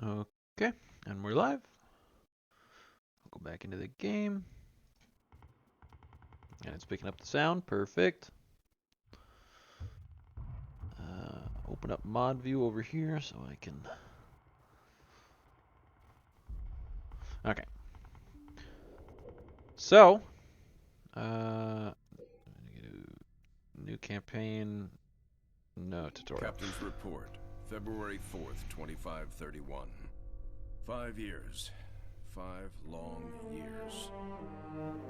Okay, and we're live. Go back into the game. And it's picking up the sound. Perfect. Open up mod view over here so I can... Okay. So, new campaign, no tutorial. Captain's report, February 4th, 2531. 5 years. 5 long years.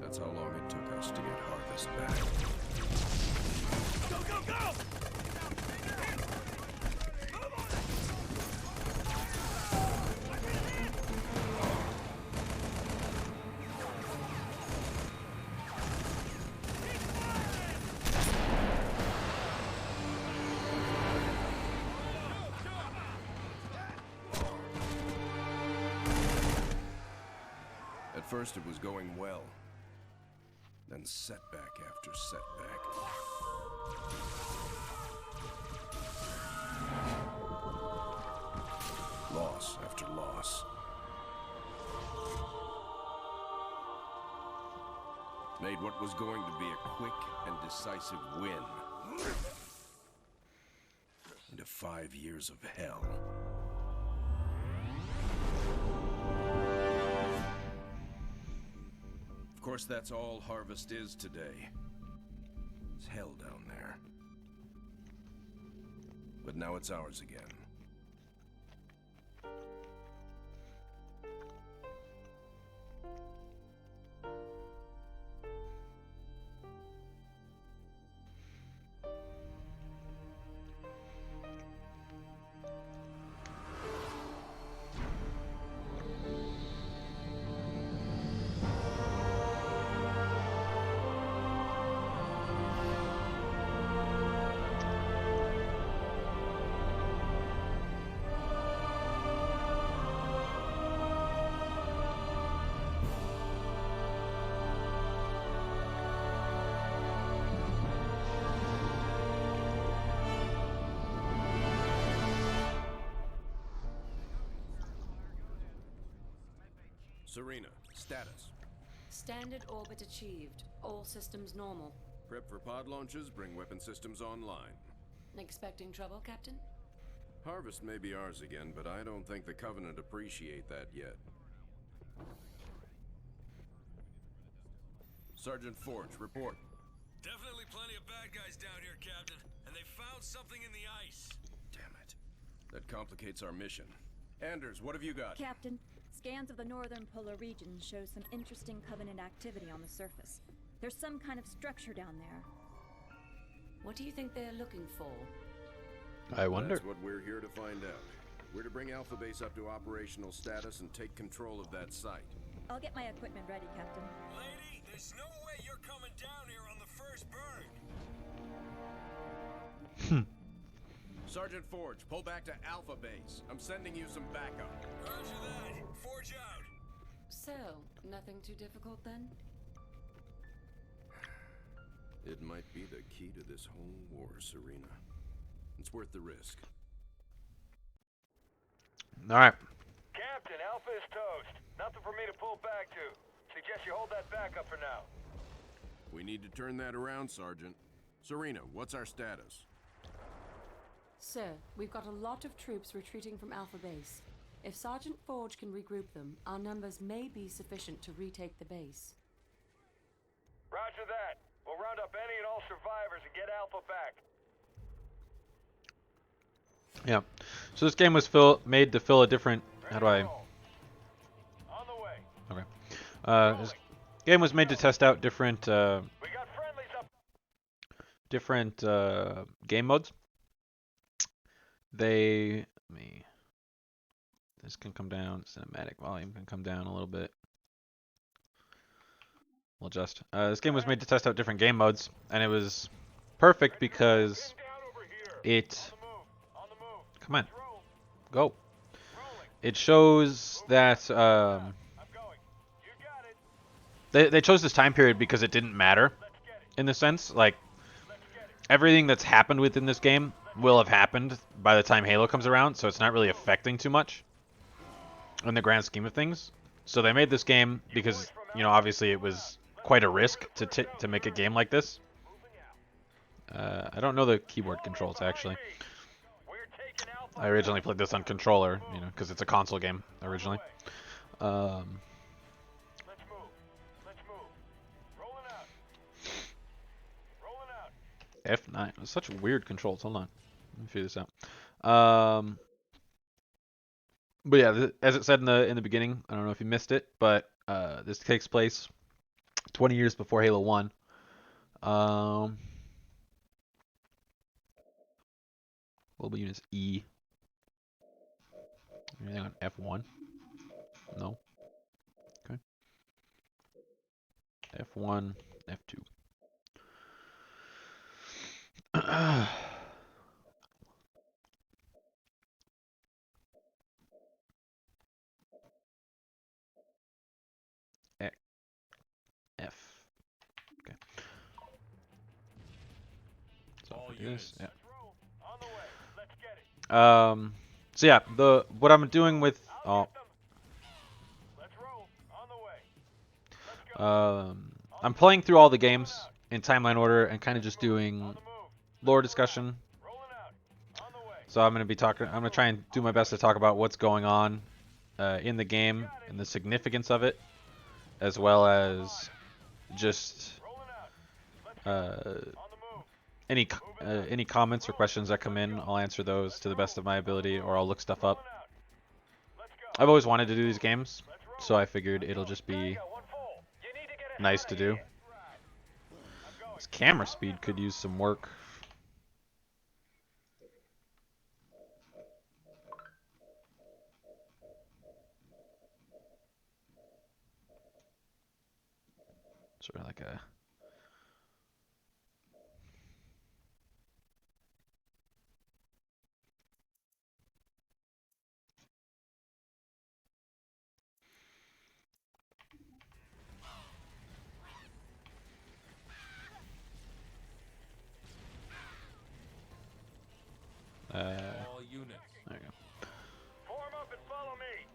That's how long it took us to get Harvest back. Go, go, go! At first it was going well, then setback after setback. Loss after loss. Made what was going to be a quick and decisive win into 5 years of hell. Of course, that's all Harvest is today. It's hell down there. But now it's ours again. Serena, status. Standard orbit achieved. All systems normal. Prep for pod launches, bring weapon systems online. Expecting trouble, Captain? Harvest may be ours again, but I don't think the Covenant appreciate that yet. Sergeant Forge, report. Definitely plenty of bad guys down here, Captain. And they found something in the ice. Damn it. That complicates our mission. Anders, what have you got? Captain, scans of the northern polar region show some interesting Covenant activity on the surface. There's some kind of structure down there. What do you think they're looking for? I wonder. That's what we're here to find out. We're to bring Alpha Base up to operational status and take control of that site. I'll get my equipment ready, Captain. Lady, there's no way you're coming down here on the first burn. Sergeant Forge, pull back to Alpha Base. I'm sending you some backup. Roger that. Forge out. So, nothing too difficult then? It might be the key to this whole war, Serena. It's worth the risk. All right. Captain, Alpha is toast. Nothing for me to pull back to. Suggest you hold that back up for now. We need to turn that around, Sergeant. Serena, what's our status? Sir, we've got a lot of troops retreating from Alpha Base. If Sergeant Forge can regroup them, our numbers may be sufficient to retake the base. Roger that. We'll round up any and all survivors and get Alpha back. Yeah. So this game was made to fill a different... How do I... On the way. Okay. This game was made to test out different... We got friendlies up. different game modes. This can come down. Cinematic volume can come down a little bit. We'll adjust. This game was made to test out different game modes, and it was perfect because it... Come on. Go. It shows that they chose this time period because it didn't matter, in the sense, like, everything that's happened within this game will have happened by the time Halo comes around, so it's not really affecting too much. in the grand scheme of things. So they made this game because, you know, obviously it was quite a risk to make a game like this. I don't know the keyboard controls actually. I originally played this on controller, you know, because it's a console game originally. Um, Let's move. Let's move. Rolling out. Rolling out. F9. Such weird controls. Hold on. Let me figure this out. But yeah, as it said in the beginning, I don't know if you missed it, but this takes place 20 years before Halo 1. Global units E. Anything on F1? No. Okay. F1, F2. F. Okay. So All if I do this, units. yeah. On the way. Let's get it. So yeah, what I'm doing with I'll get them. Let's roll. On the way. Let's go. I'm playing through all the games in timeline order and kind of just doing On the move. lore discussion. Rolling out. On the way. So I'm gonna try and do my best to talk about what's going on in the game and the significance of it, as well as just Rolling out. Let's go. On the move. any comments or questions that come in. I'll answer those to the best of my ability, or I'll look stuff up. Rolling out. Let's go. I've always wanted to do these games, so I figured it'll just be Tango, one full. You need to get it nice out to of do. here. I'm going. This camera speed could use some work. Sort of like a All units. there you go. Form up and follow me.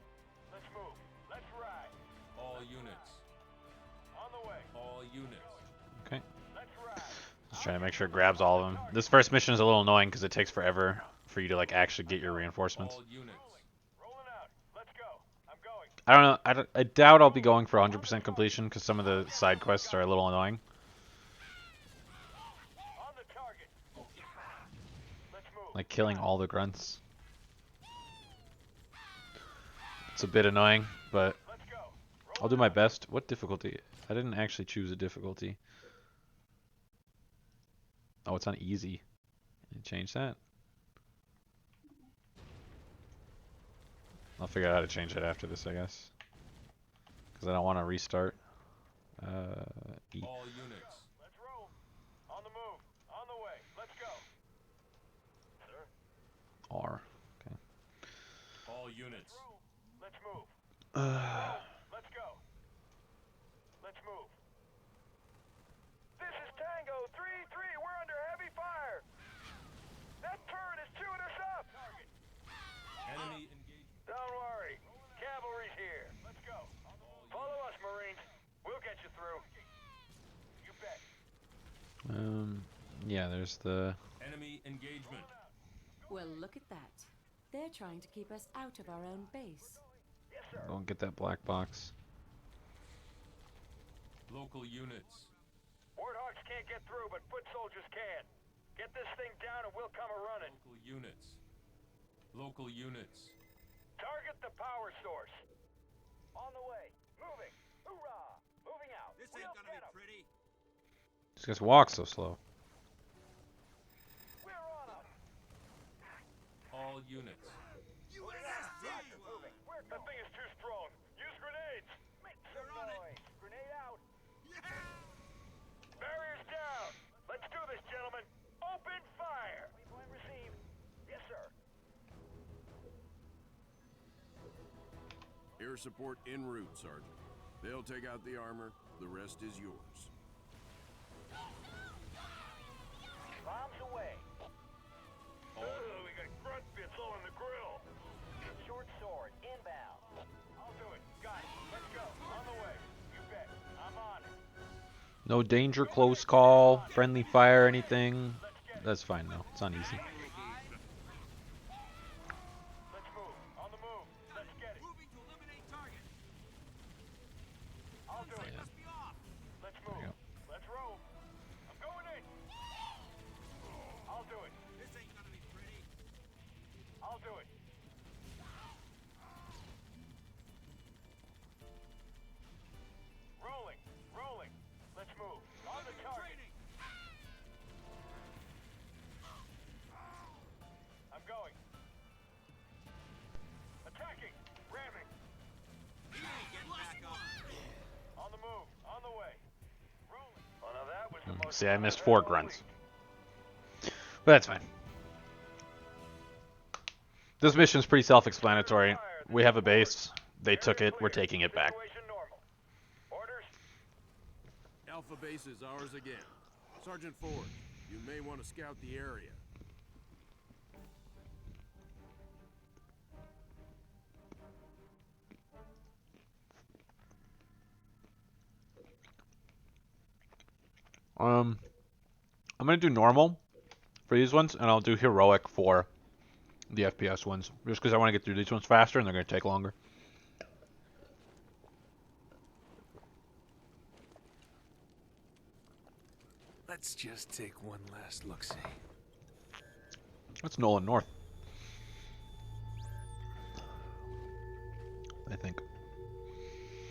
Let's move. Let's ride. All units. On the way. All units. Okay. Let's ride. Just trying to make sure it grabs all of them. This first mission is a little annoying because it takes forever for you to like actually get your reinforcements. All units. Rolling out. Let's go. I'm going. I don't know. I doubt I'll be going for 100% completion because some of the side quests are a little annoying. On the target. Let's move. Like killing all the grunts. It's a bit annoying, but Let's go. I'll do my best. What difficulty? I didn't actually choose a difficulty. Oh, it's on easy. Can you change that? I'll figure out how to change it after this, I guess. Because I don't want to restart. E. All units. Let's roll. On the move. On the way. Let's go. Sir. R. Okay. All units. Let's move. Uh, Let's go. Let's move. This is Tango 3-3. We're under heavy fire. That turret is chewing us up. Enemy engaged. Don't worry. Cavalry's here. Let's go. Follow us, Marines. We'll get you through. You bet. yeah, there's the... Enemy engagement. Well, look at that. They're trying to keep us out of our own base. Yes, sir. Don't get that black box. Local units. Warthogs can't get through, but foot soldiers can. Get this thing down and we'll come a-running. Local units. Local units. Target the power source. On the way. Moving. Hoorah! Moving out. This We'll ain't gonna get be 'em. pretty. These guys walk so slow. We're on 'em. All units. Moving. That thing is too strong. Use grenades. Make some noise. Grenade out. Barriers down. Let's do this, gentlemen. Open fire. Point received. Yes, sir. Air support en route, Sergeant. They'll take out the armor. The rest is yours. Bombs away. We got grunt bits all in the grill. Short sword inbound. No danger, close call, friendly fire, anything. That's fine though. It's not easy. Let's move. On the move. Let's get it. Moving to eliminate target. I'll do it. Yeah. Let's There move. you go. Let's roll. I'm going in. I'll do it. This ain't gonna be pretty. I'll do it. Rolling. Rolling. Let's move. On the target. Training. I'm going. Attacking. Ramming. On the move. On the way. Rolling. Oh, now that was the most See, I fun missed I've 4 had all grunts. week. But that's fine. This mission's pretty self-explanatory. We have a base. They took it. We're taking it back. Situation normal. Orders. Alpha base is ours again. Sergeant Ford, you may want to scout the area. I'm gonna do normal for these ones, and I'll do heroic for the FPS ones, just because I want to get through these ones faster, and they're gonna take longer. Let's just take one last look-see. That's Nolan North, I think.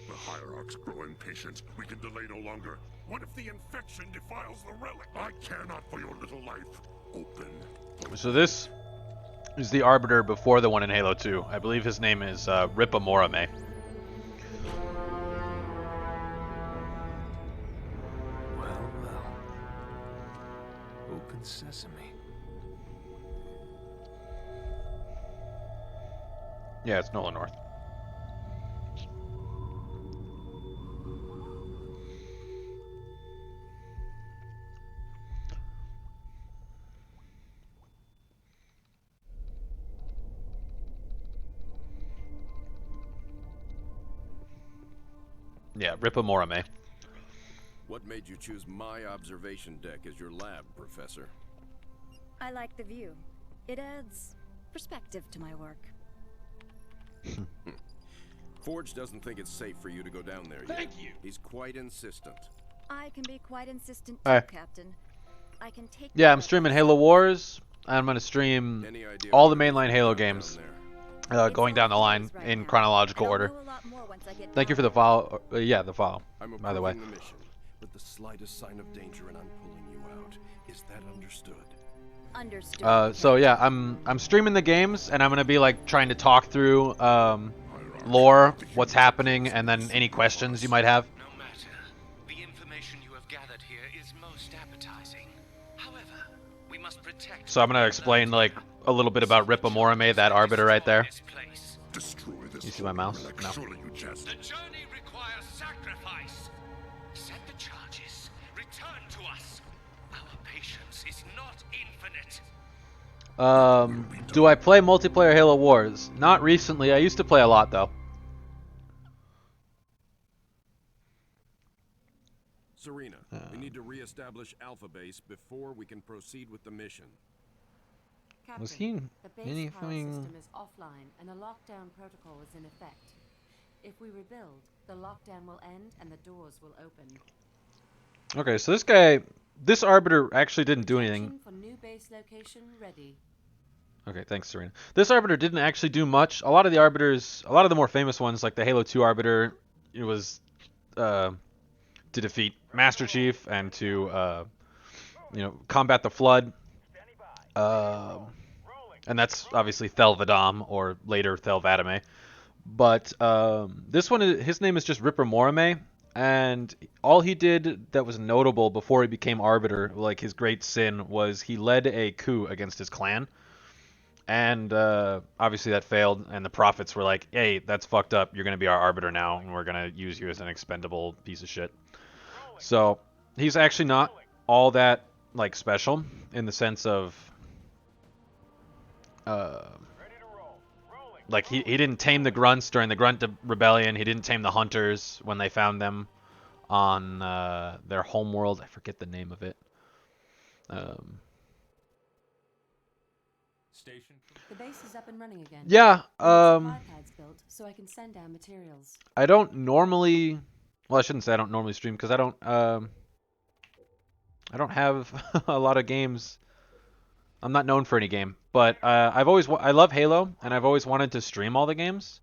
The Hierarchs grow impatient. We can delay no longer. What if the infection defiles the relic? I care not for your little life. Open. So this is the Arbiter before the one in Halo 2. I believe his name is Ripa Morame. Well, well. Open sesame. Yeah, it's Nolan North. Yeah, Ripa Morame. What made you choose my observation deck as your lab, Professor? I like the view. It adds perspective to my work. Forge doesn't think it's safe for you to go down there yet. Thank you. He's quite insistent. I can be quite insistent too, Hey. Captain. I can take. Yeah, I'm streaming Halo Wars. I'm gonna stream Any idea all what the it is mainline you Halo got down games, there? going down the line Right in now, chronological and I'll order. know a lot more once I get Thank you for down the follow. Yeah, the follow. I'm By the way. approving the mission, with the slightest sign of danger, and I'm pulling you out. Is that understood? Understood. So yeah, I'm streaming the games, and I'm gonna be like trying to talk through lore, what's happening, and then any questions you might have. No matter. The information you have gathered here is most appetizing. However, we must protect. So I'm gonna explain like a little bit about Ripa Morame, that Arbiter right there. This place. Destroy this. You see my mouse? relic. No. Surely you jest. The journey requires sacrifice. Set the charges. Return to us. Our patience is not infinite. Do I play multiplayer Halo Wars? Not recently. I used to play a lot though. Serena, we need to re-establish Alpha Base before we can proceed with the mission. Captain, Was he the base power anything? system is offline and a lockdown protocol is in effect. If we rebuild, the lockdown will end and the doors will open. Okay, so this Arbiter actually didn't do anything. Attention for new base location ready. Okay, thanks, Serena. This Arbiter didn't actually do much. A lot of the Arbiters, a lot of the more famous ones, like the Halo 2 Arbiter, it was to defeat Master Chief and to combat the Flood. And that's obviously Thel Vadam, or later Thel Vadame. But this one, his name is just Ripper Morame, and all he did that was notable before he became Arbiter, like his great sin, was he led a coup against his clan. And obviously that failed, and the prophets were like, hey, that's fucked up, you're going to be our Arbiter now, and we're going to use you as an expendable piece of shit. So he's actually not all that like special in the sense of like he didn't tame the grunts during the grunt rebellion. He didn't tame the hunters when they found them. on their home world. I forget the name of it. Station. The base is up and running again. Yeah. I need supply pads built so I can send down materials. I don't normally. Well, I shouldn't say I don't normally stream because I don't have a lot of games. I'm not known for any game, but I love Halo, and I've always wanted to stream all the games.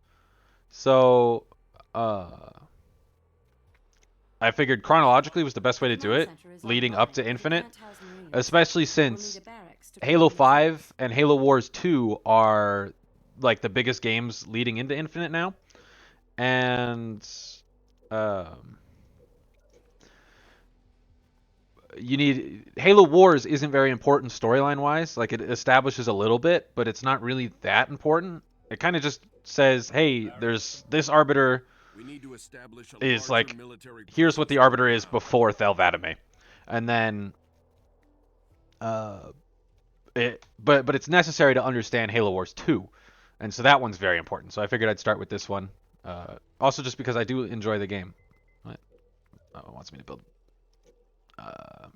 So I figured chronologically was the best way to do it, leading up to Infinite, especially since Halo 5 and Halo Wars 2 are like the biggest games leading into Infinite now, and you need Halo Wars isn't very important storyline wise. Like it establishes a little bit, but it's not really that important. It kind of just says, "Hey, there's this arbiter We need to establish a is larger like military here's what presence the on arbiter is ground. before Thelvatame," and then but it's necessary to understand Halo Wars 2, and so that one's very important. So I figured I'd start with this one. Also, just because I do enjoy the game. What? Oh, it wants me to build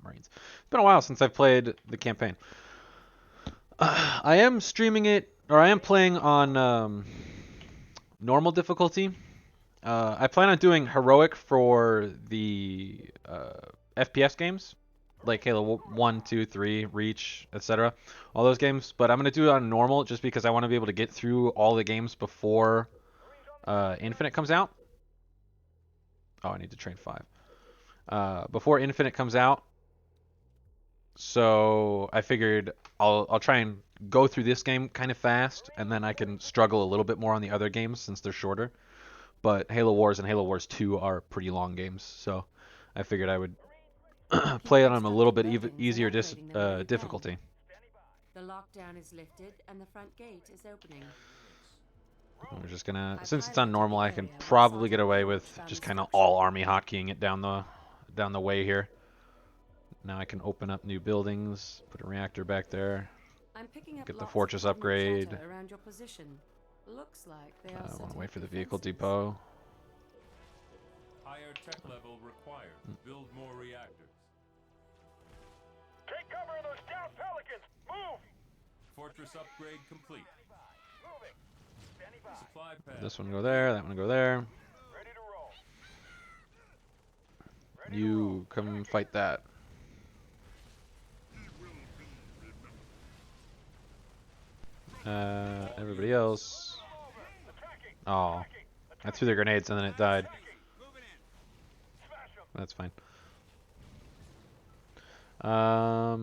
Marines. It's been a while since I've played the campaign. I am streaming it, or I am playing on normal difficulty. I plan on doing heroic for the FPS games, like Halo 1, 2, 3, Reach, etc. All those games, but I'm going to do it on normal just because I want to be able to get through all the games before Infinite comes out. Oh, I need to train 5. Before Infinite comes out. So I figured I'll try and go through this game kind of fast, and then I can struggle a little bit more on the other games since they're shorter. But Halo Wars and Halo Wars 2 are pretty long games, so I figured I would play it on a little bit easier difficulty. The lockdown is lifted and the front gate is opening. We're just gonna, since it's on normal, I can probably get away with just kind of all army hotkeying it down the way here. Now I can open up new buildings, put a reactor back there, I'm picking up get the lots fortress of coordinate upgrade. chatter around your position. Looks like they are I want setting to wait up for the vehicle defenses. depot. Higher tech level required. Build more reactors. Take cover of those down pelicans! Move! Fortress upgrade complete. Moving! Standing by. Supply pad. This one go there, that one go there. Ready to roll. You come fight that. Everybody else. Oh, I threw the grenades and then it died. That's fine. I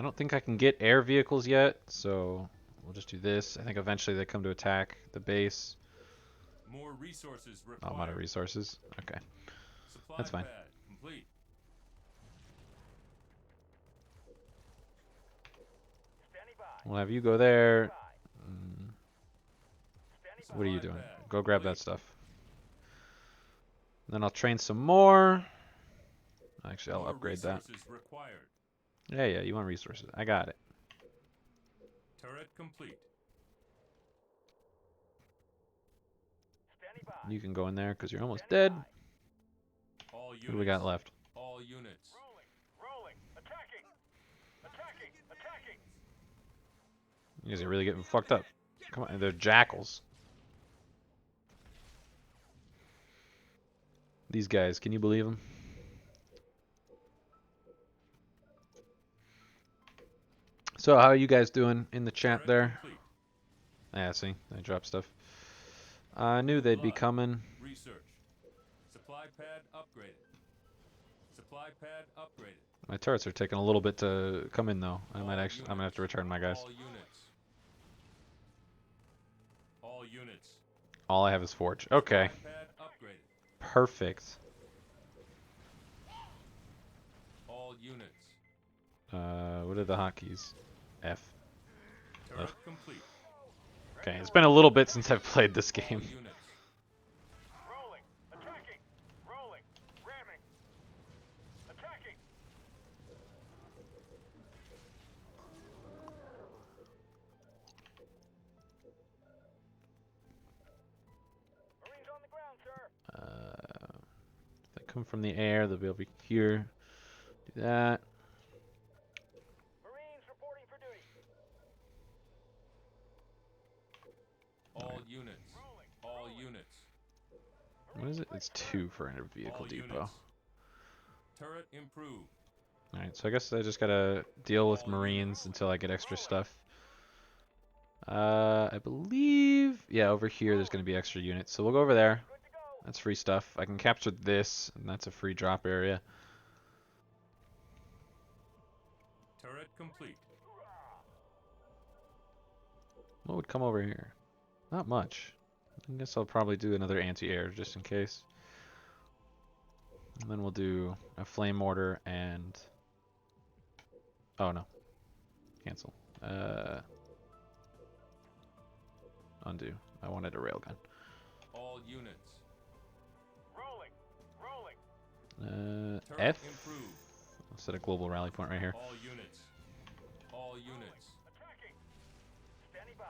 don't think I can get air vehicles yet, so we'll just do this. I think eventually they come to attack the base. More resources Oh, required. I'm out of resources. Okay. Supply That's fine. pad complete. Standing by. We'll have you go there. Standing by. What are you doing? Go grab that stuff. Then I'll train some more. Actually, I'll More upgrade that. resources required. Yeah, you want resources. I got it. Turret complete. Standing by. You can go in there because you're almost dead. All units. What do we got left? All units. Rolling. Attacking. Attacking. Attacking. You guys are really getting fucked up. Come on, they're jackals. These guys, can you believe them? So, how are you guys doing in the chat Turret there? complete. Yeah, see, I dropped stuff. I knew they'd be Blood. coming. Research. Supply pad upgraded. Supply pad upgraded. My turrets are taking a little bit to come in, though. I'm gonna have to return my guys. All units. All units. All I have is forge. Okay, Supply pad upgraded. perfect. All units. What are the hotkeys? F. Turret complete. Okay, it's been a little bit since I've played this All game. units. Rolling. Attacking. Rolling. Ramming. Attacking. Marines on the ground, sir. come from the air. They'll be over here. Do that. Marines reporting for duty. All units. All units. What is it? It's 2 for a vehicle All depot. units. Turret improved. Alright, so I guess I just gotta deal with Marines until I get extra stuff. I believe, yeah, over here there's gonna be extra units, so we'll go over there. That's free stuff. I can capture this, and that's a free drop area. Turret complete. What would come over here? Not much. I guess I'll probably do another anti-air just in case. And then we'll do a flame mortar and... Oh no. Cancel. Undo. I wanted a railgun. All units. Rolling. Turret F? improved. I'll set a global rally point right here. All units. All units. Attacking. Standing by.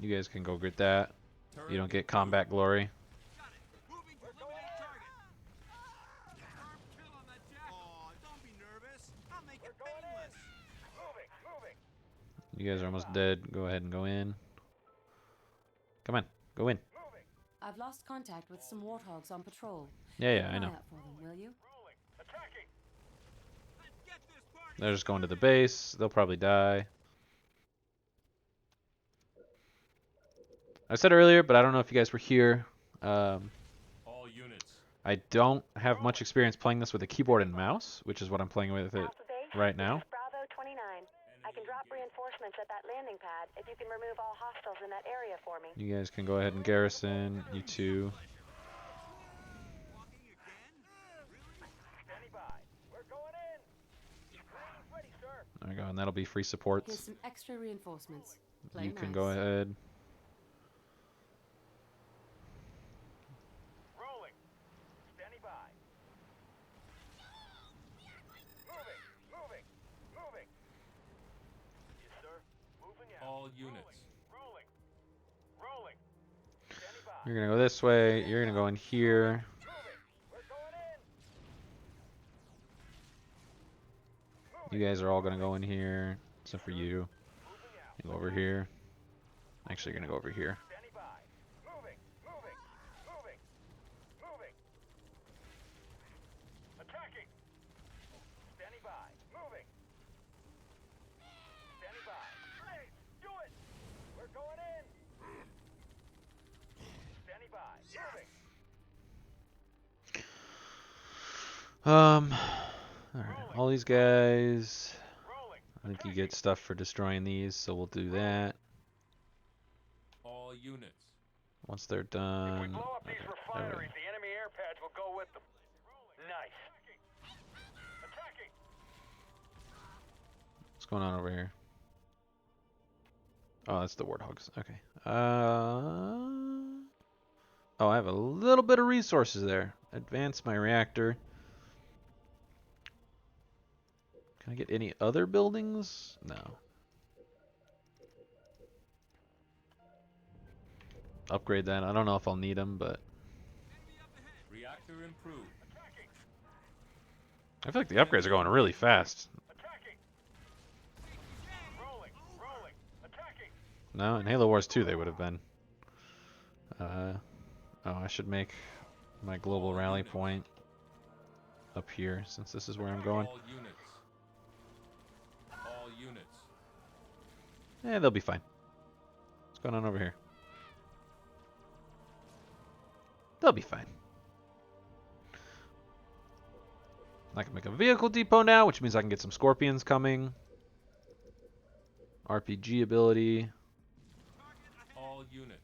You guys can go get that. Turret You don't get improved. combat glory. Moving to eliminate target. Sharp kill on that jackal. Oh, don't be nervous. I'll make it painless. Moving. You guys are almost dead. Go ahead and go in. Come on. Go in. I've lost contact with some warthogs on patrol. Yeah, Keep I an know. eye out for them, will you? Attacking. Let's get this party. They're just going to the base. They'll probably die. I said earlier, but I don't know if you guys were here. All units. I don't have much experience playing this with a keyboard and mouse, which is what I'm playing with it right now. Bravo 29. I can drop reinforcements at that landing pad if you can remove all hostiles in that area for me. You guys can go ahead and garrison. You two. Walking again? Really? Standing by. We're going in. Marines ready, sir. There we go, and that'll be free Here's supports. some extra reinforcements. Play You can nice. go ahead. Rolling. Standing by. Moving. Yes, sir. Moving out. All units. Rolling. Standing by. You're gonna go this way. You're gonna go in here. We're going in. You guys are all gonna go in here, except for you. You go over here. Actually, you're gonna go over here. Standing by. Moving. Attacking. Standing by. Moving. Standing by. Grenades. Do it. We're going in. Standing by. Moving. Alright, all these guys. Rolling. I think you get stuff for destroying these, so we'll do that. All units. Once they're If we done. blow up these Okay, refineries, everything. the enemy air pads will go with them. Nice. Attacking. What's going on over here? Oh, that's the warthogs. Okay. Oh, I have a little bit of resources there. Advance my reactor. Can I get any other buildings? No. Upgrade that. I don't know if I'll need them, but Reactor improved. I feel like the upgrades are going really fast. Attacking. Rolling. Attacking. No, in Halo Wars 2 they would have been. Oh, I should make my global rally point up here, since this is where I'm going. All units. All units. Eh, they'll be fine. What's going on over here? They'll be fine. I can make a vehicle depot now, which means I can get some scorpions coming. RPG ability. All units.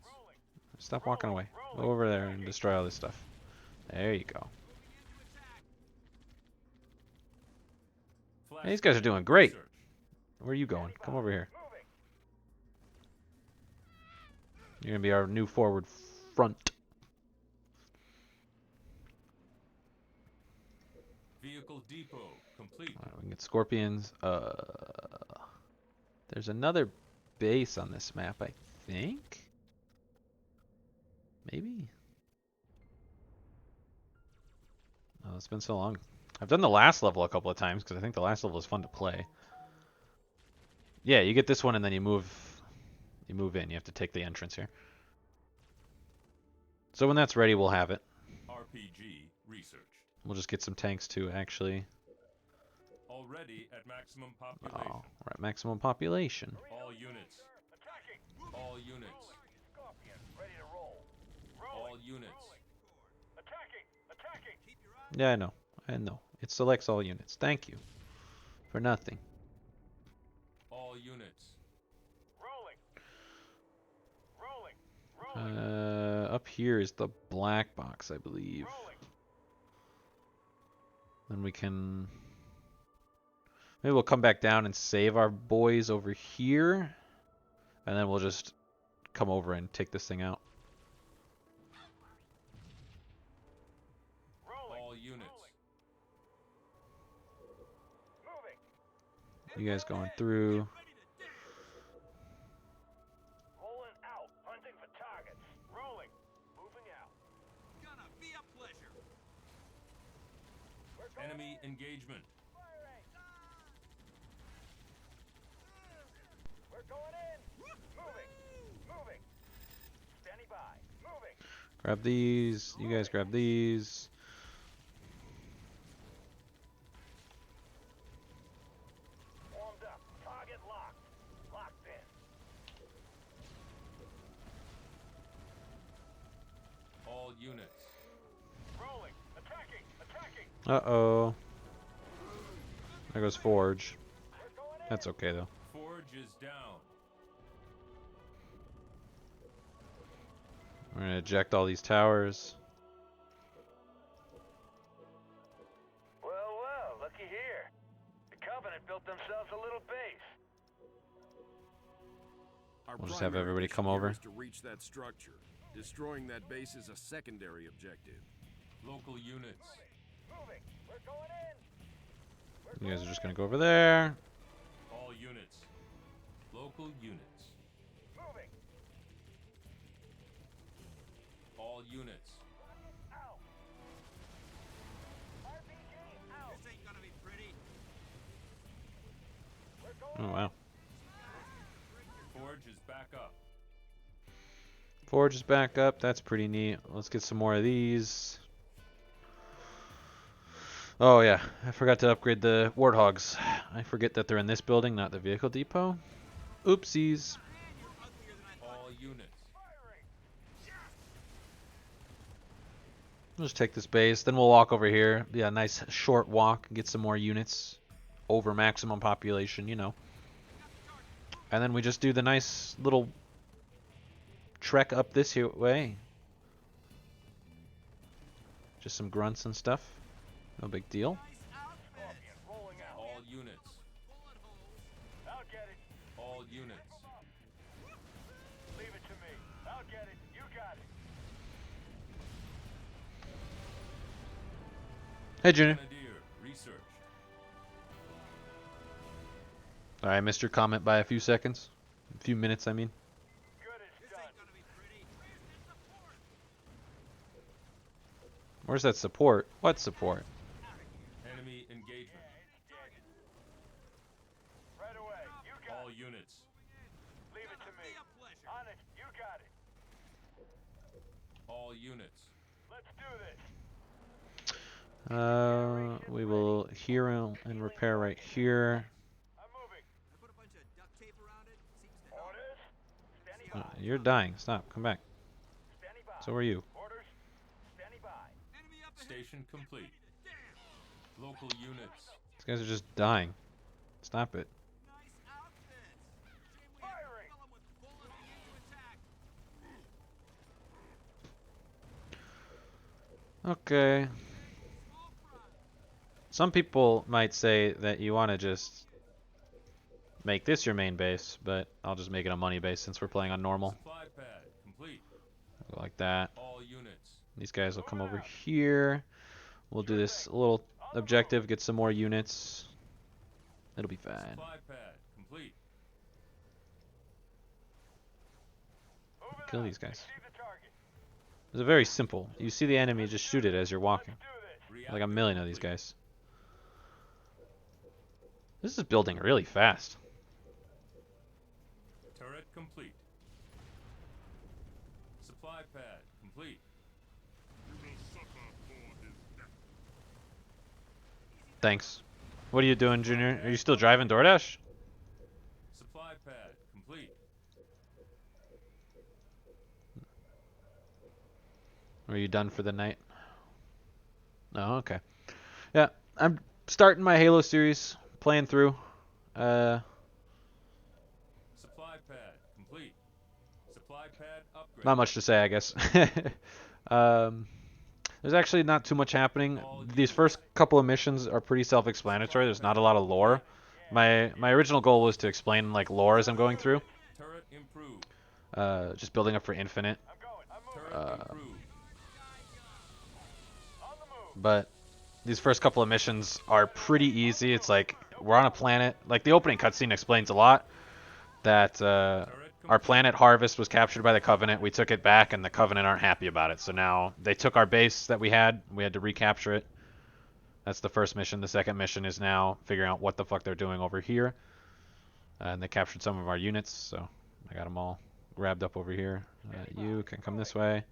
Stop walking away. Go over there and destroy all this stuff. There you go. Hey, these guys are doing great. Where are you going? Come over here. You're gonna be our new forward front. Vehicle depot complete. Alright, we can get scorpions. There's another base on this map, I think. Maybe. Oh, It's been so long. I've done the last level a couple of times because I think the last level was fun to play. Yeah, you get this one and then you move in. You have to take the entrance here. So when that's ready, we'll have it. RPG research. We'll just get some tanks too, actually. Already at maximum population. Oh, we're at maximum population. All units. All units. Scorpion, ready to roll. All units. Attacking! Attacking! Yeah, I know. I know. It selects all units. Thank you. For nothing. All units. Rolling! Up here is the black box, I believe. Then we can... Maybe we'll come back down and save our boys over here. And then we'll just come over and take this thing out. All units. You guys going through. Rolling out, hunting for targets. Rolling, moving out. Gonna be a pleasure. Enemy engagement. We're going in. Moving. Standing by. Moving. Grab these. You guys grab these. Warmed up. Target locked. Locked in. All units. Rolling. Attacking. Uh-oh. There goes Forge. That's okay, though. Forge is down. We're going to eject all these towers. Well, looky here. The Covenant built themselves a little base. Our We'll just have primary everybody mission come here over. is to reach that structure. Destroying that base is a secondary objective. Local units. Moving. We're going in. You guys are just going to go over there. All units. Local units. Moving. All units. Out. RPG out. This ain't gonna be pretty. Oh, wow. Forge is back up. Forge is back up. That's pretty neat. Let's get some more of these. Oh, yeah. I forgot to upgrade the Warthogs. I forget that they're in this building, not the vehicle depot. Oopsies. All units. We'll just take this base. Then we'll walk over here. Yeah, nice short walk. Get some more units over maximum population, you know. And then we just do the nice little trek up this here way. Just some grunts and stuff. No big deal. Scorpion rolling out. All units. I'll get it. All units. Leave it to me. I'll get it. You got it. Hey, Junior. Grenadier research. I missed your comment by a few seconds. A few minutes, I mean. Good as done. Gonna be pretty. Where's that support? What support? Enemy engagement. Right away. You got All it. units. Leave it to me. Be a pleasure. On it. You got it. All units. Let's do this. We will heal and repair right here. I'm moving. I put a bunch of duct tape around it. Seems to help. Orders. Standing by. You're dying. Stop. Come back. Standing by. So are you. Orders. Standing by. Enemy up ahead. Station complete. Local units. These guys are just dying. Stop it. Nice outfits. Shame we have to Firing. fill 'em with bullets and get to attack. Okay. Some people might say that you want to just make this your main base, but I'll just make it a money base since we're playing on normal. Supply pad complete. Go like that. All units. These guys will come over here. We'll do this little objective, get some more units. It'll be fine. Supply pad complete. Moving Kill out. these guys. Receive the target. It's very simple. You see the enemy, just shoot it as you're walking. Do this. Like a million of these guys. This is building really fast. Turret complete. Supply pad complete. Thanks. What are you doing, Junior? Are you still driving DoorDash? Supply pad complete. Are you done for the night? Oh, okay. Yeah, I'm starting my Halo series, playing through. Supply pad complete. Supply pad upgrade. Not much to say, I guess. There's actually not too much happening. These first couple of missions are pretty self-explanatory. There's not a lot of lore. My original goal was to explain like lore as I'm going through. Turret improved. Just building up for Infinite. Turret improved. But these first couple of missions are pretty easy. It's like we're on a planet. Like the opening cutscene explains a lot. That our planet Harvest was captured by the Covenant. We took it back, and the Covenant aren't happy about it. So now they took our base that we had. We had to recapture it. That's the first mission. The second mission is now figuring out what the fuck they're doing over here. And they captured some of our units, so I got them all grabbed up over here. You can come this way.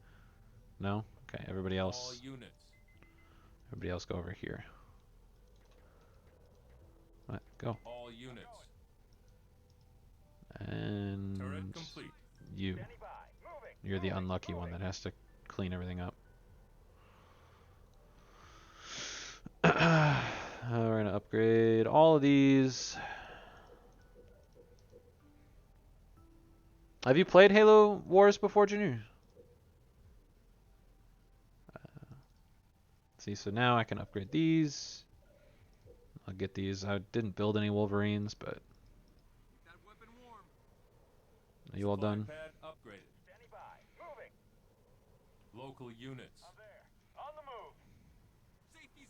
No? Okay, everybody All else. units. Everybody else go over here. What? Go. All units. And Turret complete. you. You're the unlucky one that has to clean everything up. We're gonna upgrade all of these. Have you played Halo Wars before, Junior? See, so now I can upgrade these. I'll get these. I didn't build any Wolverines, but are you all done? Pad upgraded. Local units. On the move. Safety's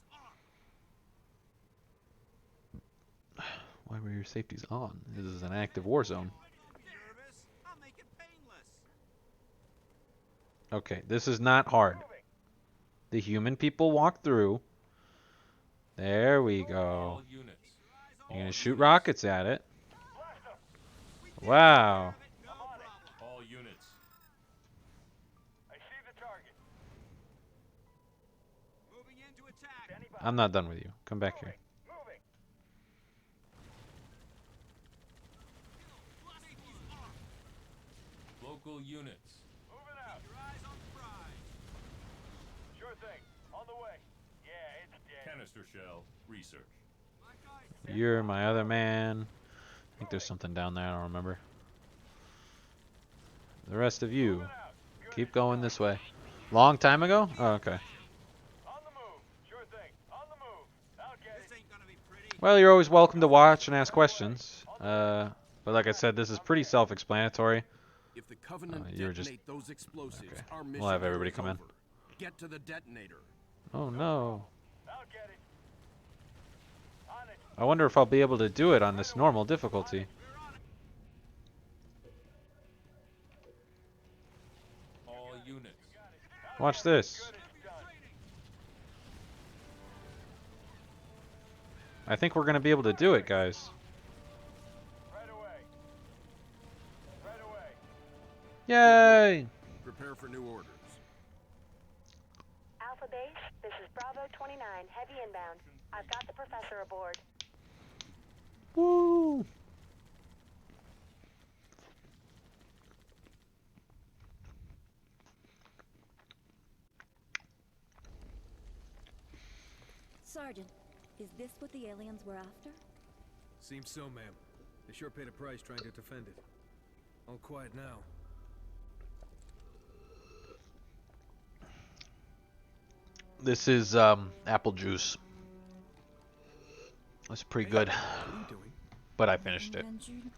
on. Why were your safeties on? This is an active war zone. Nervous? I'll make it painless. Okay, this is not hard. The human people walk through. There we go. All units. You're gonna shoot rockets at it. Wow. All units. I see the target. Moving in to attack. I'm not done with you. Come back here. Moving. Safety's on. Local units. Moving out. Your eyes on the prize. Sure thing. On the way. Yeah, it's dead. Canister shell. Research. My guys. You're my other man. I think there's something down there. I don't remember. The rest of you, keep going this way. Long time ago? Oh, okay. On the move. Sure thing. On the move. I'll get This it. ain't gonna be pretty. Well, you're always welcome to watch and ask questions. But like I said, this is pretty self-explanatory. If the Covenant you're just- detonate those explosives, okay. our We'll mission have here everybody is come in. over. Get to the detonator. Oh no. I'll get it. On it. I wonder if I'll be able to do it on this normal difficulty. All units. Watch this. I think we're going to be able to do it, guys. Right away. Right away. Yay! Prepare for new orders. Alpha Base, this is Bravo 29, heavy inbound. I've got the professor aboard. Woo! Sergeant, is this what the aliens were after? Seems so, ma'am. They sure paid a price trying to defend it. All quiet now. This is apple juice. It's pretty good, What are you doing? but I finished it. Nothing ventured,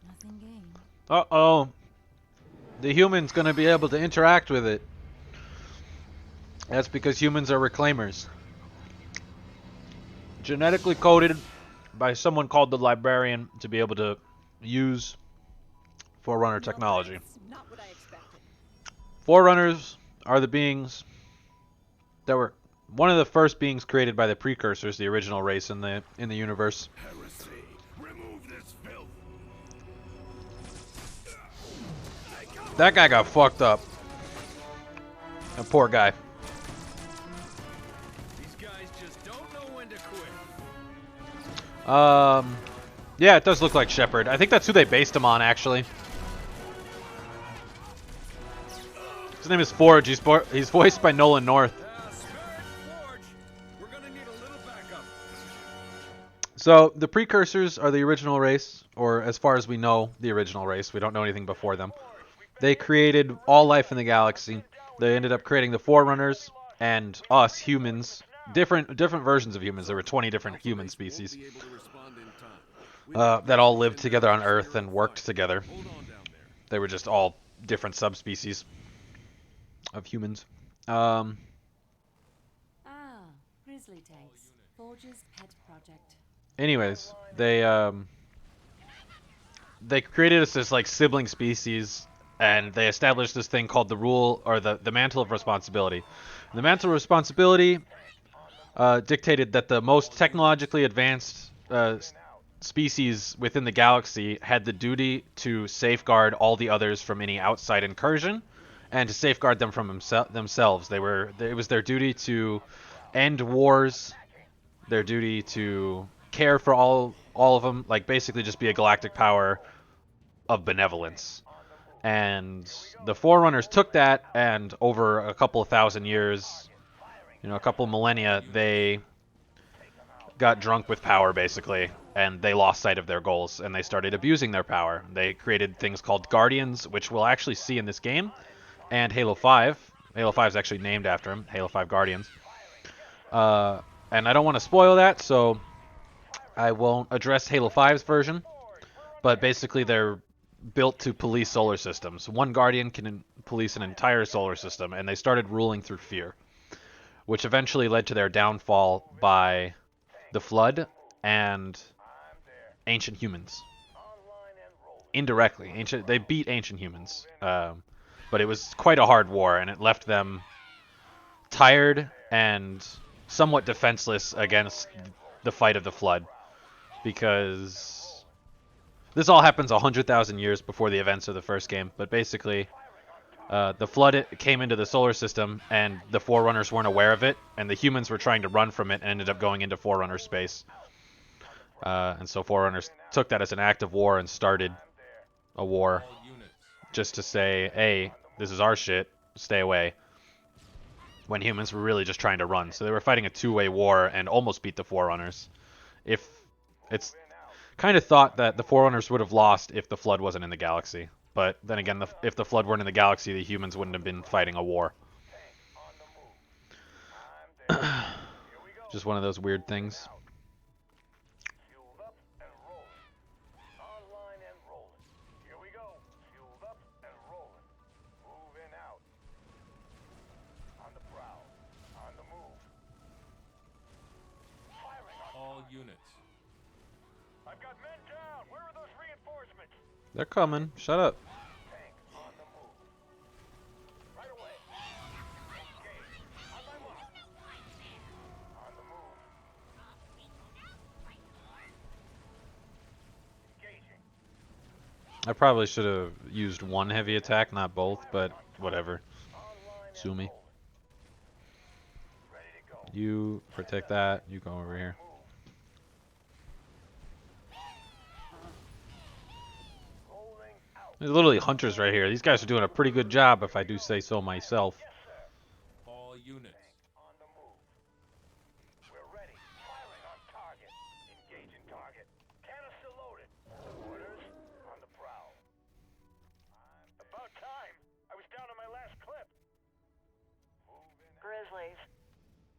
nothing gained. Uh-oh. The human's going to be able to interact with it. That's because humans are reclaimers. Genetically coded by someone called the Librarian to be able to use Forerunner technology. That's not what I expected. Forerunners are the beings that were one of the first beings created by the precursors, the original race in the universe. Heresy. Remove this filth. That guy got fucked up. That poor guy. These guys just don't know when to quit. Yeah, it does look like Shepard. I think that's who they based him on, actually. His name is Forge. He's voiced by Nolan North. Forge, we're gonna need a little backup. So, the precursors are the original race, or as far as we know, the original race. We don't know anything before them. They created all life in the galaxy. They ended up creating the Forerunners and us, humans. Different versions of humans. There were 20 different human species that all lived together on Earth and worked together. They were just all different subspecies of humans. Grizzly tanks. Forge's pet project. Anyways, they created us as like sibling species, and they established this thing called the rule, or the Mantle of Responsibility. The Mantle of Responsibility dictated that the most technologically advanced species within the galaxy had the duty to safeguard all the others from any outside incursion, and to safeguard them from themselves. It was their duty to end wars, their duty to care for all of them, like basically just be a galactic power of benevolence. And the Forerunners took that, and over a couple of thousand years, a couple of millennia, they got drunk with power, basically, and they lost sight of their goals, and they started abusing their power. They created things called Guardians, which we'll actually see in this game, and Halo 5. Halo 5 is actually named after him, Halo 5 Guardians. And I don't want to spoil that, so I won't address Halo 5's version, but basically they're built to police solar systems. One Guardian can police an entire solar system, and they started ruling through fear, which eventually led to their downfall by the Flood and ancient humans. Indirectly, they beat ancient humans, but it was quite a hard war, and it left them tired and somewhat defenseless against the fight of the Flood, because this all happens 100,000 years before the events of the first game. But basically, the Flood came into the solar system, and the Forerunners weren't aware of it, and the humans were trying to run from it and ended up going into Forerunner space. And so Forerunners took that as an act of war and started a war just to say, hey, this is our shit, stay away. When humans were really just trying to run. So they were fighting a two-way war and almost beat the Forerunners. If it's kind of thought that the Forerunners would have lost if the Flood wasn't in the galaxy. But then again, if the Flood weren't in the galaxy, the humans wouldn't have been fighting a war. Just one of those weird things. They're coming. Shut up. I probably should have used one heavy attack, not both, but whatever. Sue me. You protect that. You go over here. There's literally hunters right here. These guys are doing a pretty good job, if I do say so myself. All units. Grizzlies.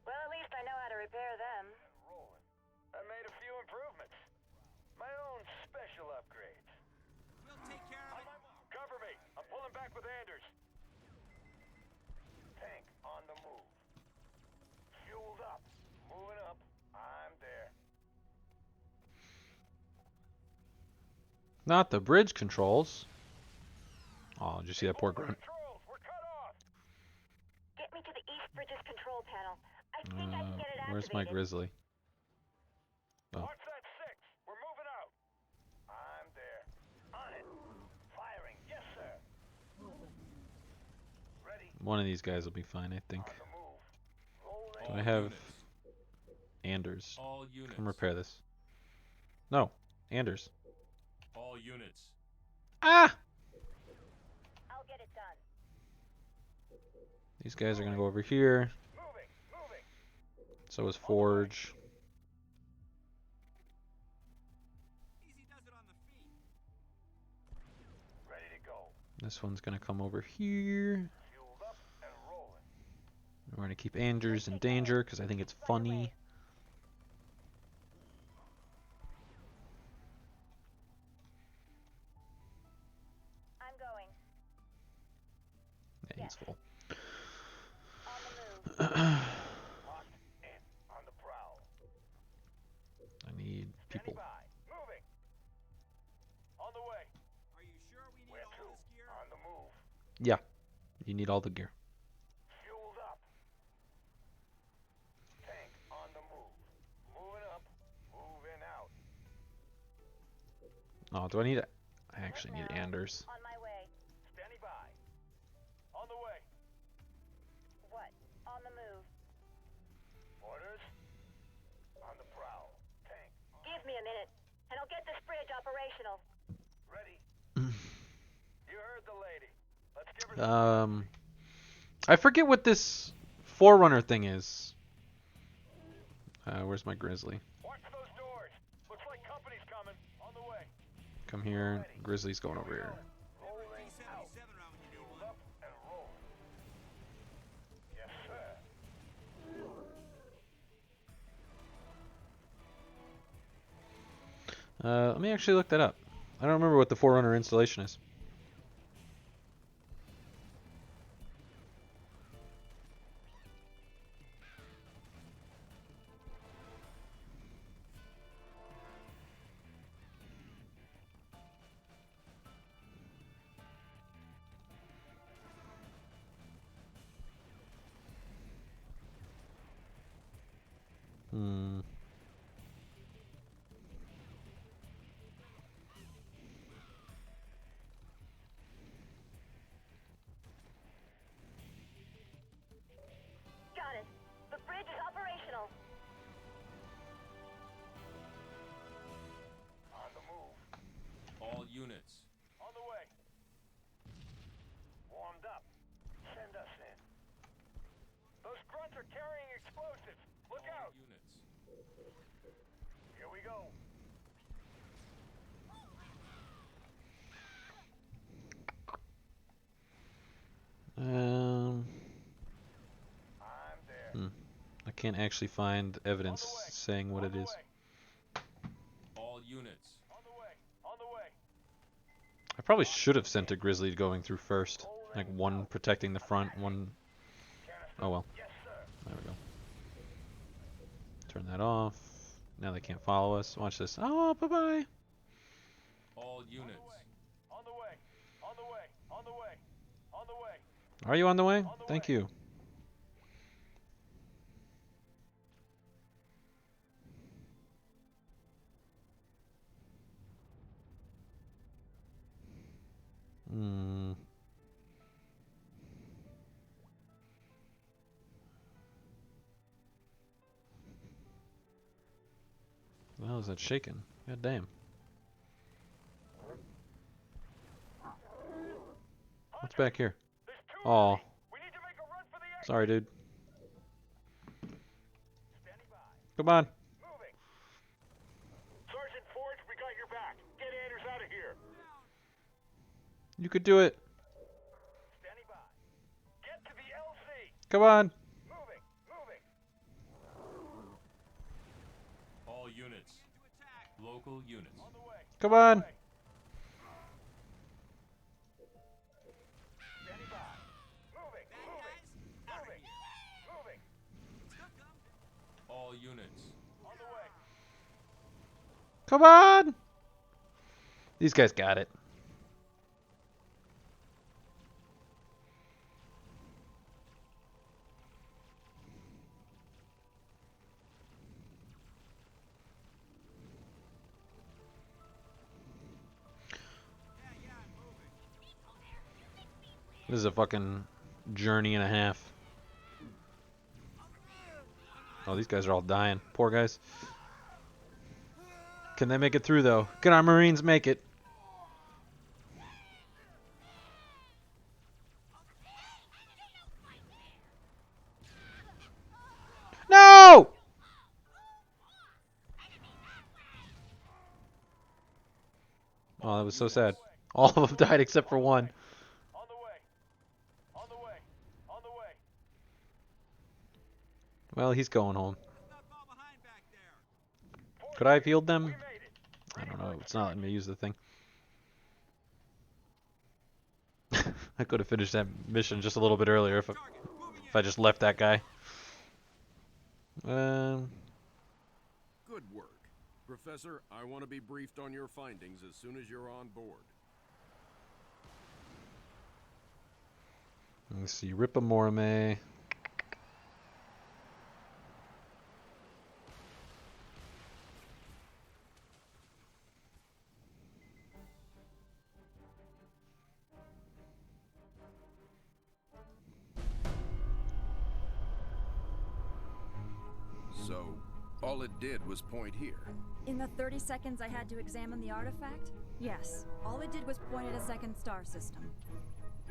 Well, at least I know how to repair them. I made a few improvements. My own special upgrades. We'll take care of it. Cover me. I'm pulling back with Anders. Tank on the move. Fueled up. Moving up. I'm there. Not the bridge controls. Oh, did you see that poor grunt? Get me to the East Bridge's control panel. I think I can get it Where's my activated. grizzly? Oh. Watch that 6. We're moving out. I'm there. On it. Firing. Yes, sir. Ready. One of these guys will be fine, I think. On the move. Do Rolling. I have Units. Anders? All units. Come repair this. No, Anders. All units. Ah! I'll get it done. These guys are gonna go over here. Moving. Moving. So is Forge. Easy does it on the feet. Ready to go. This one's gonna come over here. Fueled up and rolling. We're gonna keep Anders in danger because I think it's funny. I'm going. Yeah, he's full. On the move. Locked in. On the prowl. I need people. Standing by. Moving. On the way. Are you sure we need Where all to? this gear? On the move. Yeah, you need all the gear. Fueled up. Tank on the move. Moving up. Moving out. Oh, do I need it? I actually need Anders. On my way. Standing by. On the way. What? On the move. Orders. On the prowl. Tank. Give me a minute, and I'll get this bridge operational. Ready. You heard the lady. Let's give her I forget what this Forerunner thing is. Where's my grizzly? Watch those doors. Looks like company's coming. On the way. Come here. Grizzly's going over here. Rolling out. P-77 round when you need Fueled one. up and roll. Yes, sir. Let me actually look that up. I don't remember what the Forerunner installation is. Hmm. Got it. The bridge is operational. On the move. All units. On the way. Warmed up. Send us in. Those grunts are carrying explosives. Look All out. units. Here we go. Um. I'm there. I can't actually find evidence saying what it is. All units. On the way. On the way. I probably should have sent a grizzly going through first. Like one protecting the front, one... Oh well. Yes, sir. There we go. Turn that off. Now they can't follow us. Watch this. Oh, bye-bye. All units. On the way. On the way. On the way. On the way. Are you on the way? Thank you. Hmm. Well, is that shaking? God damn. What's back here? There's two. Oh, We need to make a run for the exit. sorry, dude. Standing by. Come on. Moving. Sergeant Forge, we got your back. Get Anders out of here. You could do it. Standing by. Get to the LC. Come on. Moving. Moving. All units. Local units. On the way. Come on. Standing by. Moving. Moving. Moving. Moving. All units. On the way. Come on. These guys got it. This is a fucking journey and a half. Oh, these guys are all dying. Poor guys. Can they make it through, though? Can our Marines make it? No! Oh, that was so sad. All of them died except for one. On the way. On the way. On the way. Well, he's going home. Let's not fall behind back there. Could I have healed them? We made it. I don't know. It's not letting me use the thing. I could have finished that mission just a little bit earlier if I just left that guy. Good work. Professor, I want to be briefed on your findings as soon as you're on board. Let's see. Ripamorame. So, all it did was point here. In the 30 seconds I had to examine the artifact, yes, all it did was point at a second star system.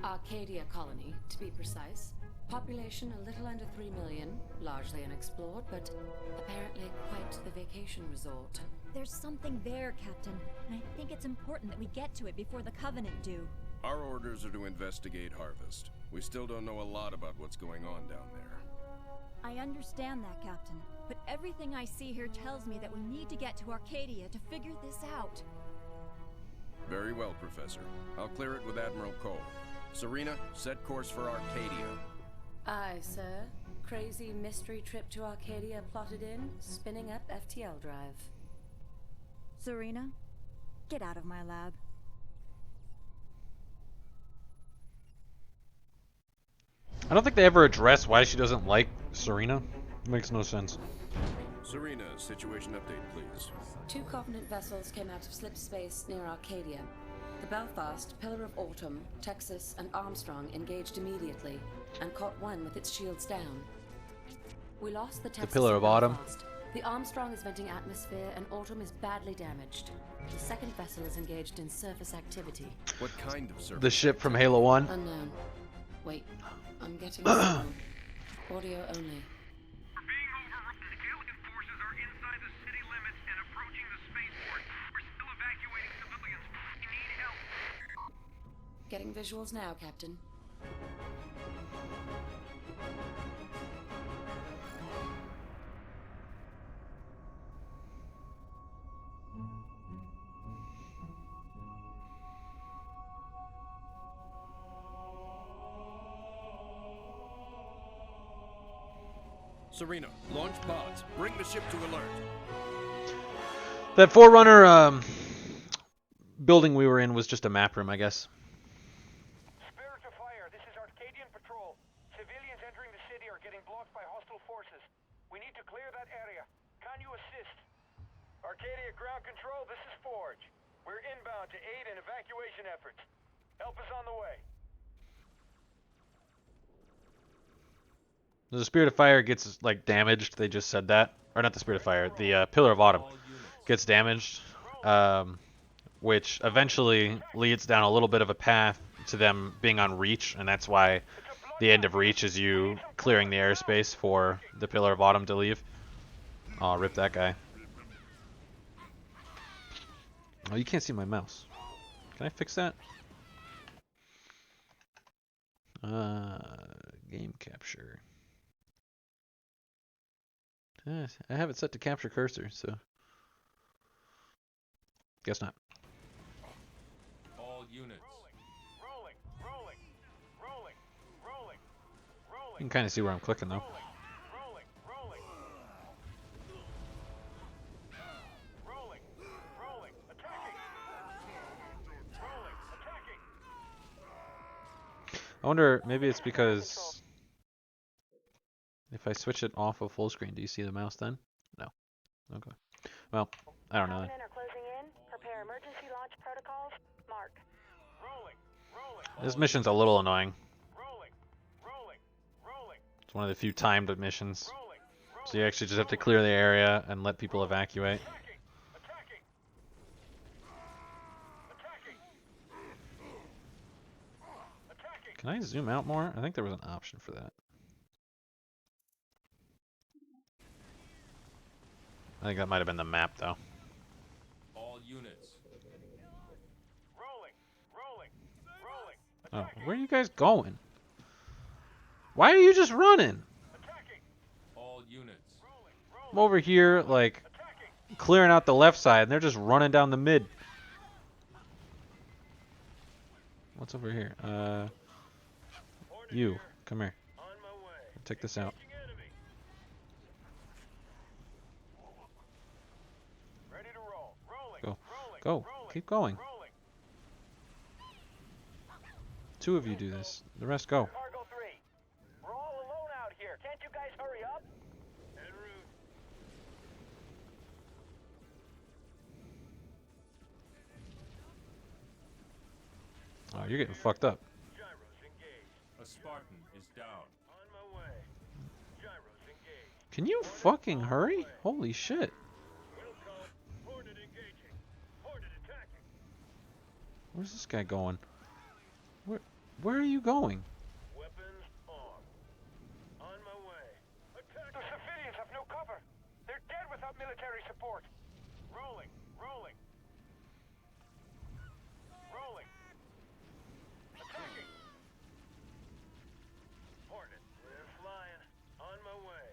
Arcadia colony, to be precise. Population a little under 3 million, largely unexplored, but apparently quite the vacation resort. There's something there, Captain, and I think it's important that we get to it before the Covenant do. Our orders are to investigate Harvest. We still don't know a lot about what's going on down there. I understand that, Captain, but everything I see here tells me that we need to get to Arcadia to figure this out. Very well, Professor. I'll clear it with Admiral Cole. Serena, set course for Arcadia. Aye, sir. Crazy mystery trip to Arcadia plotted in, spinning up FTL drive. Serena, get out of my lab. I don't think they ever address why she doesn't like Serena. It makes no sense. Serena, situation update, please. 2 Covenant vessels came out of slip space near Arcadia. The Belfast, Pillar of Autumn, Texas, and Armstrong engaged immediately and caught one with its shields down. We lost the Texas Pillar and of Autumn. Belfast. The Armstrong is venting atmosphere and Autumn is badly damaged. The second vessel is engaged in surface activity. What kind of service? The ship from Halo 1. Unknown. Wait, I'm getting some audio only. We're being overrun. Alien forces are inside the city limits and approaching the spaceport. We're still evacuating civilians. We need help. Getting visuals now, Captain. Serena, launch pods. Bring the ship to alert. That Forerunner building we were in was just a map room, I guess. Spirit of fire, this is Arcadian Patrol. Civilians entering the city are getting blocked by hostile forces. We need to clear that area. Can you assist? Arcadia Ground Control, this is Forge. We're inbound to aid in evacuation efforts. Help is on the way. The Spirit of Fire gets like damaged. They just said that, or not the Spirit of Fire. The Pillar of Autumn gets damaged, which eventually leads down a little bit of a path to them being on Reach, and that's why the end of Reach is you clearing the airspace for the Pillar of Autumn to leave. Oh, rip that guy. Oh, you can't see my mouse. Can I fix that? Game capture. I have it set to capture cursor, so guess not. All units. You can kind of see where I'm clicking though. I wonder, maybe it's because if I switch it off of full screen, do you see the mouse then? No. Okay. Well, I don't know. Covenant are closing in. Prepare emergency launch protocols. Mark. This mission's a little annoying. one of the few timed missions. So you actually just have to clear the area and let people evacuate. Can I zoom out more? I think there was an option for that. I think that might have been the map, though. All units. Oh, where are you guys going? Why are you just running? All units. I'm over here, like, clearing out the left side, and they're just running down the mid. What's over here? You, come here. Take this out. Go. Go. Keep going. Two of you do this. The rest go. Cargo 3. We're all alone out here. Can't you guys hurry up? Oh, you're getting fucked up. A Spartan is down. Can you fucking hurry? Holy shit. Where's this guy going? Where are you going? The civilians have no cover. They're dead without military support. Rolling. Attacking. Hornet, we're flying. On my way.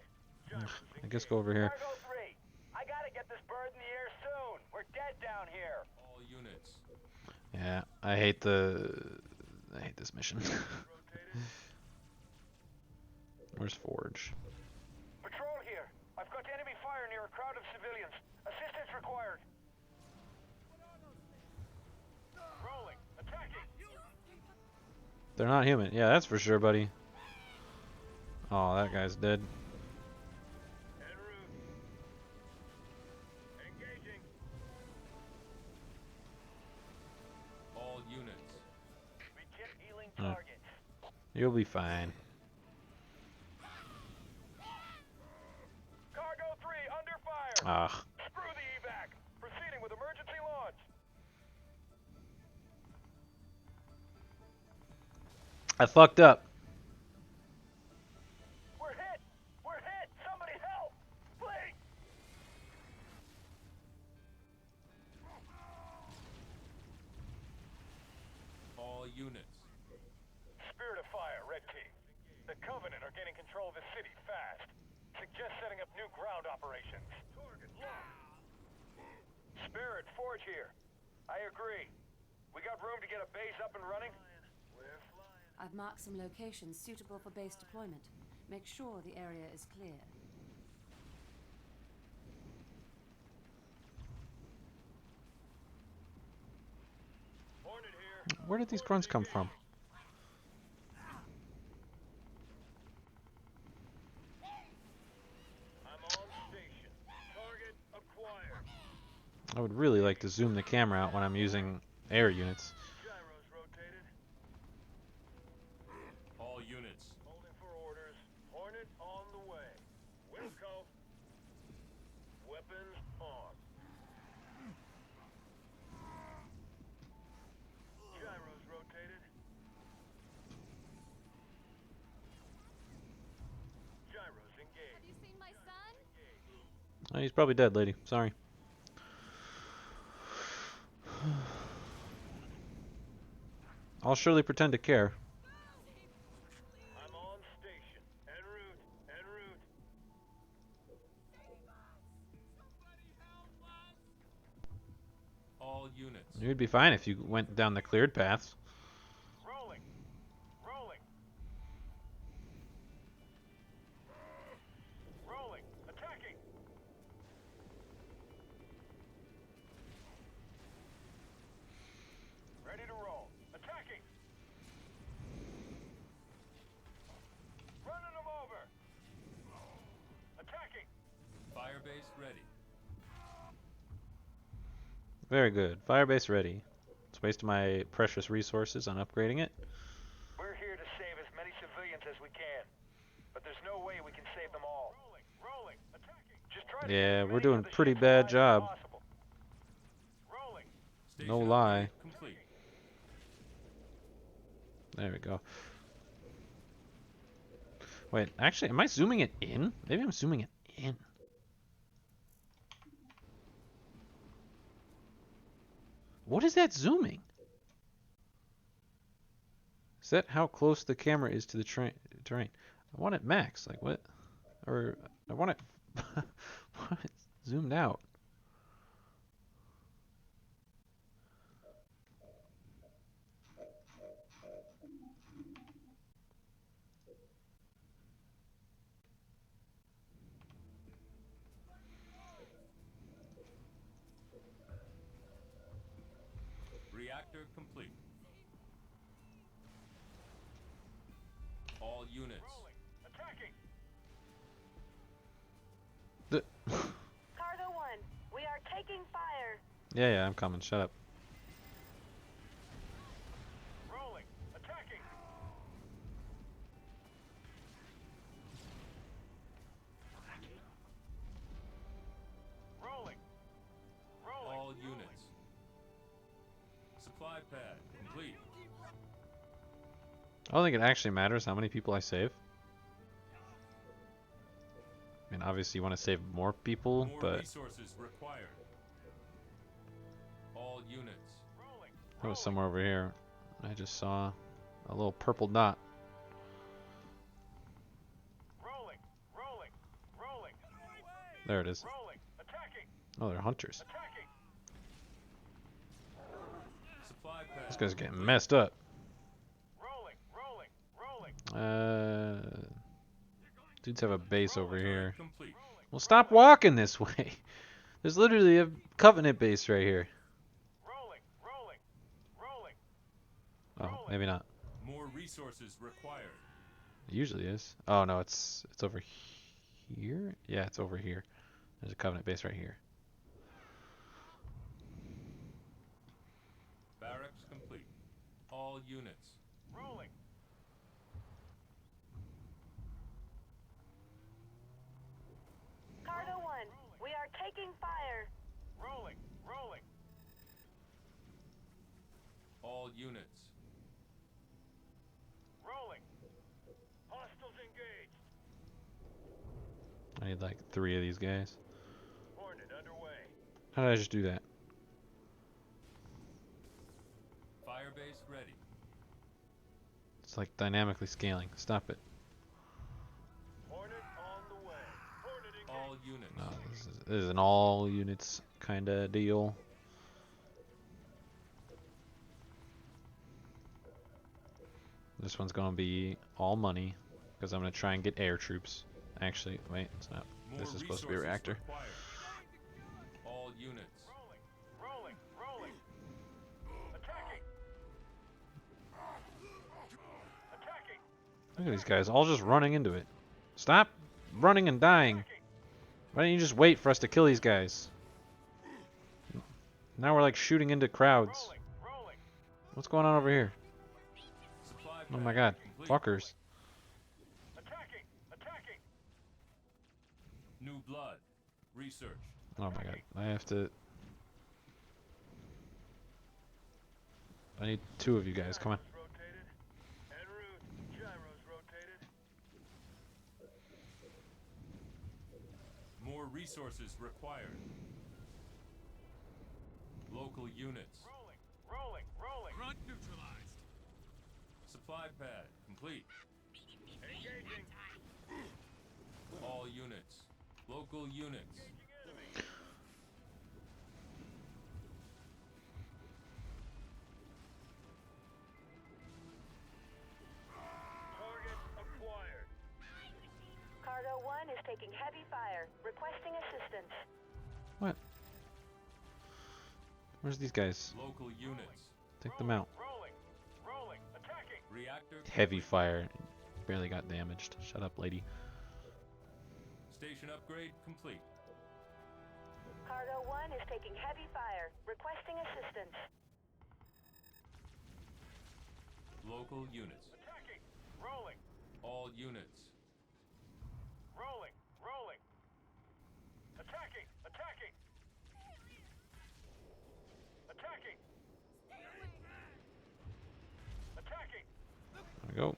I guess go over here. Cargo 3. I gotta get this bird in the air soon. We're dead down here. All units. Yeah, I hate this mission. Where's Forge? Patrol here. I've got enemy fire near a crowd of civilians. Assistance required. Rolling. Attacking. They're not human. Yeah, that's for sure, buddy. Oh, that guy's dead. En route. Engaging. All units. Begin healing Oh. targets. You'll be fine. Cargo 3 under fire. Ah. Screw the evac. Proceeding with emergency launch. I fucked up. We're hit. Somebody help. Please. All units. Spirit of fire, red team. The Covenant are gaining control of the city fast. Suggest setting up new ground operations. Spirit, Forge here. I agree. We got room to get a base up and running? I've marked some locations suitable for base deployment. Make sure the area is clear. Hornet here. Where did these grunts come from? I'm on station. Target acquired. I would really like to zoom the camera out when I'm using air units. Gyros rotated. All units. Holding for orders. Hornet on the way. Wilco. Weapons on. Gyros rotated. Gyros engaged. Have you seen my son? Oh, he's probably dead, lady. Sorry. I'll surely pretend to care. I'm on station. En route. All units. You'd be fine if you went down the cleared paths. Rolling. Attacking. Ready to roll. Attacking. Running them over. Attacking. Firebase ready. Very good. Firebase ready. It's wasting my precious resources on upgrading it. We're here to save as many civilians as we can. But there's no way we can save them all. Rolling. Attacking. Just try to Yeah, get as we're many doing of a the pretty ships bad alive as job. possible. Rolling. No Station lie. upgrade complete. There we go. Wait, actually, am I zooming it in? Maybe I'm zooming it in. What is that zooming? Is that how close the camera is to the terrain? I want it max. Like what? Or I want it, I want it zoomed out. Reactor complete. All units. Attacking. Cargo 1, we are taking fire. Yeah, I'm coming. Shut up. Rolling. Attacking. Rolling. Rolling. All units. Supply pad complete. I don't think it actually matters how many people I save. I mean, obviously you want to save more people, More but resources required. All units. that was somewhere over here. I just saw a little purple dot. Rolling. Rolling. Rolling. There it is. Rolling. Attacking. Oh, they're hunters. Attacking. Supply pad. This guy's getting messed up. Rolling. Rolling. Rolling. Dudes have a base over here. Complete. Well, stop walking this way. There's literally a Covenant base right here. Rolling. Rolling. Rolling. Oh, maybe not. More resources required. It usually is. Oh no, it's over here. Yeah, it's over here. There's a Covenant base right here. Barracks complete. All units. Rolling. Cargo 1, we are taking fire. Rolling. Rolling. All units. Rolling. Hostiles engaged. I need like 3 of these guys. Hornet underway. How did I just do that? Firebase ready. It's like dynamically scaling. Stop it. Hornet on the way. Hornet engaged. All units. No, this is an all units kind of deal. This one's gonna be all money because I'm gonna try and get air troops. Actually, wait, it's not. More This is supposed to be a resources reactor. required. All units. Rolling. Rolling. Attacking. Attacking. Look at these guys all just running into it. Stop running and dying. Why don't you just wait for us to kill these guys? Now we're like shooting into crowds. Rolling. Rolling. What's going on over here? Supply Oh pad my god, complete. fuckers. Attacking. Attacking. New blood. Research. Oh my god, I have to... I need 2 of you guys, come on. Rotated. En route. Gyros rotated. More resources required. Local units. Rolling. Rolling. Rolling. Grunt neutralized. Supply pad complete. Engaging. All units. Local units. Target acquired. Cargo 1 is taking heavy fire. Requesting assistance. What? Where's these guys? Local units. Take them out. Rolling. Rolling. Attacking. Reactor. Heavy fire. Barely got damaged. Shut up, lady. Station upgrade complete. Cargo 1 is taking heavy fire. Requesting assistance. Local units. Attacking. Rolling. All units. we go.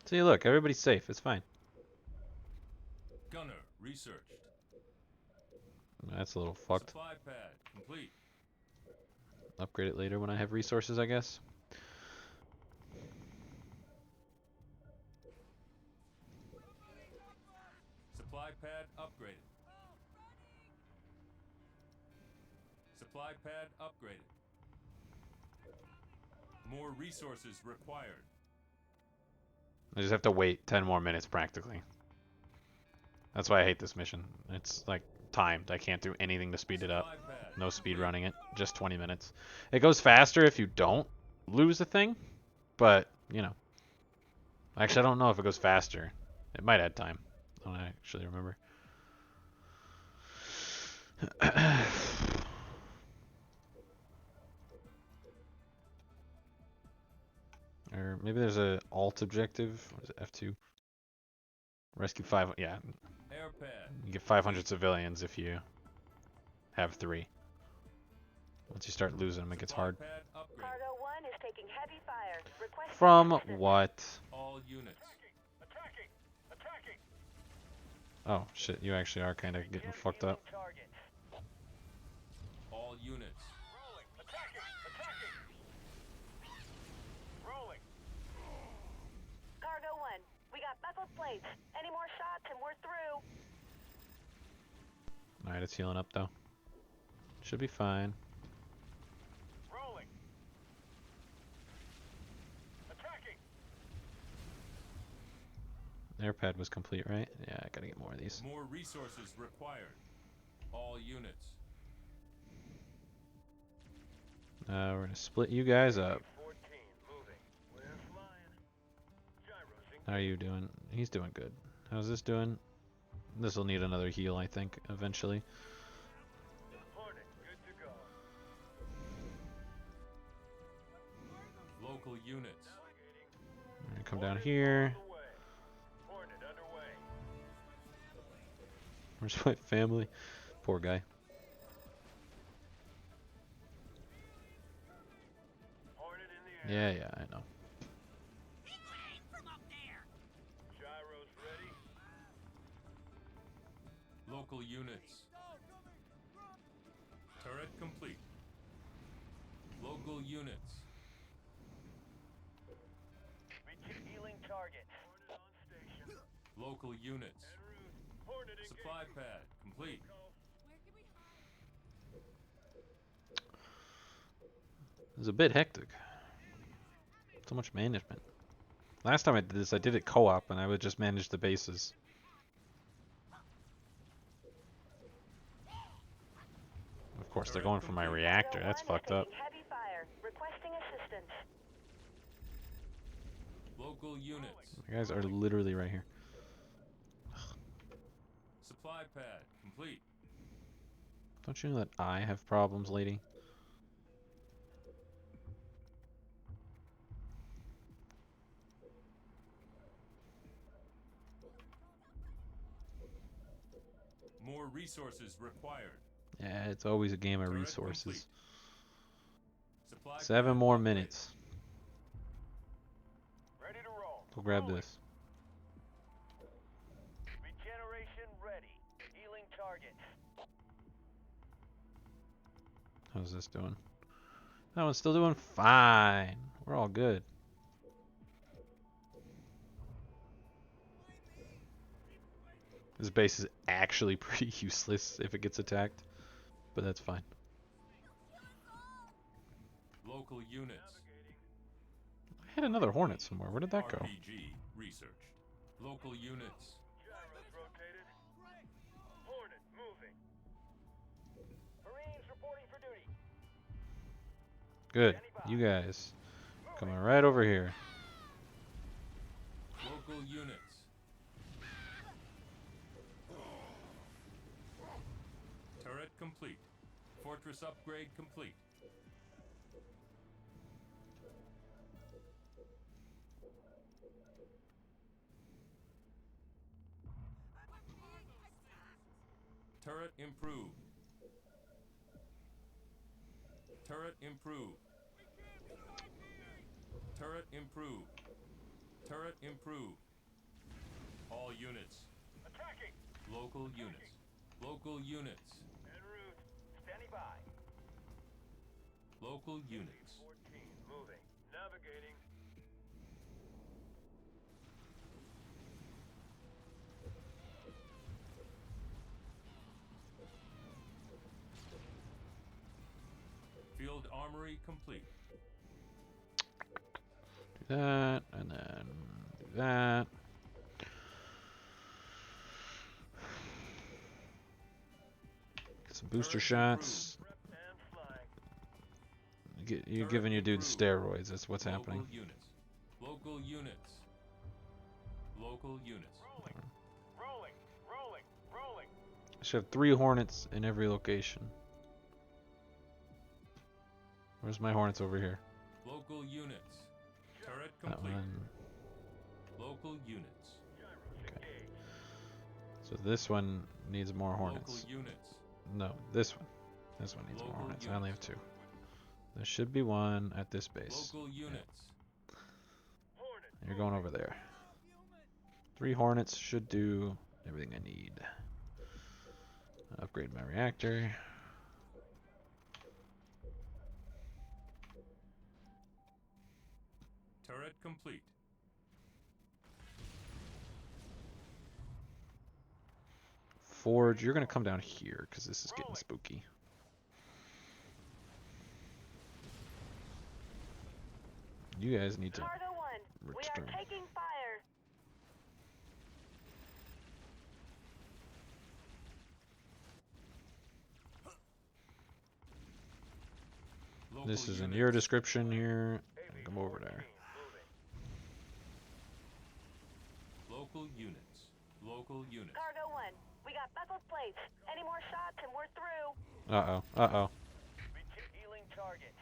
See, look, everybody's safe. It's fine. Gunner researched. That's a little fucked. Supply pad complete. Upgrade it later when I have resources, I guess. Supply pad upgraded. Supply pad upgraded. More resources required. I just have to wait 10 more minutes practically. That's why I hate this mission. It's like timed. I can't do anything to speed it up. No speed running it. Just 20 minutes. It goes faster if you don't lose a thing, but, you know. Actually, I don't know if it goes faster. It might add time. I don't actually remember. Or maybe there's a alt objective. What is it? F2. Rescue 5. Yeah. Air pad. You get 500 civilians if you have 3. Once you start losing them, it gets hard. Cargo 1 is taking heavy fire. Requesting From assistance. what? All units. Oh, shit. You actually are kind of getting fucked up. All units. Cargo 1, we got buckled plates. Any more shots and we're through. Alright, it's healing up though. Should be fine. Rolling. Attacking. Airpad was complete, right? Yeah, I gotta get more of these. More resources required. All units. We're gonna split you guys up. How are you doing? He's doing good. How's this doing? This will need another heal, I think, eventually. Local units. I'm gonna come down here. Where's my family? Poor guy. Yeah, I know. Local units. Turret complete. Local units. Healing target. Local units. Supply pad complete. It was a bit hectic. So much management. Last time I did this, I did it co-op, and I would just manage the bases. Of course, they're going for my reactor. That's fucked up. Heavy fire. Requesting assistance. Local units. You guys are literally right here. Supply pad complete. Don't you know that I have problems, lady? More resources required. Yeah, it's always a game of Turret resources. complete. Supply 7 pad more upgrade. minutes. Ready to roll. We'll grab this. Regeneration ready. Healing target. How's this doing? That one's still doing fine. We're all good. This base is actually pretty useless if it gets attacked, but that's fine. Local units. I had another Hornet somewhere. Where did that go? RPG research. Local units. Gyros rotated. Hornet moving. Marines reporting for duty. Good. You guys coming right over here. Local units. Turret complete. Fortress upgrade complete. Turret improved. Turret improved. Turret improved. Turret improved. All units. Attacking! Local units. Local units. En route. Standing by. Local units. 14. Moving. Navigating. Field armory complete. Do that, and then do that. Get some booster shots. You're giving your dude steroids. That's what's happening. Local units. Local units. Local units. Rolling. Rolling. Rolling. I should have 3 Hornets in every location. Where's my Hornets over here? Local units. Turret That complete. one. Local units. Okay. So this one needs more Hornets. Local units. No, this one. This one needs more Local Hornets. I units. only have 2. There should be one at this base. Local units. You're going over there. 3 Hornets should do everything I need. Upgrade my reactor. Turret complete. Forge, you're going to come down here because this is getting spooky. You guys need to Cargo 1, we return. are taking fire. Local This is in units. your description here. Come over there. Local units. Local units. Cargo 1, we got buckled plates. Any more shots and we're through. Uh-oh. Uh-oh. Healing target.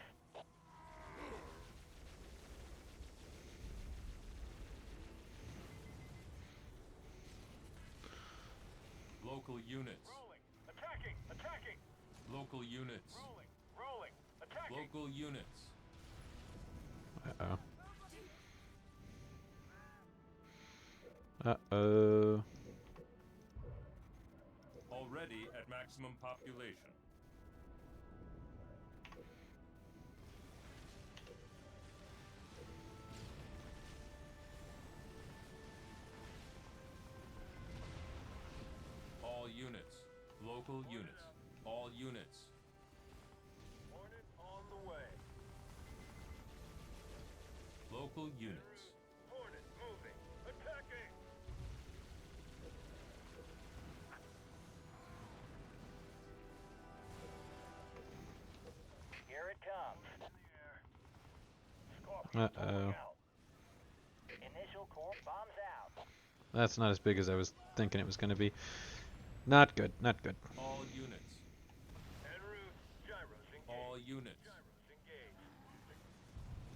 Local units. Rolling. Attacking. Attacking. Local units. Rolling. Rolling. Attacking. Local units. Uh-oh. Uh-oh. Already at maximum population. All units. Local units. All units. Hornet on the way. Local units. Hornet moving. Attacking. Here it comes. Scorpion Uh-oh. out. Initial core bombs out. That's not as big as I was thinking it was going to be. Not good. Not good. All units. En route. Gyros engaged. All units. Gyros engaged.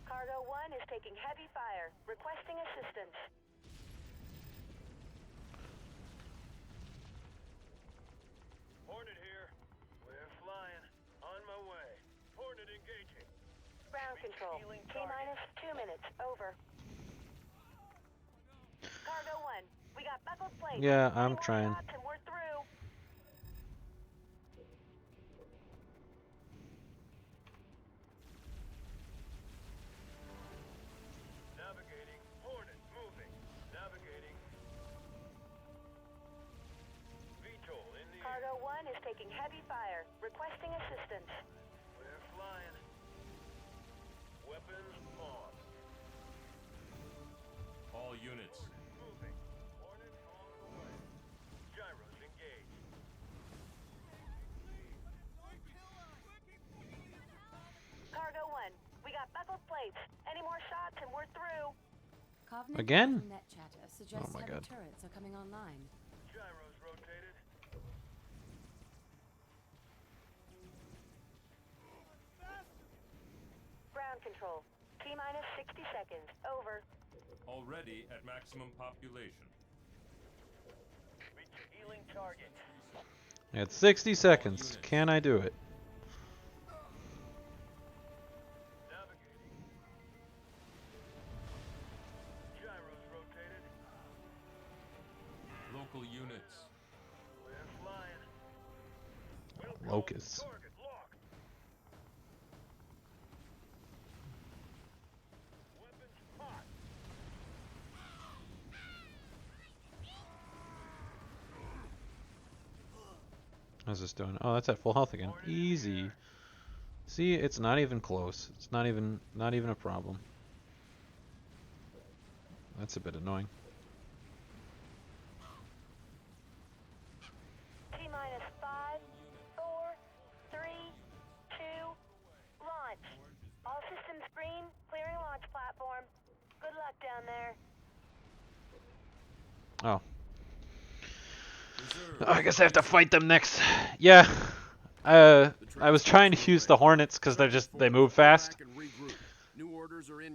Cargo 1 is taking heavy fire. Requesting assistance. Hornet here. We're flying. On my way. Hornet engaging. Ground control. T-minus 2 minutes. Over. Cargo 1, we got buckled plates. Yeah, Any I'm more trying. shots and we're through. Navigating. Hornet moving. Navigating. VTOL in the air. Cargo 1 is taking heavy fire. Requesting assistance. We're flying. Weapons on. All units. Moving. Hornet on the way. Gyros engaged. Cargo 1, we got buckled plates. Any more shots and we're through. Covenant Again? net chatter suggests Oh my heavy God. turrets are coming online. Gyros rotated. Ground control. T-minus 60 seconds. Over. Already at maximum population. Healing target. At 60 seconds. Can I do it? Navigating. Gyros units. Locusts. How's this doing? Oh, that's at full health again. Easy. See, it's not even close. It's not even a problem. That's a bit annoying. T-minus 5, 4, 3, 2, launch. All systems green, clearing launch platform. Good luck down there. Oh. I guess I have to fight them next. Yeah. I was trying to use the Hornets because they move fast.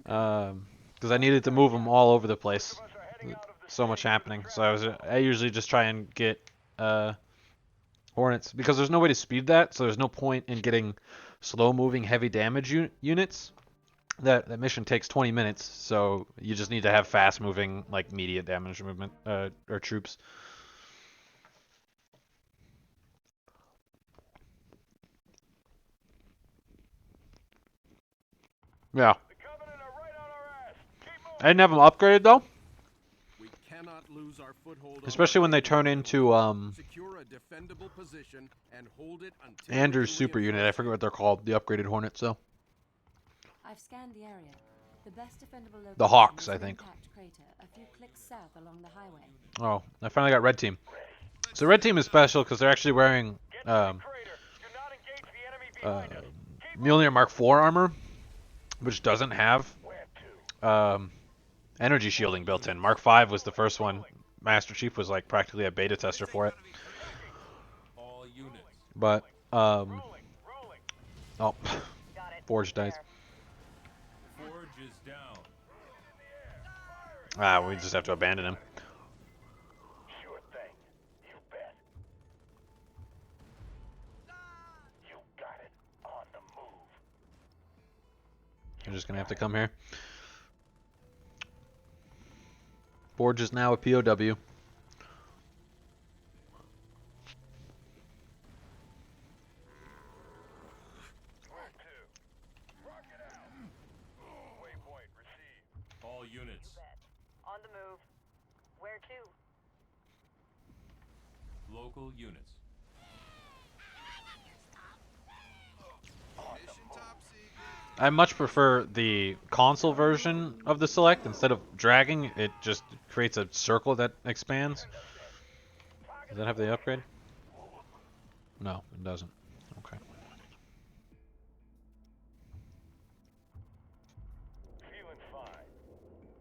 Because I needed to move them all over the place. So much happening. So I usually just try and get Hornets because there's no way to speed that. So there's no point in getting slow-moving, heavy damage units. That mission takes 20 minutes. So you just need to have fast-moving, like immediate damage movement or troops. Yeah. I didn't have them upgraded though. We cannot lose our foothold, especially when they turn into secure a defendable position and hold it until Andrew's super unit. I forget what they're called. The upgraded Hornets though. I've scanned the area. The best defendable location The Hawks, is I an think. impact crater a few clicks south along the highway. Oh, I finally got red team. So red team is special because they're actually wearing Mjolnir Mark IV armor, which doesn't have energy shielding built in. Mark V was the first one. Master Chief was like practically a beta tester for it. But oh, Forge dies. Forge is down. Ah, we just have to abandon him. Sure thing. You bet. You got it. On the move. You're just gonna have to come here. Forge is now a POW. All units. On the move. Where to? Local units. I much prefer the console version of the select. Instead of dragging, it just creates a circle that expands. Does that have the upgrade? No, it doesn't. Okay. Feeling fine.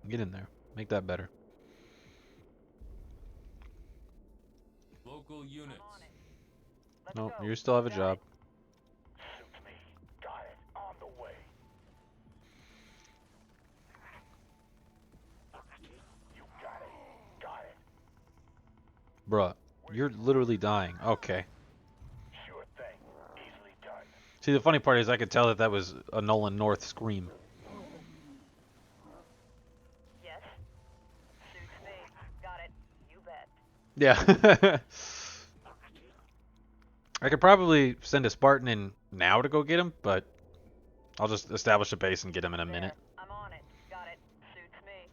Get in there. Make that better. Local units. No, you still have a job. Suits me. Got it. On the way. You got it. Got it. Bruh, you're literally dying. Okay. Sure thing. Easily done. See, the funny part is I could tell that was a Nolan North scream. Yes. Suits me. Got it. You bet. Yeah. I could probably send a Spartan in now to go get him, but I'll just establish a base and get him in a minute. I'm on it. Got it. Suits me.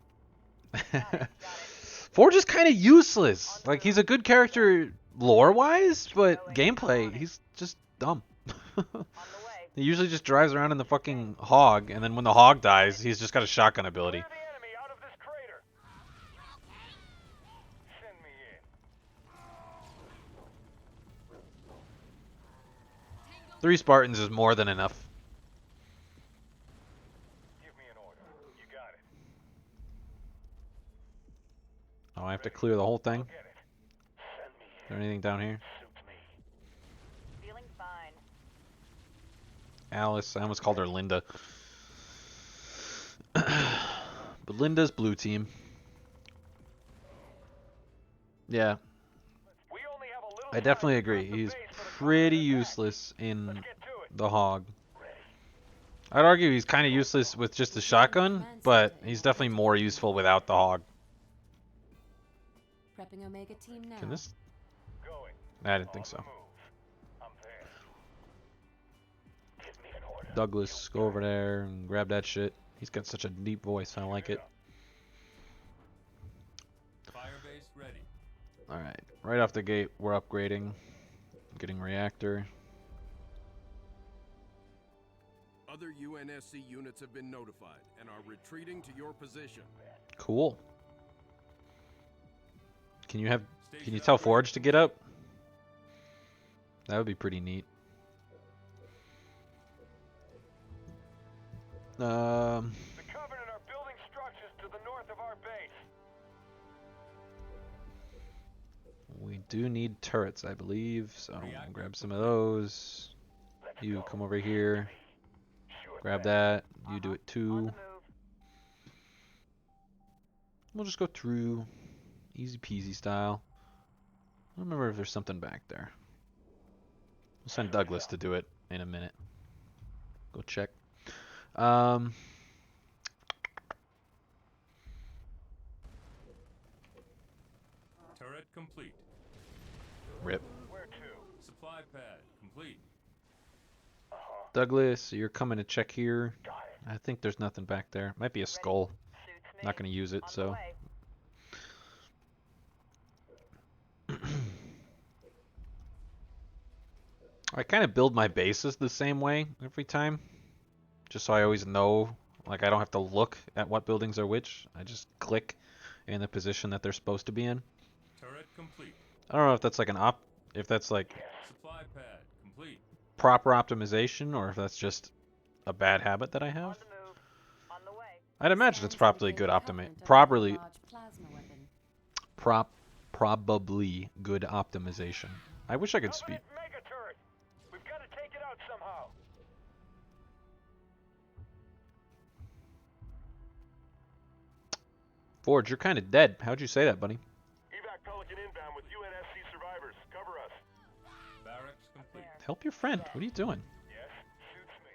Got it. Forge is kind of useless. Like, he's a good character lore-wise, but gameplay, he's just dumb. He usually just drives around in the fucking hog, and then when the hog dies, he's just got a shotgun ability. Three Spartans is more than enough. Give me an order. You got it. Oh, I have to clear the whole thing? Get it. Send me Is there anything down here? Suits me. Feeling fine. Alice, I almost called her Linda. But Linda's blue team. Yeah. We only have a little I definitely agree. He's pretty useless in the hog. I'd argue he's kind of useless with just the shotgun, but he's definitely more useful without the hog. Prepping Omega team now. Can this I didn't think so. Douglas, go over there and grab that shit. He's got such a deep voice. I like it. Firebase ready. Alright. Right off the gate, we're upgrading. Getting reactor. Other UNSC units have been notified and are retreating to your position. Cool. Can you tell Forge to get up? That would be pretty neat. The Covenant are building structures to the north of our base. We do need turrets, I believe, so I'll grab some of those. You come over here. Grab that. You do it too. We'll just go through. Easy peasy style. I don't remember if there's something back there. We'll send Douglas to do it in a minute. Go check. Turret complete. Rip. Where to? Supply pad complete. Douglas, you're coming to check here. I think there's nothing back there. Might be a skull. Not going to use it, so. I kind of build my bases the same way every time. Just so I always know. Like, I don't have to look at what buildings are which. I just click in the position that they're supposed to be in. Turret complete. I don't know if that's like if that's like Supply pad complete. proper optimization or if that's just a bad habit that I have. I'd imagine it's probably good probably good optimization. I wish I could speak. Mega turret. We've got to take it out somehow. Forge, you're kind of dead. How'd you say that, buddy? Evac Pelican inbound with UNSC survivors. Cover us. Barracks complete. Help your friend. What are you doing? Yes, suits me.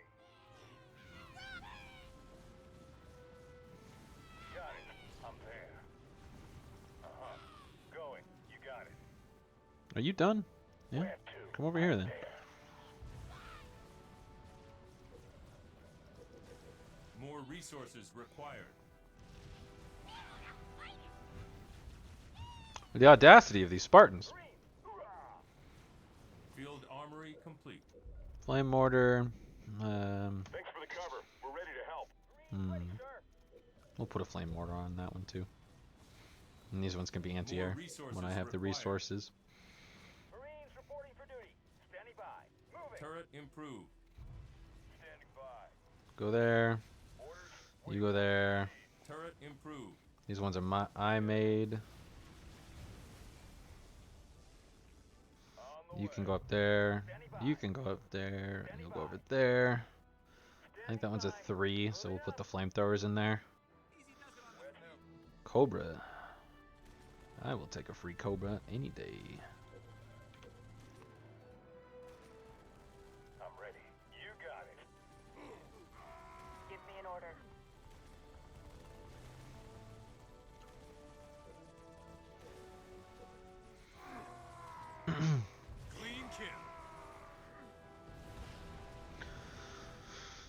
Got it. I'm there. Going. You got it. Are you done? Yeah. Come over here then. More resources required. The audacity of these Spartans. Field armory complete. Flame mortar. Thanks for the cover. We're ready to help. We'll put a flame mortar on that one too. And these ones can be anti-air when I have the resources. Marines reporting for duty. Standing by. Moving. Turret improved. Standing by. Go there. You go there. Turret improved. These ones are I made. You can go up there. You can go up there. And you'll go over there. I think that one's a 3, so we'll put the flamethrowers in there. Cobra. I will take a free Cobra any day. I'm ready. You got it. Give me an order. Clean kill.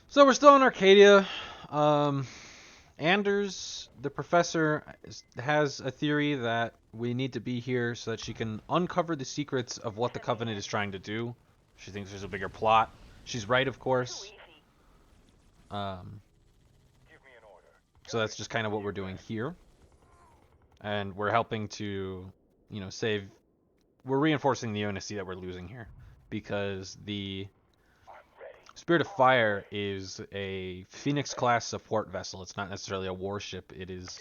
So we're still in Arcadia. Anders, the professor, has a theory that we need to be here so that she can uncover the secrets of what the Covenant is trying to do. She thinks there's a bigger plot. She's right, of course. So that's just kind of what we're doing here. And we're helping to, you know, save... We're reinforcing the UNSC that we're losing here. Because the Spirit of Fire is a Phoenix-class support vessel. It's not necessarily a warship. It is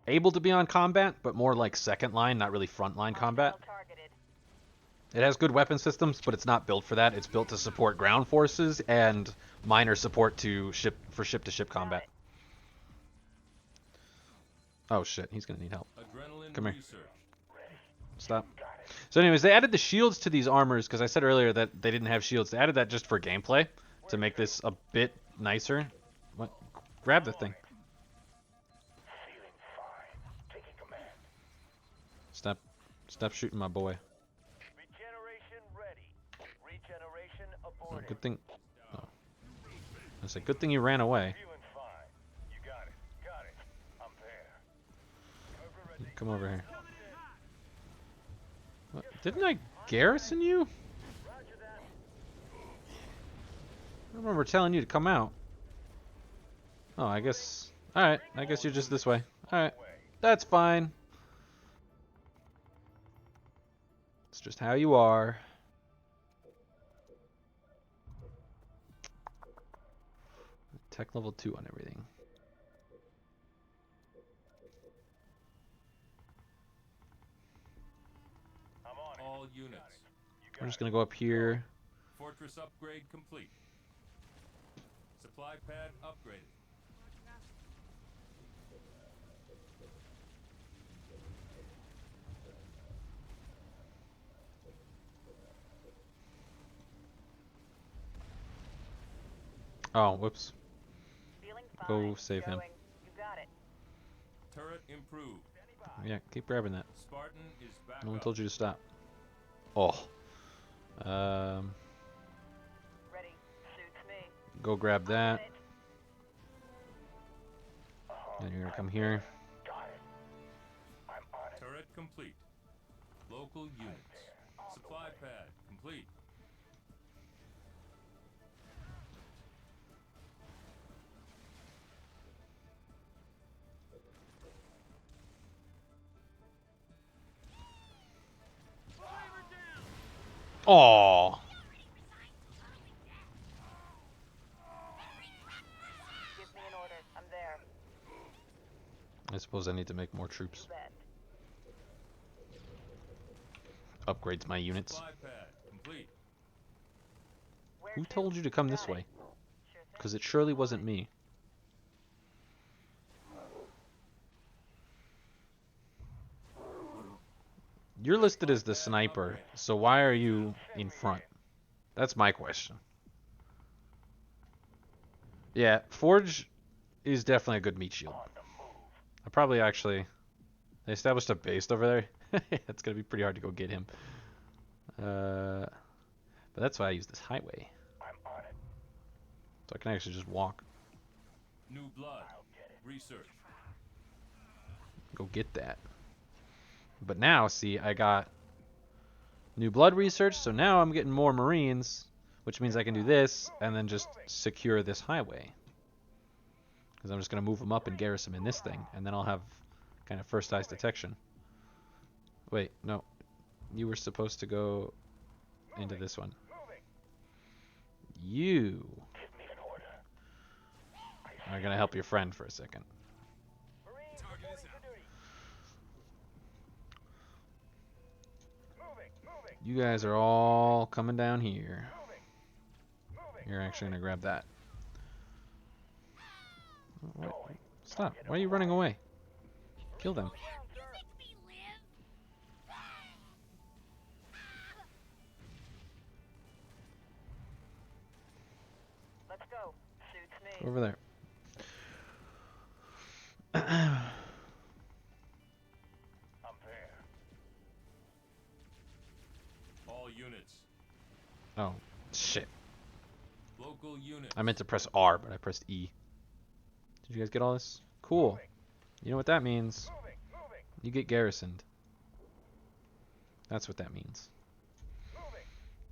able to be on combat, but more like second line, not really front line combat. It has good weapon systems, but it's not built for that. It's built to support ground forces and minor support to ship-to-ship combat. Oh shit, he's gonna need help. Come here. Stop. So anyways, they added the shields to these armors because I said earlier that they didn't have shields. They added that just for gameplay to make this a bit nicer. What? Grab the thing. Stop shooting my boy. Good thing. Oh. I said, good thing you ran away. Feeling fine. You got it. Got it. I'm there. Come over here. What? Didn't I garrison you? I remember telling you to come out. Oh, I guess. Alright, I guess you're just this way. Alright, that's fine. It's just how you are. Tech level 2 on everything. All units. We're just gonna go up here. Fortress upgrade complete. Supply pad upgraded. Oh, whoops. Feeling Go fine. save him. Going. You got it. Turret improved. Yeah, keep grabbing that. Spartan is back No one up. told you to stop. Oh. Ready. Suits me. Go grab that. And you're gonna come here. Turret complete. Local units. Supply pad complete. Oh. Give me an order. I'm there. I suppose I need to make more troops. You bet. Upgrades my units. Supply pad complete. Who told you to come this way? Because it surely wasn't me. You're listed as the sniper, so why are you in front? That's my question. Yeah, Forge is definitely a good meat shield. I probably actually... They established a base over there. It's going to be pretty hard to go get him. But that's why I use this highway. So I can actually just walk. New blood. Research. Go get that. But now, see, I got new blood research, so now I'm getting more Marines, which means I can do this and then just secure this highway. Because I'm just going to move them up and garrison them in this thing, and then I'll have kind of first eyes detection. Wait, no. You were supposed to go into this one. You are going to help your friend for a second. You guys are all coming down here. You're actually going to grab that. What? Stop. Why are you running away? Kill them. Let's go. Suits me. Over there. I'm there. All units. Oh, shit. Local units. I meant to press R, but I pressed E. Did you guys get all this? Cool. You know what that means? You get garrisoned. That's what that means.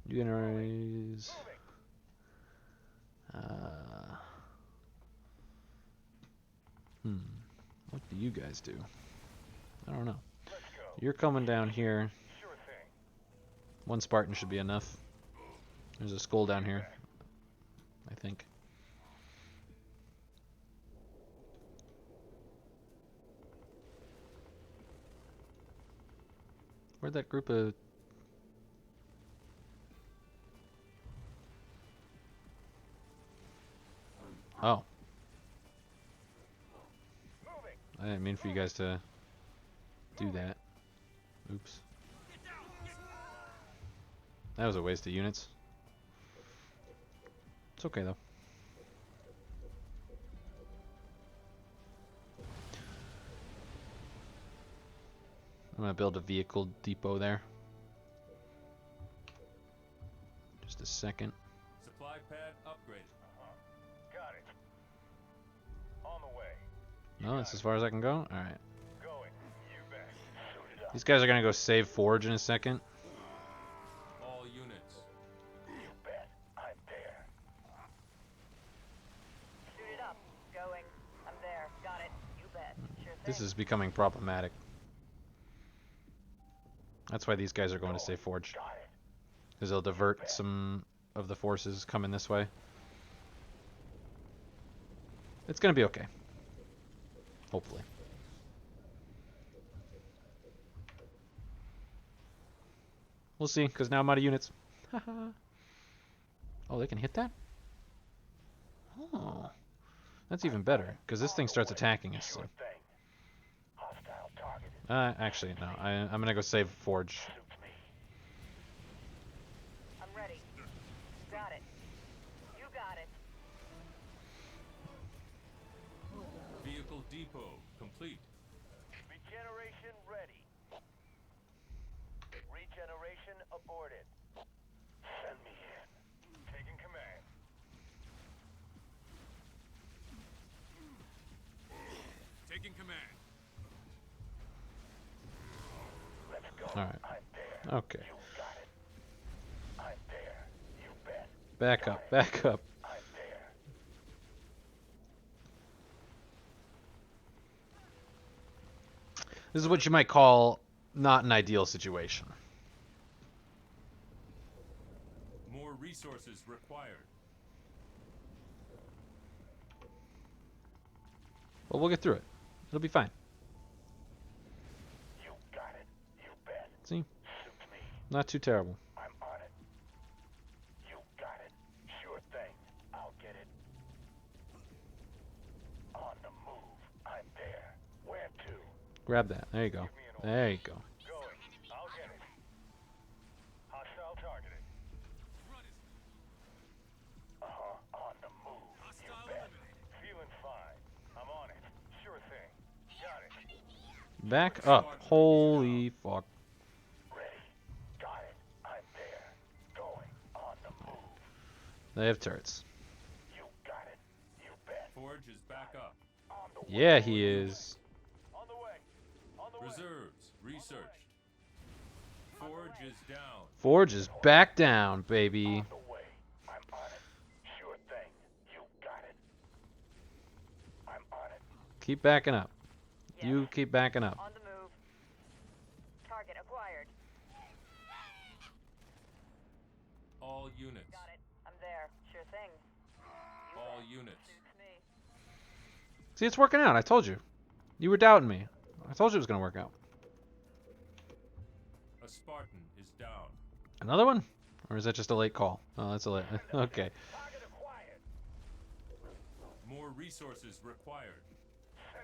You gonna raise... What do you guys do? I don't know. You're coming down here. One Spartan should be enough. There's a skull down here, I think. Where'd that group of... Oh. I didn't mean for you guys to do that. Oops. That was a waste of units. It's okay though. I'm gonna build a vehicle depot there. Just a second. Supply Well, that's as far as I can go. All right. Going. You bet. Suit it up. These guys are gonna go save Forge in a second. All units. You bet. I'm there. Suited up. Going. I'm there. Got it. You bet. Sure thing. This is becoming problematic. That's why these guys are going to save Forge. Got it. Because they'll divert some of the forces coming this way. It's gonna be okay. Hopefully. We'll see, because now I'm out of units. Oh, they can hit that? Oh. That's even better, because this thing starts attacking us soon. Sure thing. Hostile targeted. Actually, no. I'm gonna go save Forge. Suits me. I'm ready. Got it. You got it. Vehicle depot complete. Regeneration ready. Regeneration aborted. Send me in. Taking command. Taking command. Let's go. Alright. I'm there. Okay. You got it. I'm there. You bet. Back up, back up. I'm there. This is what you might call not an ideal situation. More resources required. But we'll get through it. It'll be fine. You got it. You bet. See? Suits me. Not too terrible. I'm on it. You got it. Sure thing. I'll get it. On the move. I'm there. Where to? Grab that. There you go. There you go. Going. I'll get it. Hostile targeted. On the move. You bet. Feeling fine. I'm on it. Sure thing. Got it. Back up. Holy fuck. Ready. Got it. I'm there. Going. On the move. They have turrets. You got it. You bet. Forge is back up. On the way. Yeah, he is. On the way. On the way. Reserves researched. Forge is down. Forge is back down, baby. On the way. I'm on it. Sure thing. You got it. I'm on it. Keep backing up. Yes. You keep backing up. On the move. Target acquired. All units. Got it. I'm there. Sure thing. You All bet. units. Suits me. See, it's working out. I told you. You were doubting me. I told you it was going to work out. A Spartan is down. Another one? Or is that just a late call? Oh, that's a late. Okay. Target acquired. More resources required.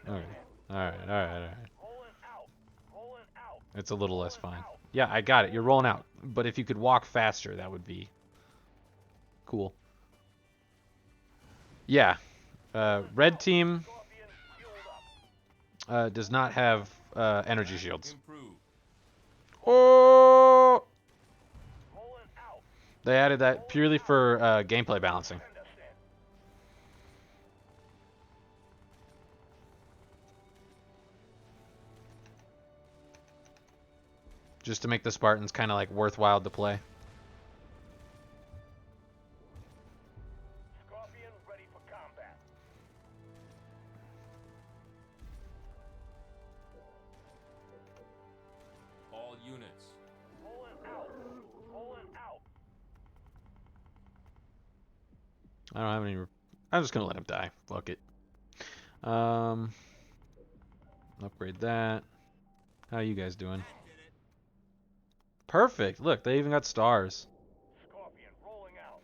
Alright. Alright, alright, alright. Rolling out. Rolling out. It's a little less fine. Yeah, I got it. You're rolling out. But if you could walk faster, that would be cool. Yeah. Red team Scorpion fueled up. does not have energy shields. Improve. Oh! Rolling out. They added that purely for gameplay balancing. Send us in. Just to make the Spartans kind of like worthwhile to play. Scorpion ready for combat. All units. Rolling out. Rolling out. I don't have any. I'm just gonna let him die. Fuck it. Upgrade that. How you guys doing? Perfect. Look, they even got stars. Scorpion rolling out.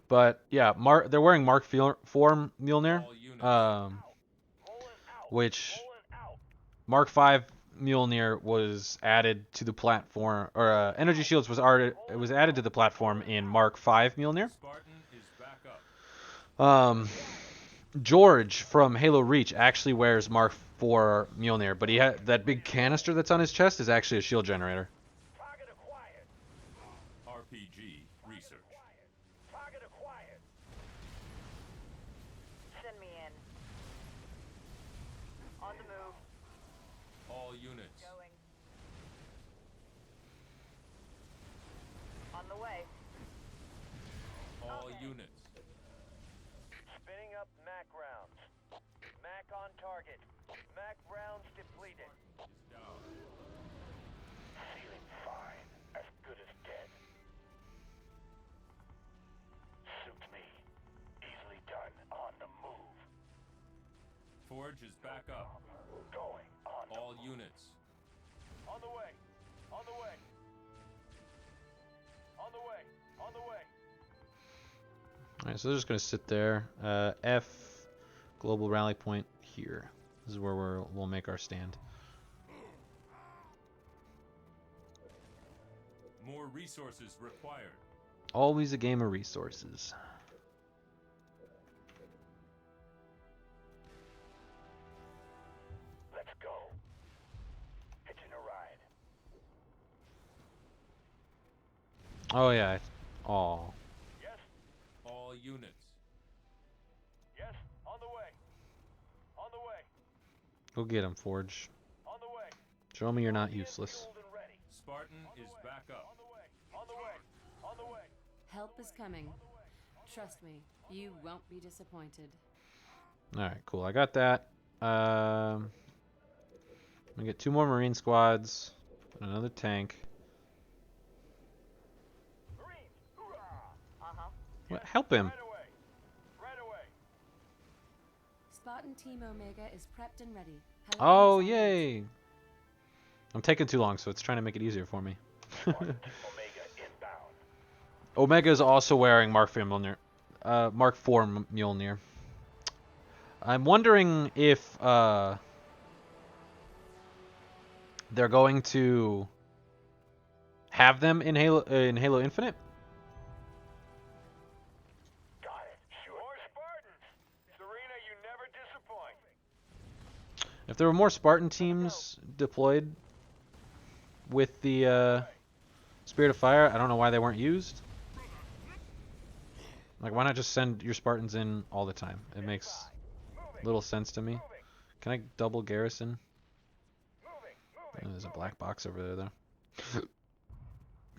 But yeah, they're wearing Mark 4 Mjolnir, All units. Rolling out. which Rolling out. Mark 5 Mjolnir was added to the platform, or Energy Shields was added to the platform in Mark 5 Mjolnir. Spartan is back up. George from Halo Reach actually wears Mark 4 Mjolnir, but he had that big canister that's on his chest is actually a shield generator. Target acquired. RPG research. Target acquired. On the move. All units. Going. On the way. All Okay. units. Spinning up MAC rounds. MAC on target. MAC rounds depleted. Is down. Feeling fine. As good as dead. Suits me. Easily done. On the move. Forge is back up. Going. On the All move. units. On the way. On the way. On the way. On the way. Alright, so they're just going to sit there. F, global rally point here. This is where we'll make our stand. More resources required. Always a game of resources. Let's go. Hitching a ride. Oh, yeah. Oh. Yes. All units. Yes. On the way. On the way. Go get him, Forge. On the way. Show me you're not useless. Fueled and ready. Spartan is back up. On the way. On the way. On the way. Help is coming. Trust me, you won't be disappointed. Alright, cool. I got that. I'm gonna get 2 more Marine squads. And another tank. Marines. Hoorah. Uh-huh. What? Help him. Right away. Right away. Spartan Team Omega is prepped and ready. Hello, Oh, Miss yay! I'm taking too long, so it's trying to make it easier for me. Omega inbound. Omega is also wearing Mark IV Mjolnir. Mark IV Mjolnir. I'm wondering if they're going to have them in Halo Infinite. Got it. Sure. More Spartans. Serena, you never disappoint. If there were more Spartan teams deployed with the Spirit of Fire, I don't know why they weren't used. Like, why not just send your Spartans in all the time? It makes little sense to me. Can I double garrison? Oh, there's a black box over there, though.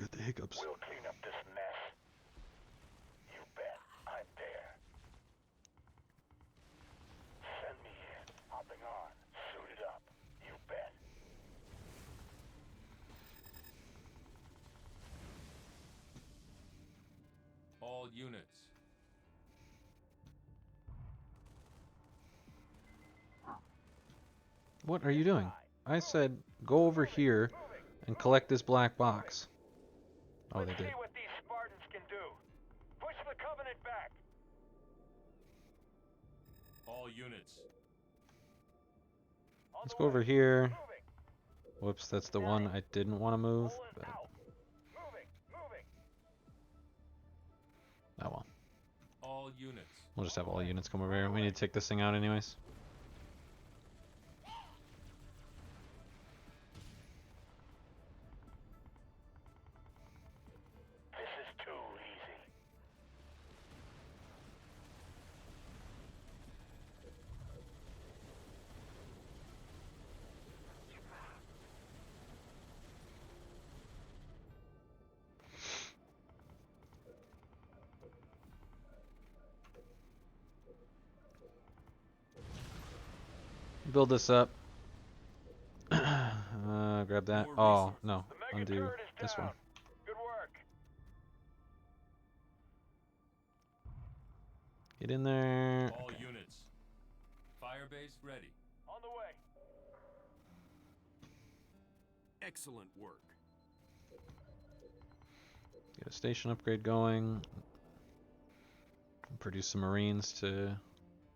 Get the hiccups. We'll clean up this mess. You bet. I'm there. Send me in. Hopping on. Suited up. You bet. All units. What are you doing? I said go over here and collect this black box. Oh, they Let's did. see what these Spartans can do. Push the Covenant back. All units. On Let's the go way. over here. Moving. Whoops, that's the one I didn't want to move. Rolling But, out. Moving. Moving. oh well. All units. We'll just have all units come over here. We need to take this thing out anyways. This is too easy. Build this up. Grab that. More Oh, resources. no. The mega Undo turret is this down. one. Good work. Get in there. All Okay. units. Firebase ready. On the way. Excellent work. Get a station upgrade going. Produce some Marines to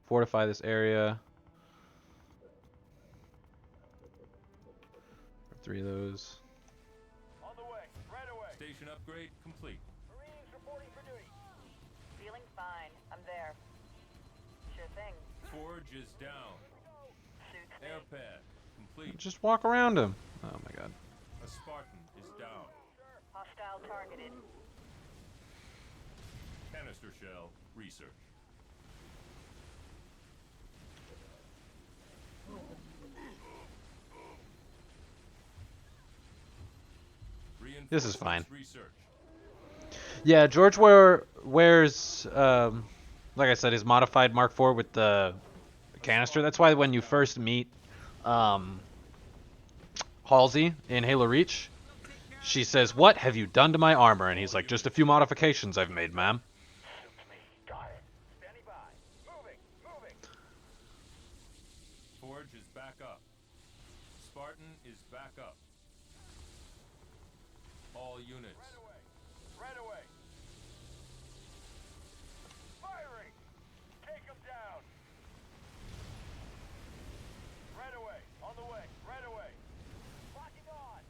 fortify this area. 3 of those. On the way. Right away. Station upgrade complete. Marines reporting for duty. Feeling fine. I'm there. Sure thing. Forge is down. Suits me. Air pad complete. Just walk around him. Oh my god. A Spartan is down. Hostile targeted. Canister shell research. This is fine. Research. Yeah, George wears, like I said, his modified Mark IV with the canister. That's why when you first meet Halsey in Halo Reach, she says, "What have you done to my armor?" And he's like, "Just a few modifications I've made, ma'am." Suits me. Got it. Standing by. Moving. Moving. Forge is back up. Spartan is back up. All units. Right away. Right away. Firing. Take him down. Right away. On the way. Right away. Locking on.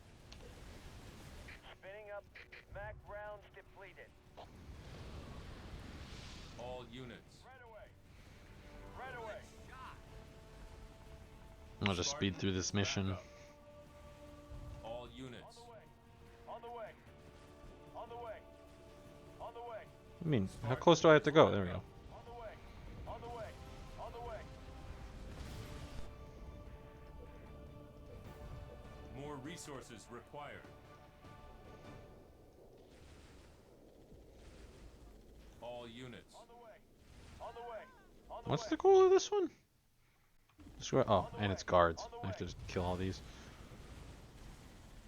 Spinning up. Mac rounds depleted. All units. Right away. Right away. I'll just speed through this mission. All units. On the way. On the way. On the way. I mean, how close do I have to go? There we go. On the way. On the way. On the way. More resources required. All units. On the way. On the way. On the What's way. the goal of this one? Oh, and it's guards. I have to just kill all these.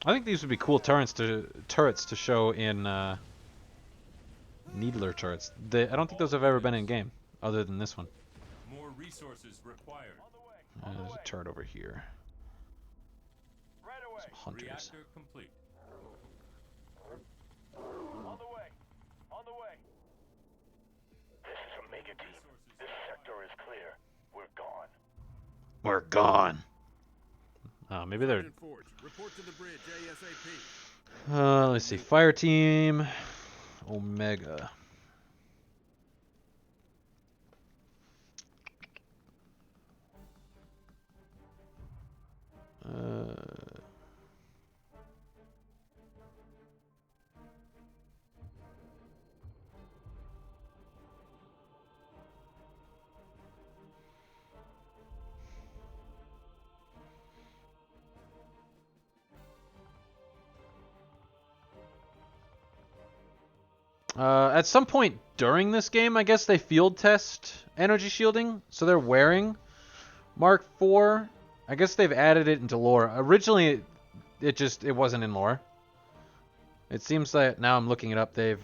I think these would be cool turrets to show in Needler turrets. I don't think those have ever been in game, other than this one. More resources required. There's a turret over here. Right away. Some hunters. Reactor complete. On the way. On the way. This is Omega Team. This sector is clear. We're gone. We're gone. Maybe they're. Sergeant Forge, report to the bridge ASAP. Let's see. Fire team. Omega. At some point during this game, I guess they field test energy shielding, so they're wearing Mark IV. I guess they've added it into lore. Originally, it wasn't in lore. It seems that now I'm looking it up. They've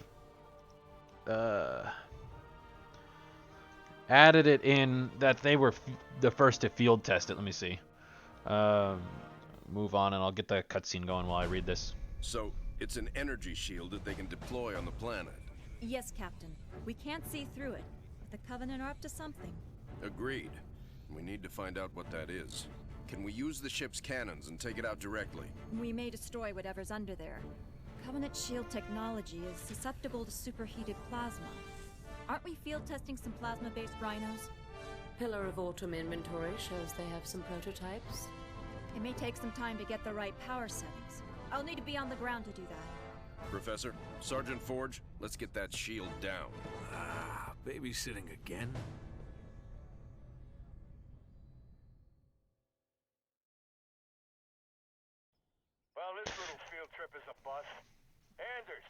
added it in that they were the first to field test it. Let me see. Move on, and I'll get the cutscene going while I read this. So, it's an energy shield that they can deploy on the planet. Yes, Captain. We can't see through it, but the Covenant are up to something. Agreed. We need to find out what that is. Can we use the ship's cannons and take it out directly? We may destroy whatever's under there. Covenant shield technology is susceptible to superheated plasma. Aren't we field testing some plasma-based rhinos? Pillar of Autumn inventory shows they have some prototypes. It may take some time to get the right power settings. I'll need to be on the ground to do that. Professor, Sergeant Forge, let's get that shield down. Ah, babysitting again? Well, this little field trip is a bust. Anders,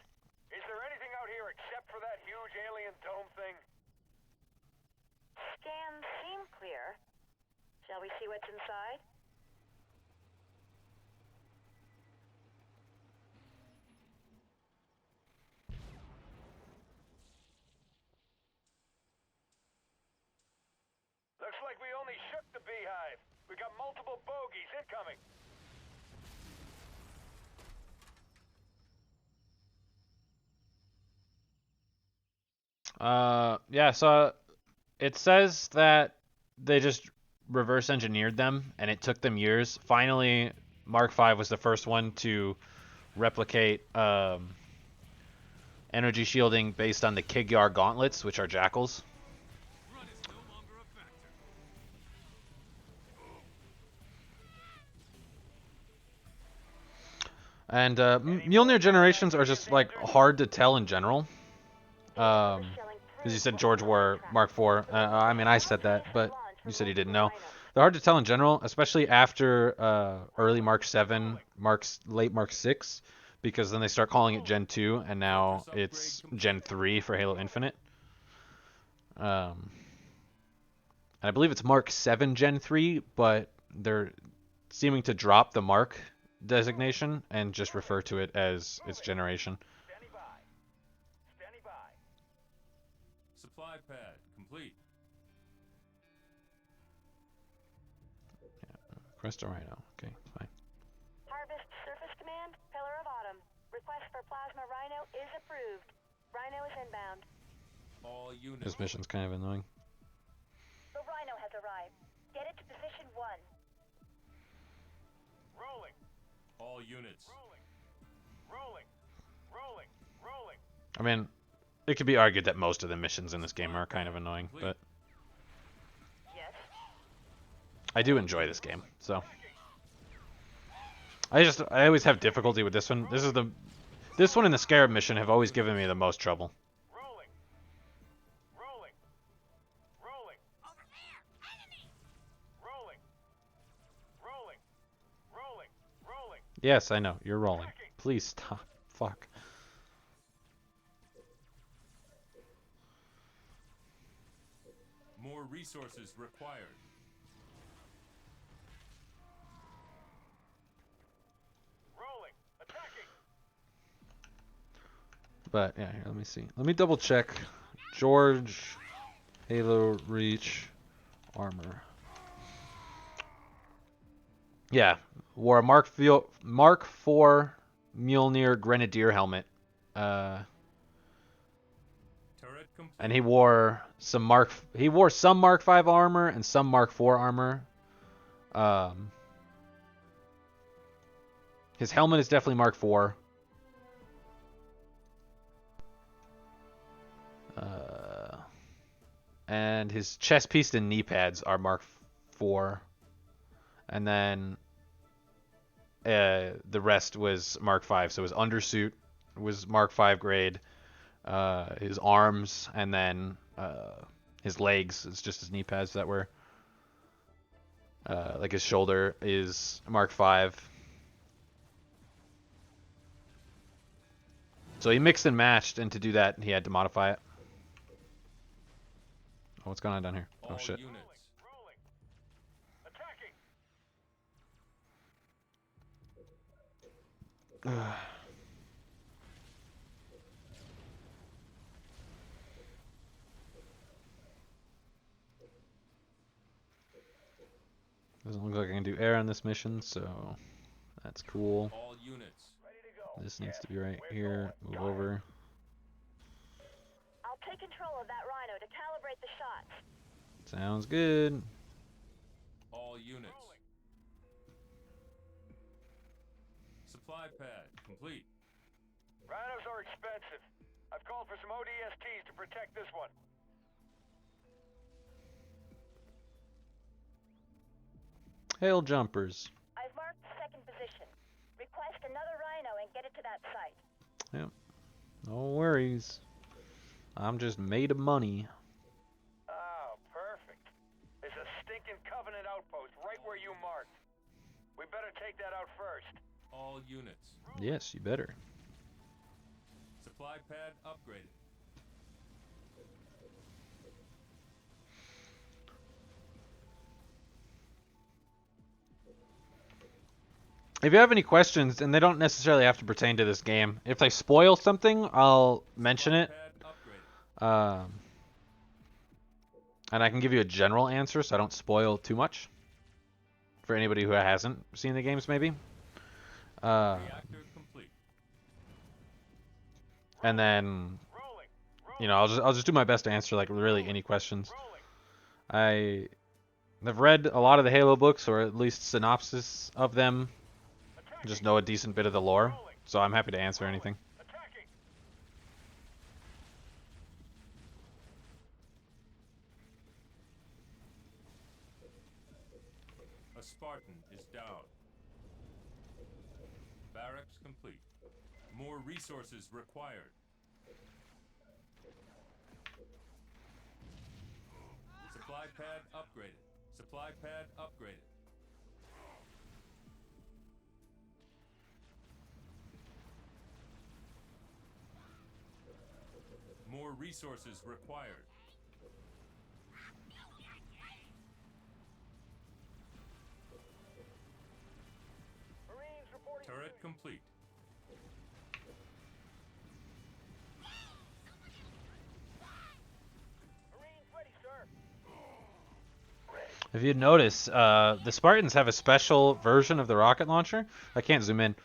is there anything out here except for that huge alien dome thing? Scans seem clear. Shall we see what's inside? Looks like we only shook the beehive. We got multiple bogeys incoming. Yeah, so it says that they just reverse engineered them and it took them years. Finally, Mark V was the first one to replicate energy shielding based on the Kigyar gauntlets, which are jackals. Run is no longer a factor. And Mjolnir generations are just like hard to tell in general. Because you said George wore Mark IV. I mean, I said that, but you said you didn't know. They're hard to tell in general, especially after early Mark 7, late Mark 6, because then they start calling it Gen 2, and now it's Gen 3 for Halo Infinite. And I believe it's Mark 7 Gen 3, but they're seeming to drop the Mark designation and just refer to it as its generation. Standing by. Standing by. Supply pad complete. Crystal Rhino. Okay, fine. Harvest Surface Command, Pillar of Autumn. Request for Plasma Rhino is approved. Rhino is inbound. All units. This mission's kind of annoying. The Rhino has arrived. Get it to position 1. Rolling. All units. Rolling. Rolling. Rolling. Rolling. I mean, it could be argued that most of the missions in this game are kind of annoying, but Yes. I do enjoy this game, so I always have difficulty with this one. This one and the Scarab mission have always given me the most trouble. Rolling. Rolling. Rolling. Over there! Enemy! Rolling. Rolling. Rolling. Rolling. Yes, I know, you're rolling. Please stop. Fuck. More resources required. Rolling. Attacking. But yeah, here, let me see. Let me double check. George, Halo Reach, armor. Yeah, wore a Mark IV Mjolnir Grenadier helmet. Turret complete. And he wore some Mark V armor and some Mark IV armor. His helmet is definitely Mark IV. And his chest piece and knee pads are Mark IV. And then the rest was Mark V. So his undersuit was Mark V grade. His arms and then his legs is just his knee pads that were like his shoulder is Mark V. So he mixed and matched, and to do that he had to modify it. Oh, what's going on down here? Oh All shit. units. Rolling. Attacking. Doesn't look like I can do air on this mission, so that's cool. All units. Ready to go. This needs to be right here. Move over. I'll take control of that Rhino to calibrate the shots. Sounds good. All units. Supply pad complete. Rhinos are expensive. I've called for some ODSTs to protect this one. Hail jumpers. I've marked the second position. Request another Rhino and get it to that site. Yep. No worries. I'm just made of money. Oh, perfect. There's a stinking Covenant outpost right where you marked. We better take that out first. All units. Yes, you better. Supply pad upgraded. If you have any questions, and they don't necessarily have to pertain to this game, if I spoil something, I'll mention it. Pad upgraded. And I can give you a general answer so I don't spoil too much. For anybody who hasn't seen the games, maybe. Reactor complete. And then, you know, I'll just do my best to answer like really any questions. I've read a lot of the Halo books, or at least synopsis of them. Just know a decent bit of the lore, so I'm happy to answer anything. Attacking. A Spartan is down. Barracks complete. More resources required. Supply pad upgraded. Supply pad upgraded. More resources required. Marines reporting. Turret complete. Marines ready, sir. If you'd notice, the Spartans have a special version of the rocket launcher. I can't zoom in.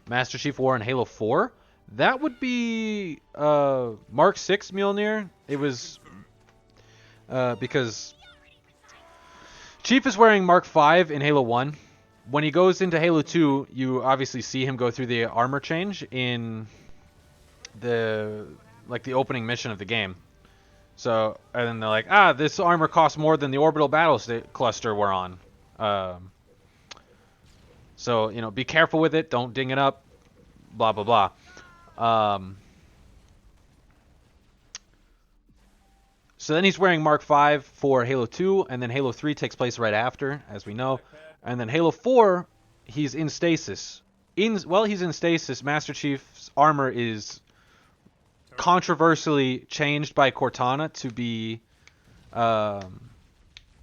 Master Chief wore in Halo 4. That would be Mark 6 Mjolnir. It was because Chief is wearing Mark 5 in Halo 1. When he goes into Halo 2, you obviously see him go through the armor change in the opening mission of the game. So, and then they're like, this armor costs more than the orbital battle cluster we're on. So, be careful with it. Don't ding it up. Blah, blah, blah. So then he's wearing Mark 5 for Halo 2, and then Halo 3 takes place right after, as we know. And then Halo 4, he's in stasis. While he's in stasis, Master Chief's armor is controversially changed by Cortana to be, with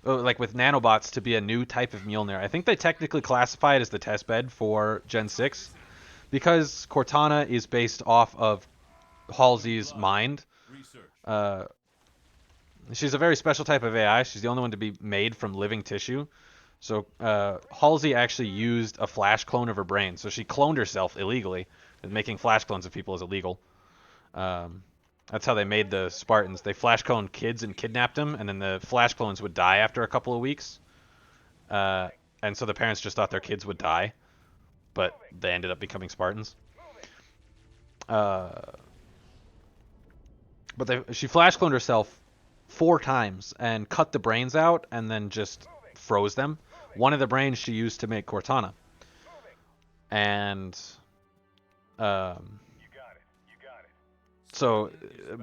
nanobots, to be a new type of Mjolnir. I think they technically classify it as the test bed for Gen 6, because Cortana is based off of Halsey's mind. She's a very special type of AI. She's the only one to be made from living tissue. So Halsey actually used a flash clone of her brain. So she cloned herself illegally. And making flash clones of people is illegal. That's how they made the Spartans. They flash cloned kids and kidnapped them, and then the flash clones would die after a couple of weeks. And so the parents just thought their kids would die, but they ended up becoming Spartans. But she flash cloned herself 4 times and cut the brains out and then just froze them. One of the brains she used to make Cortana. And so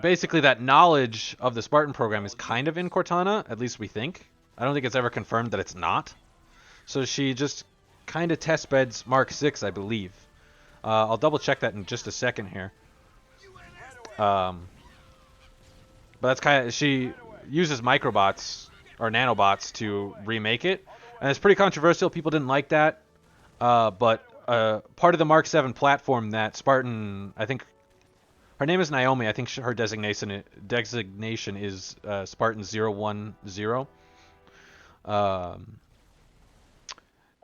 basically that knowledge of the Spartan program is kind of in Cortana, at least we think. I don't think it's ever confirmed that it's not. So she just kind of test beds Mark 6, I believe. I'll double check that in just a second here. But that's kind of, she uses microbots or nanobots to remake it, and it's pretty controversial. People didn't like that, but part of the Mark 7 platform that Spartan, I think, her name is Naomi. I think her designation is Spartan 010.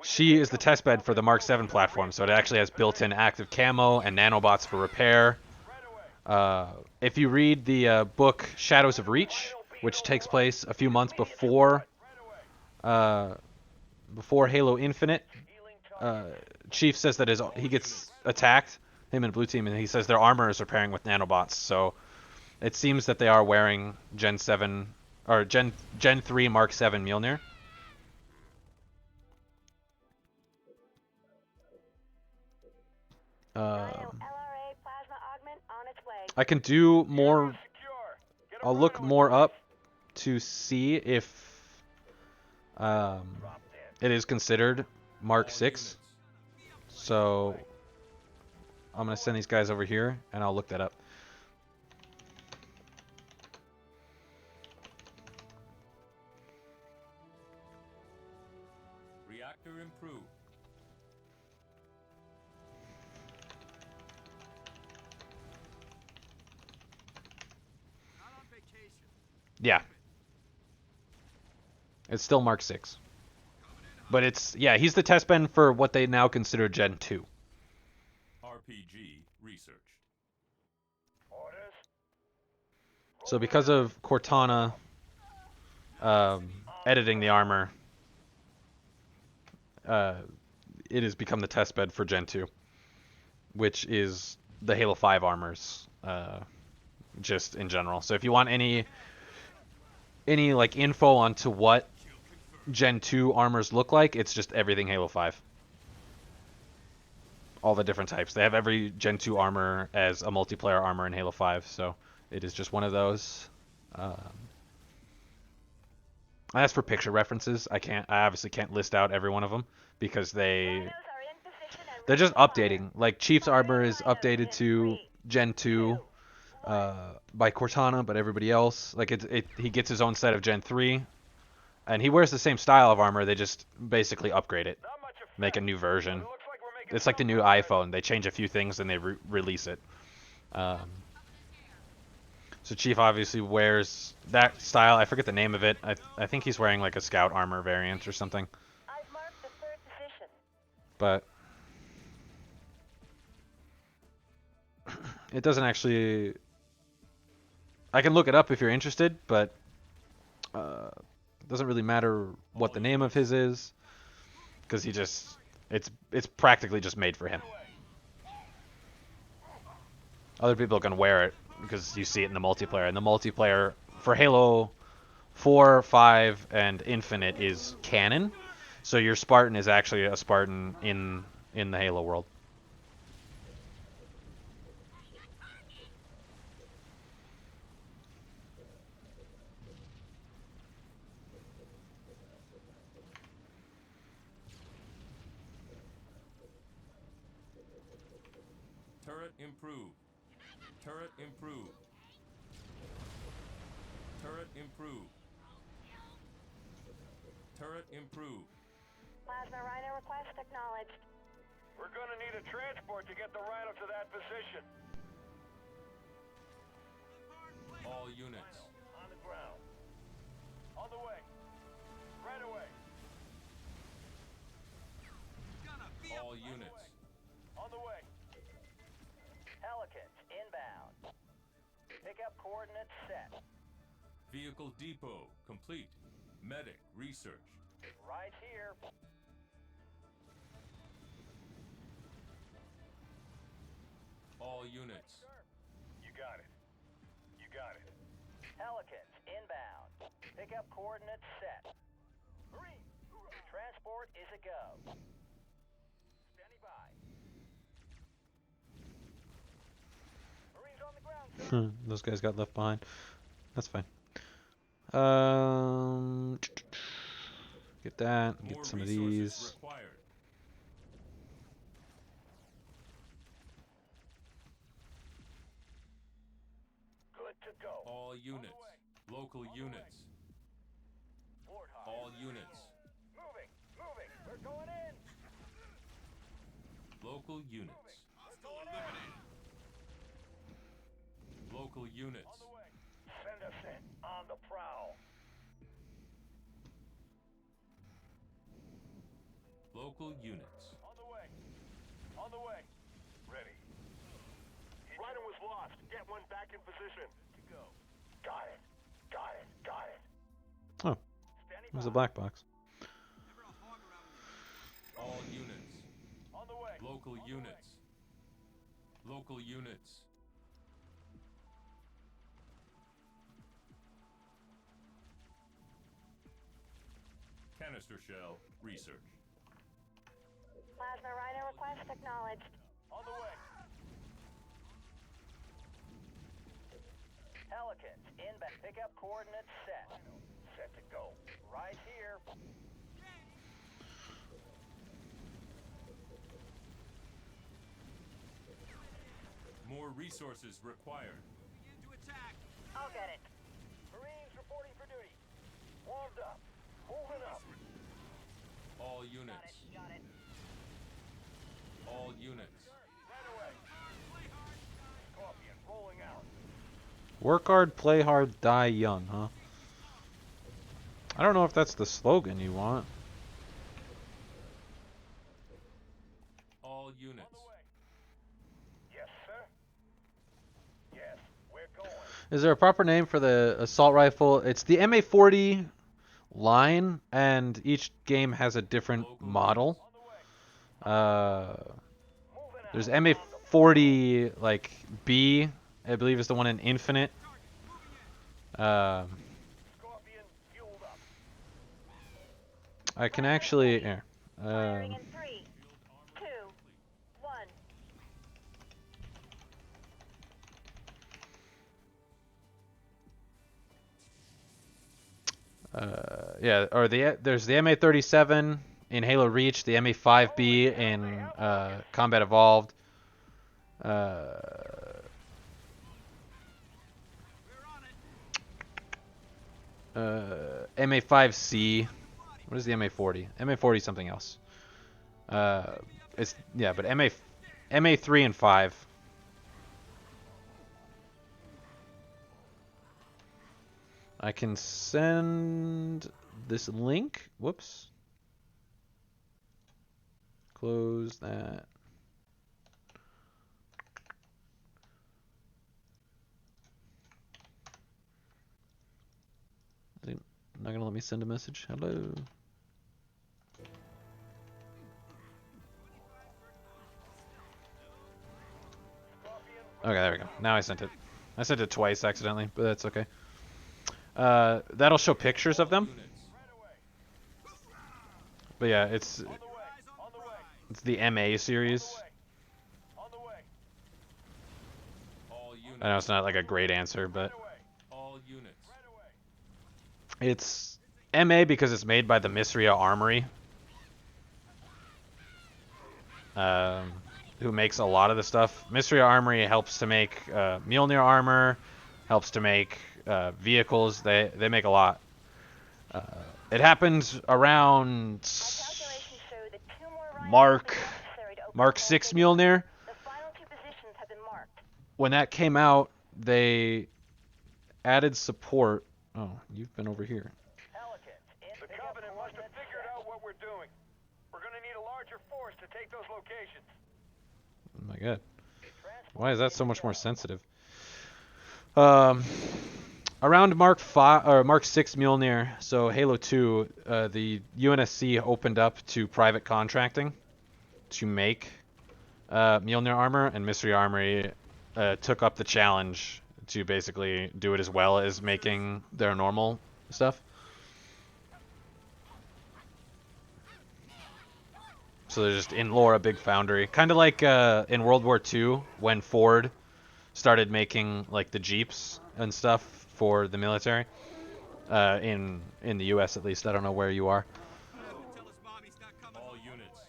She is the testbed for the Mark 7 platform, so it actually has built-in active camo and nanobots for repair. If you read the book Shadows of Reach, which takes place a few months before Halo Infinite, Chief says that he gets attacked, him and Blue Team, and he says their armor is repairing with nanobots. So it seems that they are wearing Gen 7 or Gen 3 Mark 7 Mjolnir. I can do more. I'll look more up to see if it is considered Mark 6. So I'm going to send these guys over here, and I'll look that up. Reactor improved. Yeah. It's still Mark 6. But it's, yeah, he's the test bed for what they now consider Gen 2. RPG research. So because of Cortana editing the armor, it has become the test bed for Gen 2, which is the Halo 5 armors, just in general. So if you want any like info onto what Gen 2 armors look like, it's just everything Halo 5. All the different types. They have every Gen 2 armor as a multiplayer armor in Halo 5, so it is just one of those. As for picture references, I obviously can't list out every one of them because they're just updating. Like Chief's armor is updated to Gen 2. by Cortana, but everybody else. Like he gets his own set of Gen 3, and he wears the same style of armor. They just basically upgrade it, make a new version. It's like the new iPhone. They change a few things and they release it. So Chief obviously wears that style. I forget the name of it. I think he's wearing like a scout armor variant or something. I've marked the third position. But it doesn't actually... I can look it up if you're interested, but it doesn't really matter what the name of his is, because he just... It's practically just made for him. Other people can wear it because you see it in the multiplayer. And the multiplayer for Halo 4, 5, and Infinite is canon. So your Spartan is actually a Spartan in the Halo world. Turret improved. Turret improved. Turret improved. Turret improved. Plasma Rhino request acknowledged. We're gonna need a transport to get the Rhino to that position. All units. On the ground. On the way. Right away. All units. On the way. Pelicans inbound. Pickup coordinates set. Vehicle depot complete. Medic research. Right here. All units. You got it. You got it. Pelicans inbound. Pickup coordinates set. Marine! Transport is a go. Standing by. Marines on the ground, sir. Those guys got left behind. That's fine. Get that. Get More some of resources these. required. Good to go. All units. Local units. All units. Moving! Moving! We're going in! Local units. Local units. On the way. Send us in. On the prowl. Local units. On the way. On the way. Ready. Rhino was lost. Get one back in position. To go. Got it. Got it. Got it. Oh, it was a black box. All units. On the way. Local units. Local units. Canister shell research. Plasma Rhino request acknowledged. On the way. Pelicans inbound. Pickup coordinates set. Set to go. Right here. More resources required. Begin to attack. I'll get it. Marines reporting for duty. Warmed up. Moving up. All units. Got it. All units. Right away. Scorpion rolling out. Work hard, play hard, die young, huh? I don't know if that's the slogan you want. All units. Yes, sir. Yes, we're going. Is there a proper name for the assault rifle? It's the MA40 line, and each game has a different model. There's MA40 like B, I believe is the one in Infinite. Scorpion fueled up. I can actually here. Firing in 3, 2, 1. Yeah, or there's the MA37 in Halo Reach, the MA5B in Combat Evolved. MA5C. What is the MA40? MA40 is something else. It's yeah, but MA3 and 5. I can send this link. Whoops. Close that. Not gonna let me send a message. Hello. Okay, there we go. Now I sent it. I sent it twice accidentally, but that's okay. That'll show pictures of them. But yeah, it's the MA series. I know it's not like a great answer, but it's MA because it's made by the Misria Armory, who makes a lot of the stuff. Misria Armory helps to make Mjolnir armor, helps to make vehicles. They make a lot. It happened around Mark 6 Mjolnir. When that came out, they added support. Oh, you've been over here. The Covenant must have figured out what we're doing. We're gonna need a larger force to take those locations. Oh my god. Why is that so much more sensitive? Around Mark 6 Mjolnir, so Halo 2, the UNSC opened up to private contracting to make Mjolnir armor, and Mystery Armory took up the challenge to basically do it as well as making their normal stuff. So they're just in lore a big foundry, kind of like in World War II when Ford started making like the Jeeps and stuff for the military. In the U.S. at least, I don't know where you are. All units.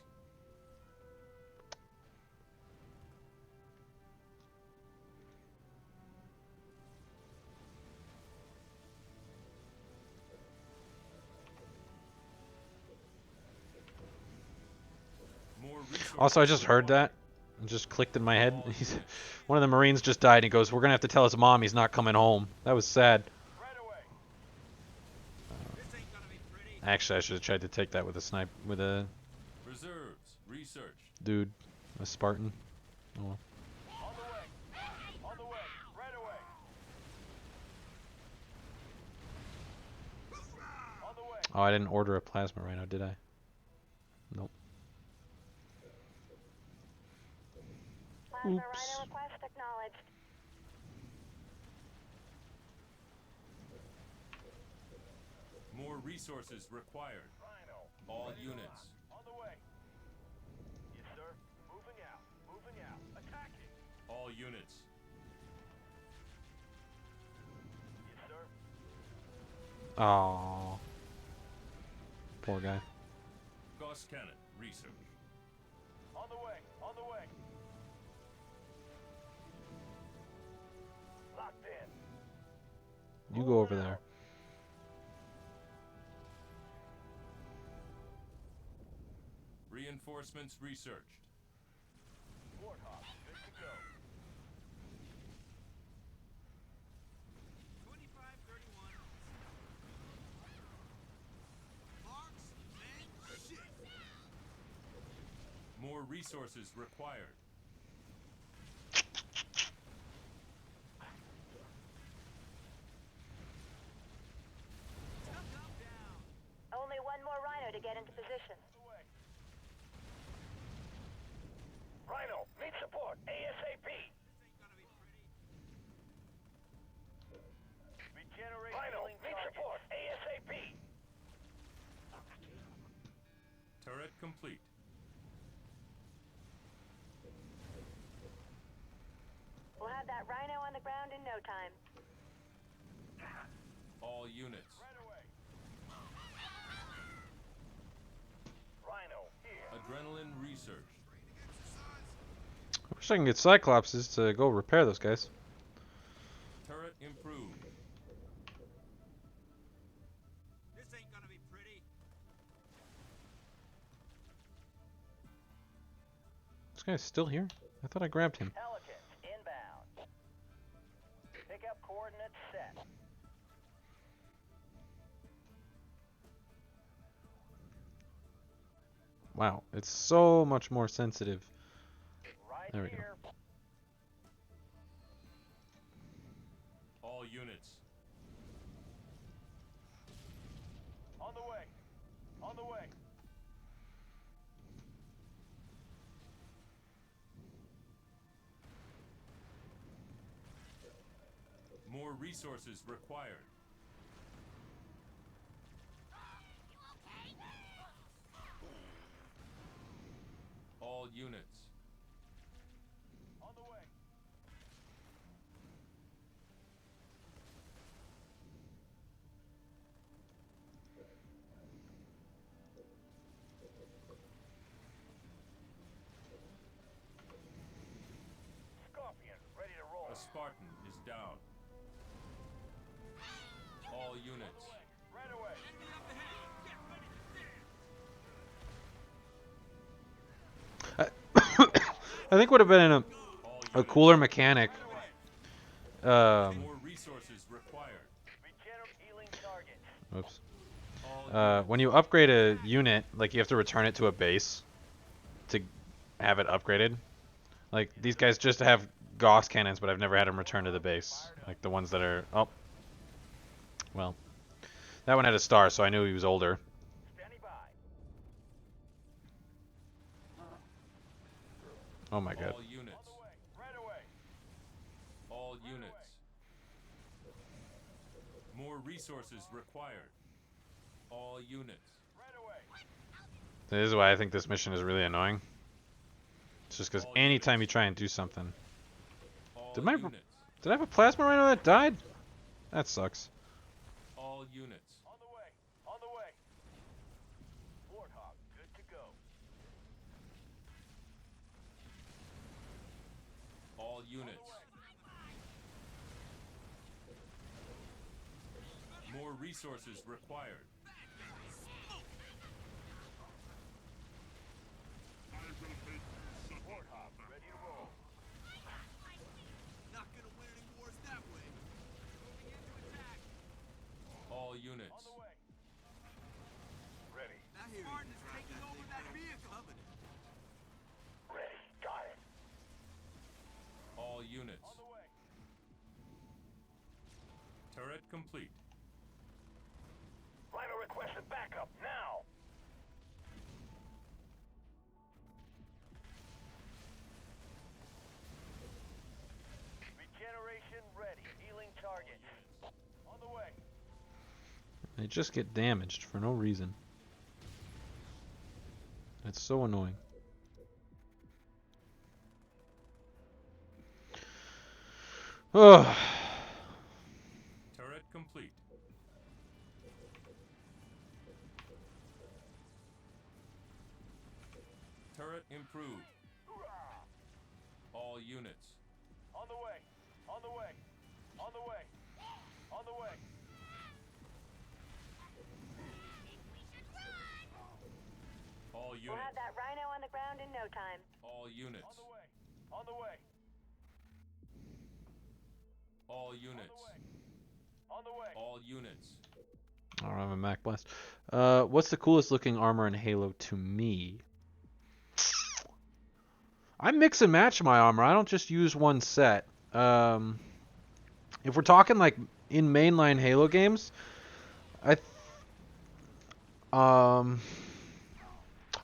Also, I just heard that. It just clicked in my head. One of the Marines just died, and he goes, "We're gonna have to tell his mom he's not coming home." That was sad. Actually, I should have tried to take that with a Reserves. Research. dude, a Spartan. Oh well. On the way. Right away. On the way. Oh, I didn't order a plasma rhino, did I? Nope. Plasma Oops. Rhino request acknowledged. More resources required. All units. On the way. Yes, sir. Moving out. Moving out. Attacking. All units. Yes, sir. Oh. Poor guy. Gauss cannon. Research. On the way. On the way. Locked in. You go over there. Reinforcements researched. Warthog. Good to go. 2531. Marks and shit. More resources required. Only one more Rhino to get into position. Rhino, need support. ASAP. Regenerate. Rhino, need support. ASAP. Turret complete. We'll have that Rhino on the ground in no time. All units. Rhino, here. Adrenaline research. I wish I can get Cyclopses to go repair those guys. Turret improved. guy's still here? I thought I grabbed him. Pelicans inbound. Pick up coordinates set. Wow, it's so much more sensitive. Right There we go. here. All units. On the way. On the way. More resources required. All units. On the way. Scorpion, ready to roll. A Spartan is down. All units. Right away. Enemy up ahead. Get ready to dance. I think would have been All a units. cooler mechanic. More resources required. Healing target. Oops. All When you upgrade a unit, like you have to return it to a base to have it upgraded. Like these guys just have Gauss cannons, but I've never had them return to the base. Like the ones that are well, that one had a star, so I knew he was older. Standing by. Oh my god. All units. Right away. All units. More resources required. All units. Right away. This is why I think this mission is really annoying. It's just because anytime you try and do something. All Did units. I have a plasma rhino that died? That sucks. All units. On the way. On the way. Warthog, good to go. All units. More resources required. Warthog, ready to roll. Not gonna win any wars that way. Moving in to attack. All units. On the way. Ready. That Spartan is taking over that vehicle. Ready. Got it. All units. On the way. Turret complete. Rhino requested backup now. Regeneration ready. Healing target. On the way. They just get damaged for no reason. It's so annoying. Oh. Turret complete. Turret improved. All units. On the way. On the way. On the way. On the way. All We'll units. have that rhino on the ground in no time. All units. On the way. On the way. All units. On the way. All units. I don't have a Mac Blast. What's the coolest looking armor in Halo to me? I mix and match my armor. I don't just use one set. If we're talking like in mainline Halo games, I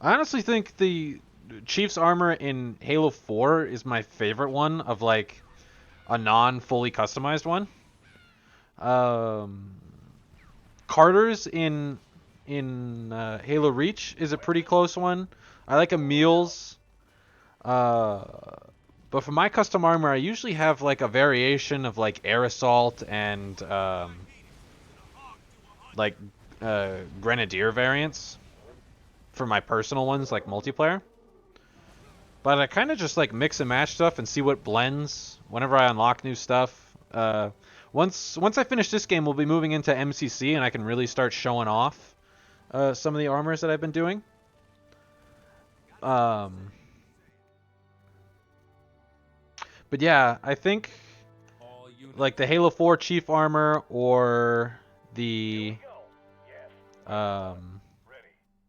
honestly think the Chief's armor in Halo 4 is my favorite one of like a non-fully customized one. Carter's in Halo Reach is a pretty close one. I like Emil's. But for my custom armor, I usually have like a variation of like air assault and like grenadier variants for my personal ones, like multiplayer. But I kind of just like mix and match stuff and see what blends whenever I unlock new stuff. Once I finish this game, we'll be moving into MCC, and I can really start showing off some of the armors that I've been doing. But yeah, I think All units. like the Halo 4 Chief Armor or the Ready.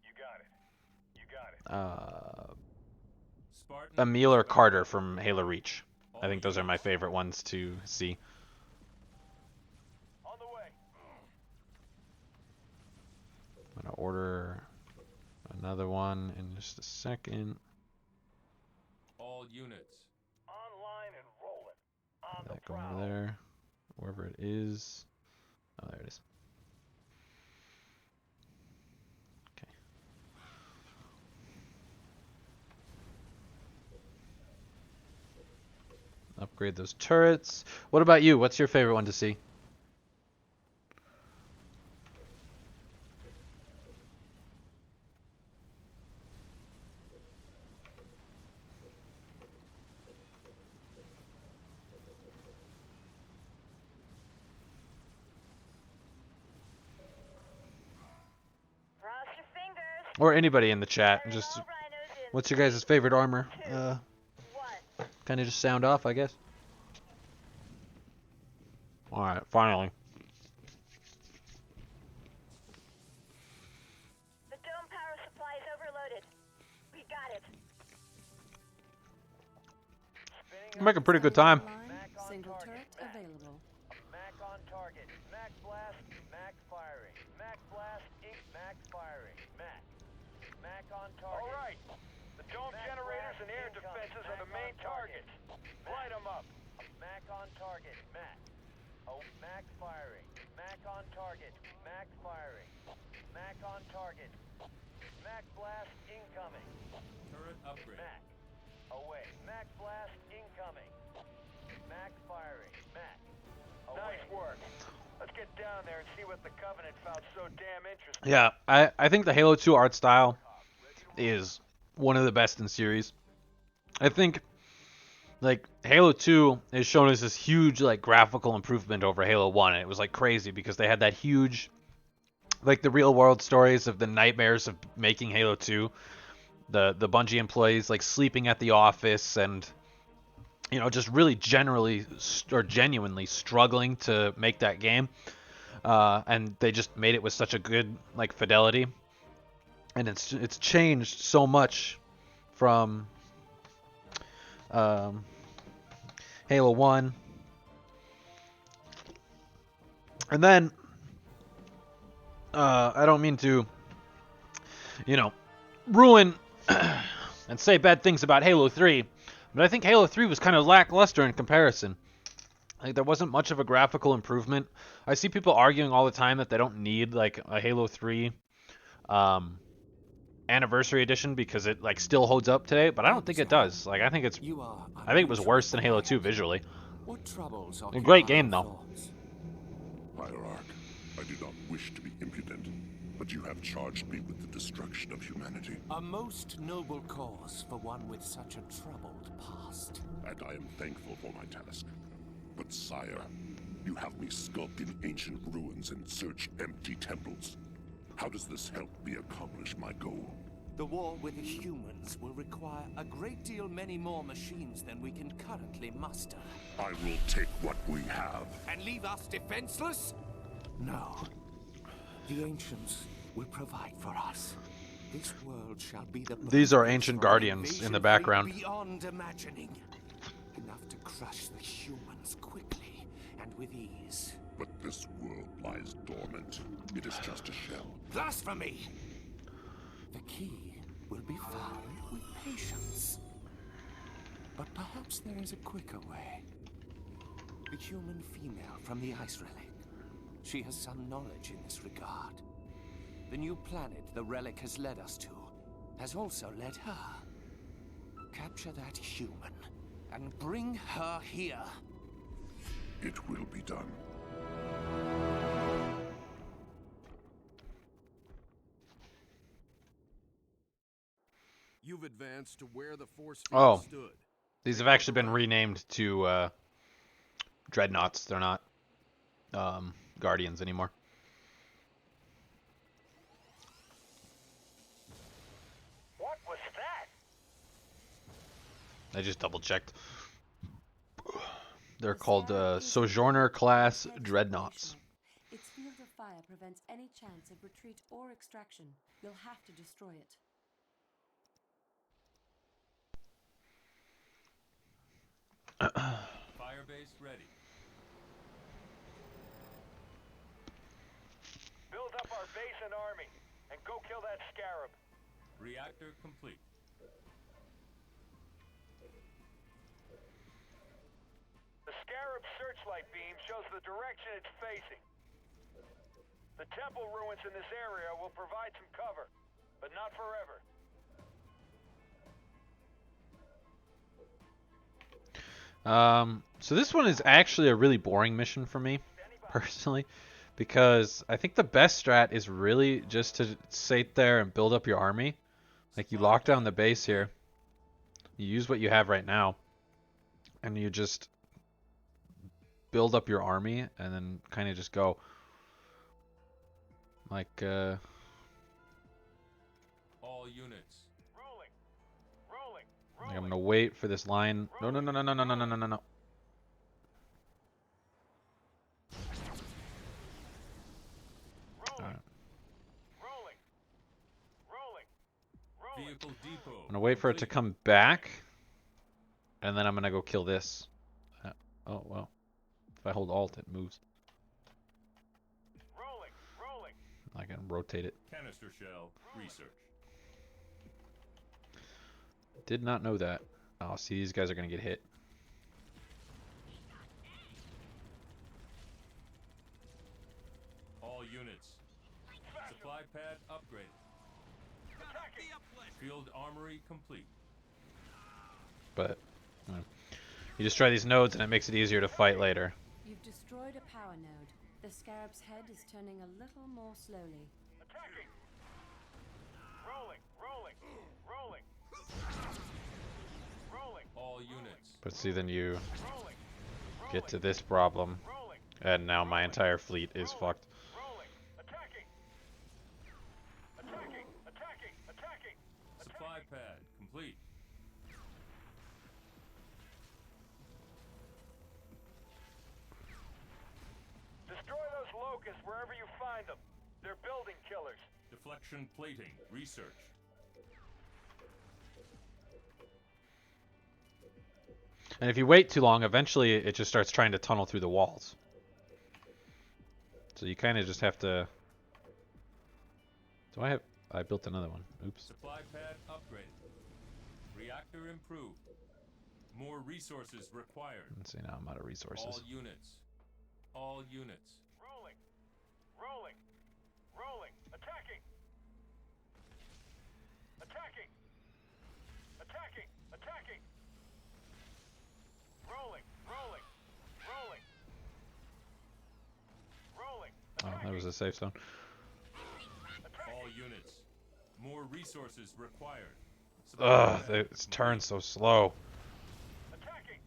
You got it. You got it. Spartan. Emil or Carter from Halo Reach. I think those are my favorite ones to see. On the way. I'm gonna order another one in just a second. All units. Online and rolling. On That the go prowl. over there, wherever it is. Oh, there it is. Okay. Upgrade those turrets. What about you? What's your favorite one to see? Cross your fingers. Or anybody in the chat. Turning Just all rhinos in what's your guys' favorite armor? 2, 1. Kind of just sound off, I guess. All right, finally. The dome power supply is overloaded. We got it. You're making pretty good time. Single turret available. Mac on target. Mac blast. Mac firing. Mac blast. Ink. Mac firing. Mac. Mac on target. All right. The dome Mac generators blast and air incoming. defenses are the Mac main on target. targets. Light them up. Mac on target. Mac. Oh, Mac firing. Mac on target. Mac firing. Mac on target. Mac blast incoming. Turret upgrade. Mac. Away. Mac blast incoming. Mac firing. Mac. Away. Nice work. Let's get down there and see what the Covenant found so damn interesting. Yeah, I think the Halo 2 art style is one of the best in series. I think like Halo 2 is shown as this huge like graphical improvement over Halo 1, and it was like crazy because they had that huge like the real world stories of the nightmares of making Halo 2. The Bungie employees like sleeping at the office and you know just really genuinely struggling to make that game. And they just made it with such a good like fidelity, and it's changed so much from Halo 1. And then I don't mean to ruin and say bad things about Halo 3, but I think Halo 3 was kind of lackluster in comparison. Like there wasn't much of a graphical improvement. I see people arguing all the time that they don't need like a Halo 3 anniversary edition because it like still holds up today, but I don't think it does. Like I think it was worse than Halo 2 visually. What troubles A great game your though. thoughts? Hierarch, I do not wish to be impudent, but you have charged me with the destruction of humanity. A most noble cause for one with such a troubled past. And I am thankful for my task. But sire, you have me skulk in ancient ruins and search empty temples. How does this help me accomplish my goal? The war with the humans will require a great deal many more machines than we can currently muster. I will take what we have. And leave us defenseless? No. The ancients will provide for us. This world shall be the These are ancient guardians in the background. Beyond imagining. Enough to crush the humans quickly and with ease. But this world lies dormant. It is just a shell. Blasphemy! The key will be found with patience. But perhaps there is a quicker way. The human female from the ice relic. She has some knowledge in this regard. The new planet the relic has led us to has also led her. Capture that human and bring her here. It will be done. — You've advanced to where the force Oh. field stood. These have actually been renamed to Dreadnoughts. They're not Guardians anymore. What was that? I just double checked. They're The called Scarab is Sojourner class hedge dreadnoughts. operational. Its field of fire prevents any chance of retreat or extraction. You'll have to destroy it. Firebase ready. Build up our base and army, and go kill that Scarab. Reactor complete. The Scarab's searchlight beam shows the direction it's facing. The temple ruins in this area will provide some cover, but not forever. So this one is actually a really boring mission for me, personally, because I think the best strat is really just to sit there and build up your army. Like, you lock down the base here, you use what you have right now, and you just build up your army, and then kind of just go. Like, All units. like I'm gonna wait for this line. No, no, no, no, no, no, no, no, no, no. Alright. Vehicle depot. I'm gonna wait for it to come back, and then I'm gonna go kill this. Oh, well. If I hold Alt, it moves. I can rotate it. Canister shell. Research. Did not know that. Oh, see, these guys are gonna get hit. All units. Supply pad upgraded. Field armory complete. But you destroy these nodes, and it makes it easier to fight later. You've destroyed a power node. The Scarab's head is turning a little more slowly. Attacking! Rolling! All units. But see, then you get to this problem, and now my entire fleet is fucked. Supply pad complete. Destroy those locusts wherever you find them. They're building killers. Deflection plating. Research. And if you wait too long, eventually it just starts trying to tunnel through the walls. So you kind of just have to... Do I have... I built another one. Oops. Supply pad upgraded. Reactor improved. More resources required. Let's see, now I'm out of resources. All units. All units. Rolling! Attacking! Rolling! Oh, that was a safe zone. All units. More resources required. Ugh, this turn's so slow. Attacking!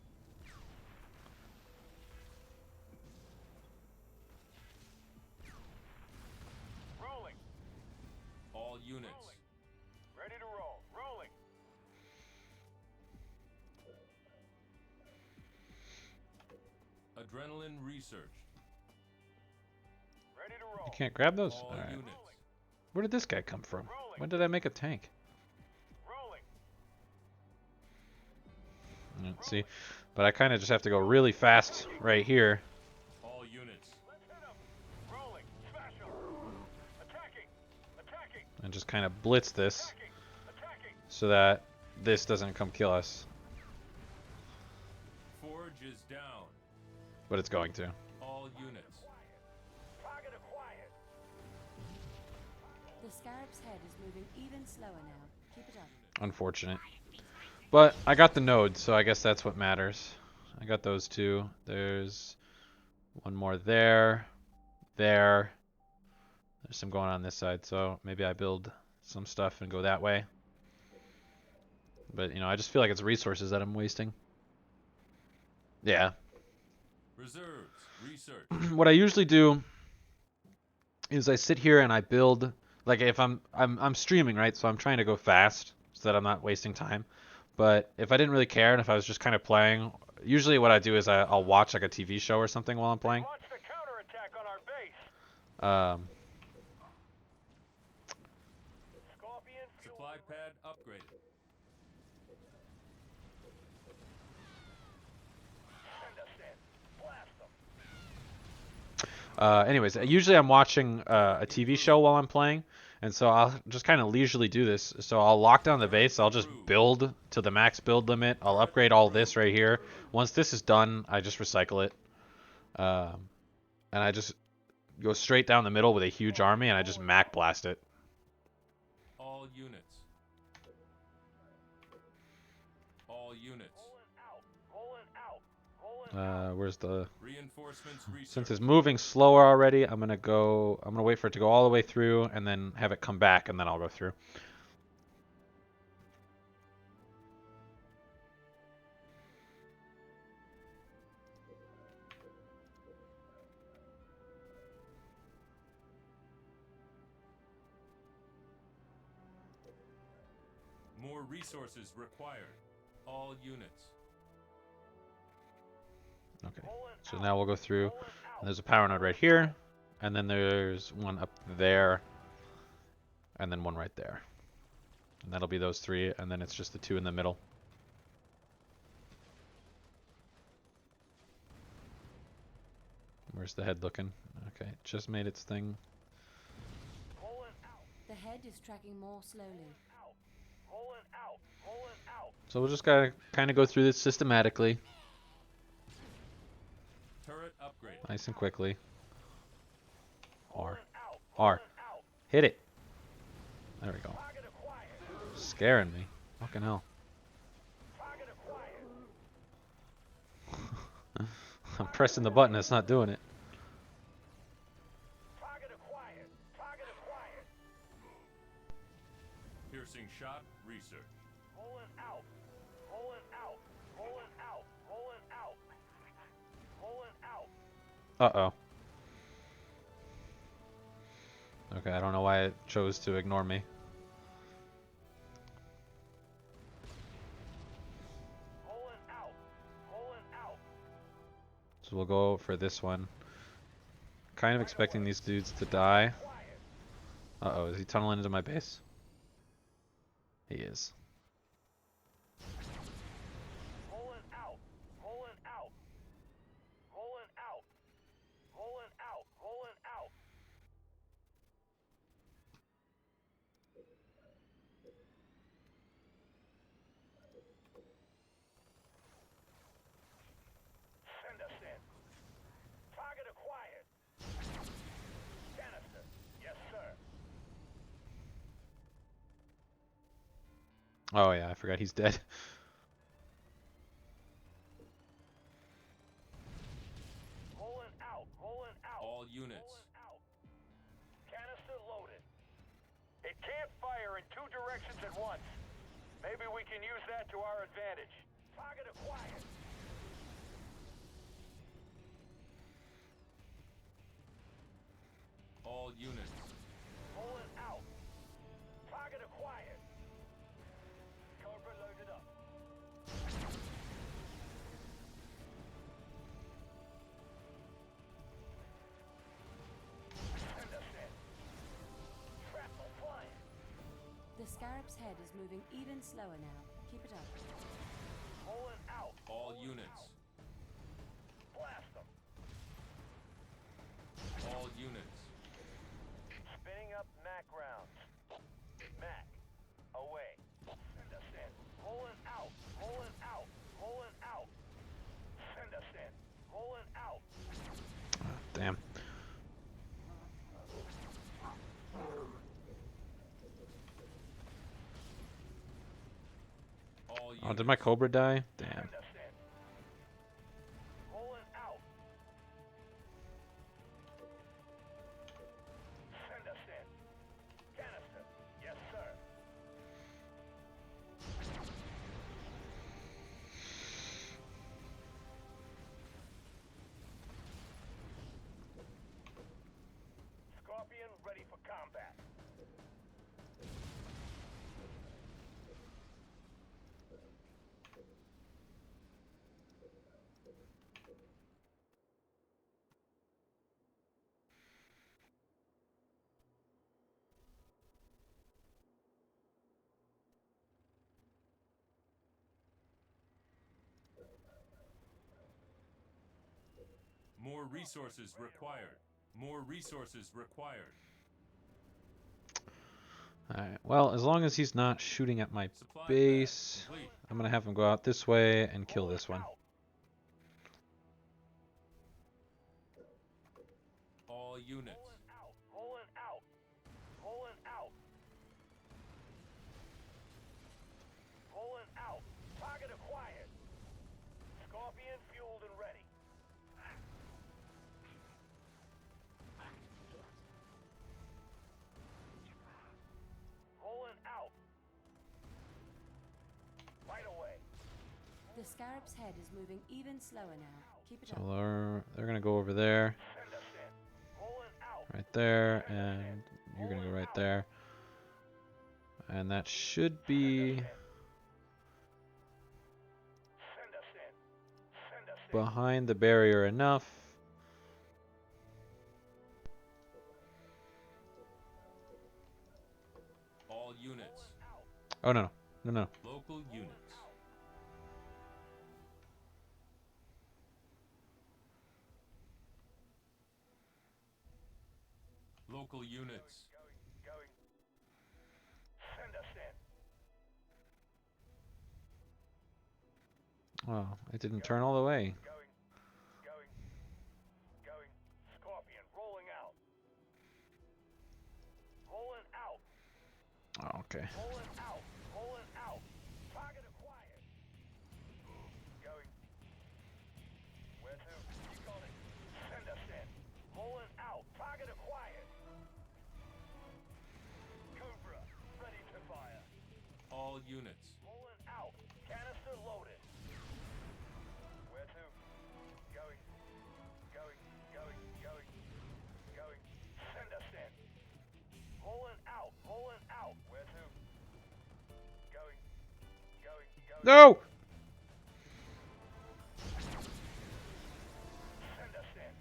Rolling! All units. Ready to roll. Rolling! Adrenaline research. Ready to roll. You can't grab those? All Alright. units. Where did this guy come from? When did I make a tank? See, but I kind of just have to go really fast right here. All units. And just kind of blitz this so that this doesn't come kill us. Forge is down. But it's going to. All units. The Scarab's head is moving even slower now. Keep it up. Unfortunate. But I got the nodes, so I guess that's what matters. I got those two. There's one more there. There's some going on this side, so maybe I build some stuff and go that way. But, you know, I just feel like it's resources that I'm wasting. Yeah. Reserves. Research. What I usually do is I sit here and I build, like if I'm streaming, right? So I'm trying to go fast so that I'm not wasting time. But if I didn't really care and if I was just kind of playing, usually what I do is I'll watch like a TV show or something while I'm playing. Launch the counterattack on our base. Scorpion fuel. Supply pad upgraded. Send us in. Blast them. Anyways, usually I'm watching a TV show while I'm playing, and so I'll just kind of leisurely do this. So I'll lock down the base. I'll just build to the max build limit. I'll upgrade all this right here. Once this is done, I just recycle it, and I just go straight down the middle with a huge army, and I just mac blast it. All units. All units. Where's the... Reinforcements Since it's moving slower already, I'm gonna wait for it to go all the way through and then have it come back, and then I'll go through. More resources required. All units. Okay, so now we'll go through. And there's a power node right here, and then there's one up there, and then one right there. And that'll be those three, and then it's just the two in the middle. Where's the head looking? Okay, just made its thing. The head is tracking more slowly. So we'll just gotta kind of go through this systematically. Turret upgrade. Nice and quickly. R. Hit it. There we go. Scaring me. Fucking hell. I'm pressing the button, it's not doing it. Piercing shot. Research. Uh-oh. Okay, I don't know why it chose to ignore me. So we'll go for this one. Kind of expecting these dudes to die. Uh-oh, is he tunneling into my base? He is. Oh yeah, I forgot he's dead. All units. Canister loaded. It can't fire in two directions at once. Maybe we can use that to our advantage. Target acquired. All units. Rolling out. Target acquired. Cobra loaded up. Send us in. Shrapnel flying. The Scarab's head is moving even slower now. Keep it up. Rolling out. All units. Blast them. All units. Spinning up Mac rounds. Mac. Away. Send us in. Rolling out. Rolling out. Rolling out. Send us in. Rolling out. Damn. All Oh, units. did my Cobra die? Damn. Send us in. Rolling out. Send us in. Canister. Yes, sir. Scorpion ready for combat. More resources required. More resources required. Alright, well, as long as he's not shooting at my Supply base, pad complete. I'm gonna have him go out this way and kill this one. All units. Rolling out. Rolling out. Rolling out. Target acquired. Scorpion fueled and ready. Rolling out. Right away. The Scarab's head is moving even slower now. Keep it So up. they're gonna go over there, Send us in. Rolling out. right there, and you're gonna go right there. And that should be Send us in. Send us in. behind the barrier enough. All units. Oh, no, no, no, no. Local units. Local units. Going. Send us in. Oh, it didn't turn all the way. Going. Scorpion rolling out. Rolling out. Oh, okay. Rolling out. Rolling out. Target acquired. Going. Where to? You got it. Send us in. Rolling out. Target acquired. Cobra, ready to fire. All units. Rolling out. Canister loaded. Where to? Going. Send us in. Rolling out. Where to? Going. No! Send us in.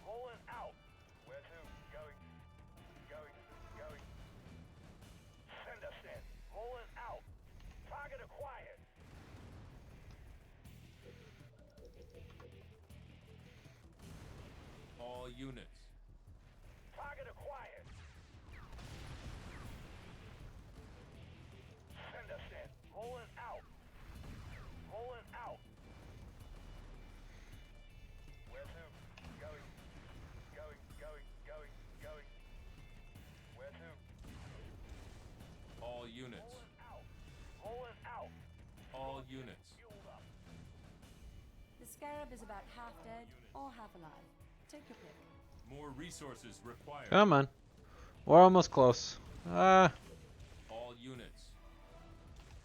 Rolling out. Where to? Going. Send us in. Rolling out. Target acquired. All units. Target acquired. Send us in. Rolling out. Where to? Going. Where to? All units. Rolling out. All units. Fueled up. The Scarab is about half dead or half alive. Take your pick. More resources required. Come on. We're almost close. Ah. All units.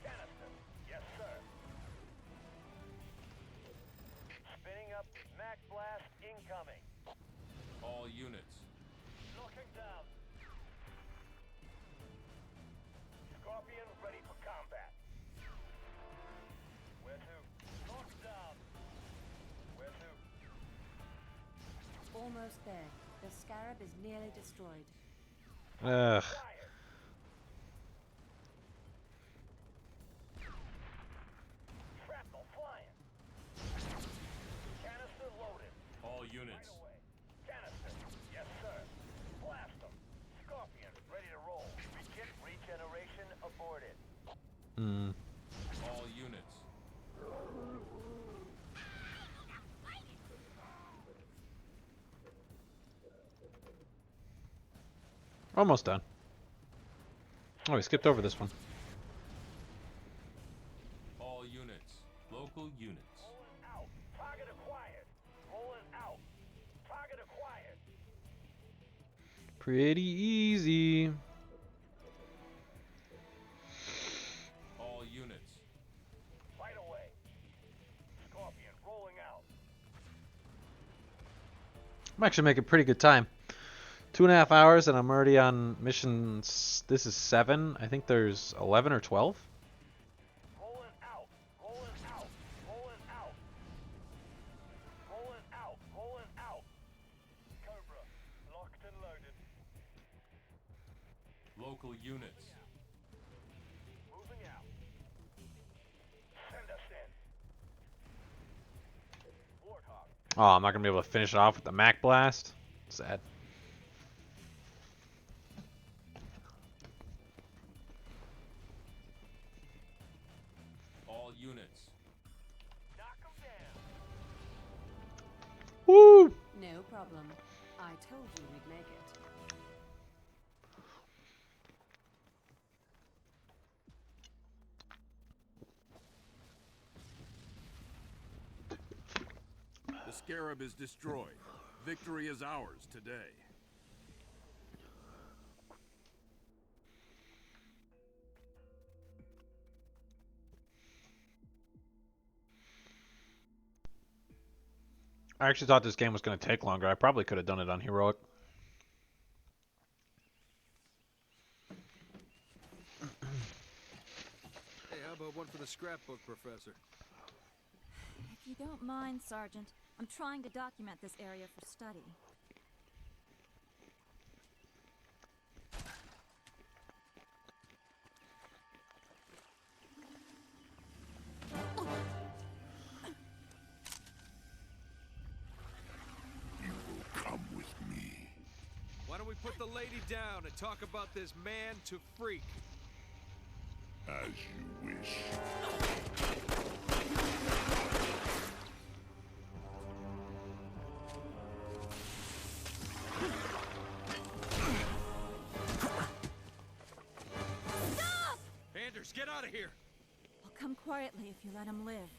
Canister. Yes, sir. Spinning up. Mac blast incoming. All units. Knocking down. Scorpion ready for combat. Where to? Knocked down. Where to? Almost there. The Scarab is nearly destroyed. Ugh. Fired. Shrapnel flying. Canister loaded. All Right units. away. Canister. Yes, sir. Blast them. Scorpion ready to roll. Kit regeneration aborted. Hmm. All units. Almost done. Oh, we skipped over this one. All units. Local units. Rolling out. Target acquired. Rolling out. Target acquired. Pretty easy. All units. Right away. Scorpion rolling out. I'm actually making pretty good time. 2.5 hours and I'm already on mission. This is 7. I think there's 11 or 12. Rolling out. Rolling out. Rolling out. Rolling out. Rolling out. Cobra. Locked and loaded. Local units. Moving out. Send us in. Warthog Oh, I'm not gonna be able to finish it off with the Mac Blast. Sad. All units. Knock 'em down. Woo! No problem. I told you we'd make it. The Scarab is destroyed. Victory is ours today. I actually thought this game was gonna take longer. I probably could have done it on heroic. Hey, how about one for the scrapbook, Professor? If you don't mind, Sergeant, I'm trying to document this area for study. You will come with me. Why don't we put the lady down and talk about this man to freak? As you wish. Anders, get out of here! I'll come quietly if you let him live.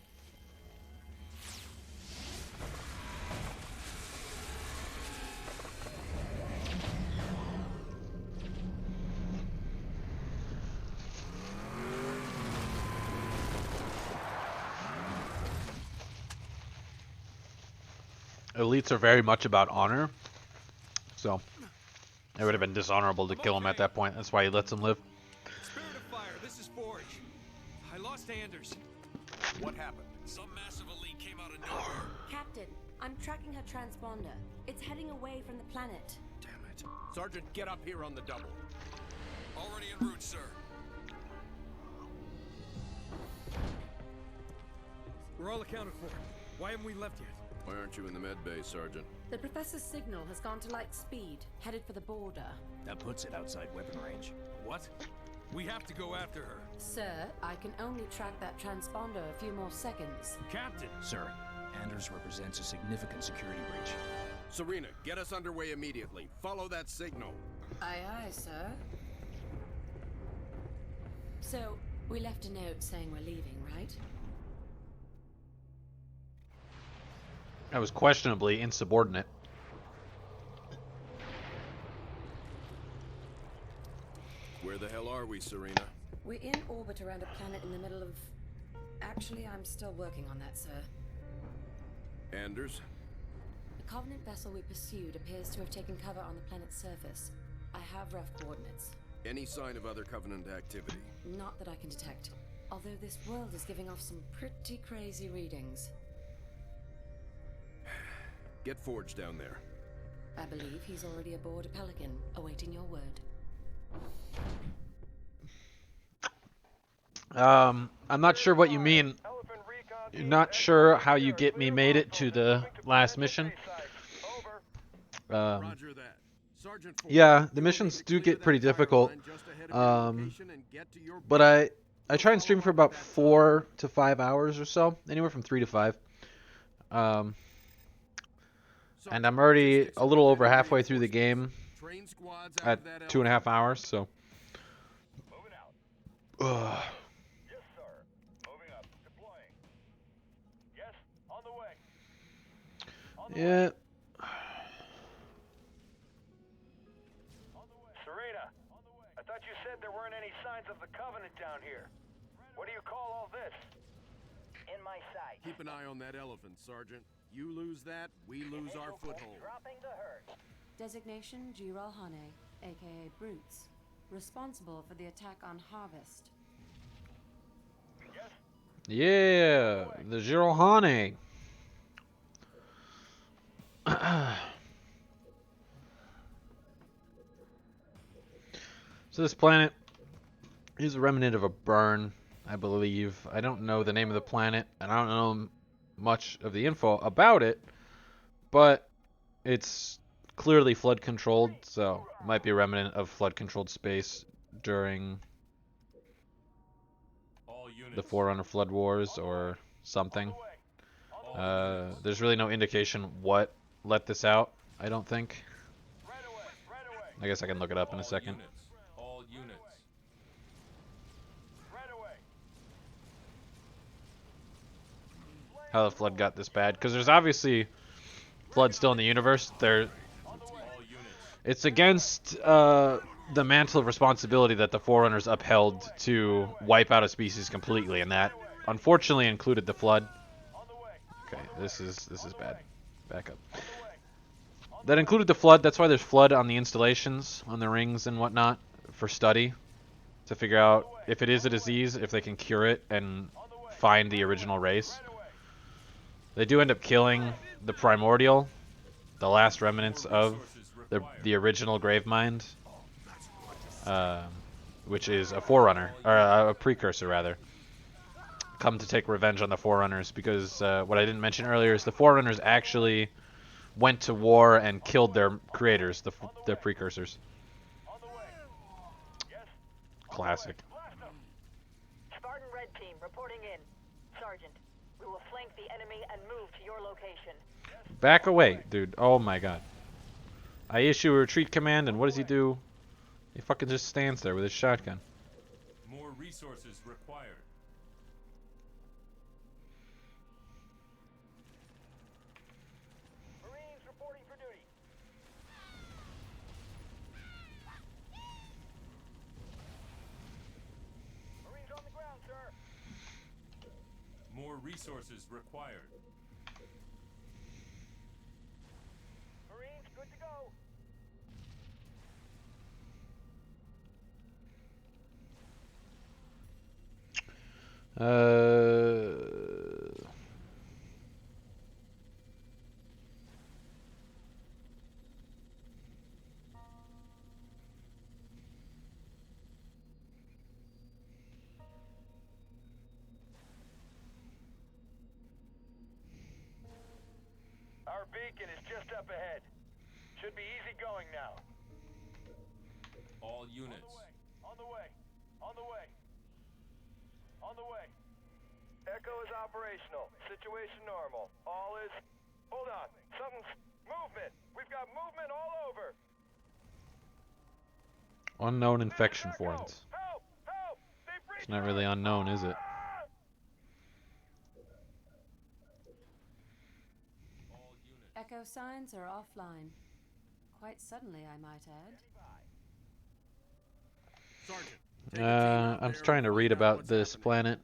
Elites are very much about honor, so it would have been dishonorable to kill him at that point. That's why he lets him live. Spirit of fire, this is Forge. I lost Anders. What happened? Some massive elite came out of nowhere. Captain, I'm tracking her transponder. It's heading away from the planet. Damn it. Sergeant, get up here on the double. Already en route, sir. We're all accounted for. Why haven't we left yet? Why aren't you in the med bay, Sergeant? The Professor's signal has gone to light speed, headed for the border. That puts it outside weapon range. What? We have to go after her. Sir, I can only track that transponder a few more seconds. Captain! Sir, Anders represents a significant security breach. Serena, get us underway immediately. Follow that signal. Aye, aye, sir. So, we left a note saying we're leaving, right? I was questionably insubordinate. Where the hell are we, Serena? We're in orbit around a planet in the middle of... Actually, I'm still working on that, sir. Anders? The Covenant vessel we pursued appears to have taken cover on the planet's surface. I have rough coordinates. Any sign of other Covenant activity? Not that I can detect. Although this world is giving off some pretty crazy readings. Get Forge down there. I believe he's already aboard a Pelican, awaiting your word. I'm not sure what you mean. You're not sure how you get me made it to the last mission. Roger that. Sergeant Forge, Yeah, the missions do get pretty difficult. But I try and stream for about 4 to 5 hours or so, anywhere from 3 to 5. And I'm already a little over halfway through the game at 2.5 hours, so. Ugh. Yes, sir. Moving up. Deploying. Yes, on the way. Yeah. Serena, I thought you said there weren't any signs of the Covenant down here. What do you call all this? In my sight. Keep an eye on that elephant, Sergeant. You lose that, we lose our foothold. Dropping the herd. Designation Giral Hane, aka Brutes. Responsible for the attack on Harvest. Yeah, the Girohane. So this planet is a remnant of a burn, I believe. I don't know the name of the planet, and I don't know much of the info about it. but it's clearly flood controlled, so it might be a remnant of flood controlled space during the Forerunner Flood Wars or something. There's really no indication what let this out, I don't think. I guess I can look it up in a second. All units. How the flood got this bad, because there's obviously flood still in the universe. It's against the Mantle of Responsibility that the Forerunners upheld to wipe out a species completely, and that unfortunately included the flood. Okay, this is bad. Back up. That included the flood. That's why there's flood on the installations, on the rings and whatnot, for study, to figure out if it is a disease, if they can cure it and find the original race. They do end up killing the primordial, the last remnants of the original Gravemind, which is a forerunner, or a precursor rather, come to take revenge on the Forerunners, because what I didn't mention earlier is the Forerunners actually went to war and killed their creators, their precursors. Classic. Spartan Red Team reporting in. Sergeant, we will flank the enemy and move to your location. Back away, dude. Oh my god. I issue a retreat command, and what does he do? He fucking just stands there with his shotgun. More resources required. Marines reporting for duty. Marines on the ground, sir. More resources required. Marines, good to go. Our beacon is just up ahead. Should be easy going now. All units. On the way. On the way. On the way. Echo is operational. Situation normal. All is... Hold on. Something's... Movement. We've got movement all over. Unknown infection forms. Help! Help! It's not really unknown, is it? Echo signs are offline. Quite suddenly, I might add. I'm trying to read about this planet.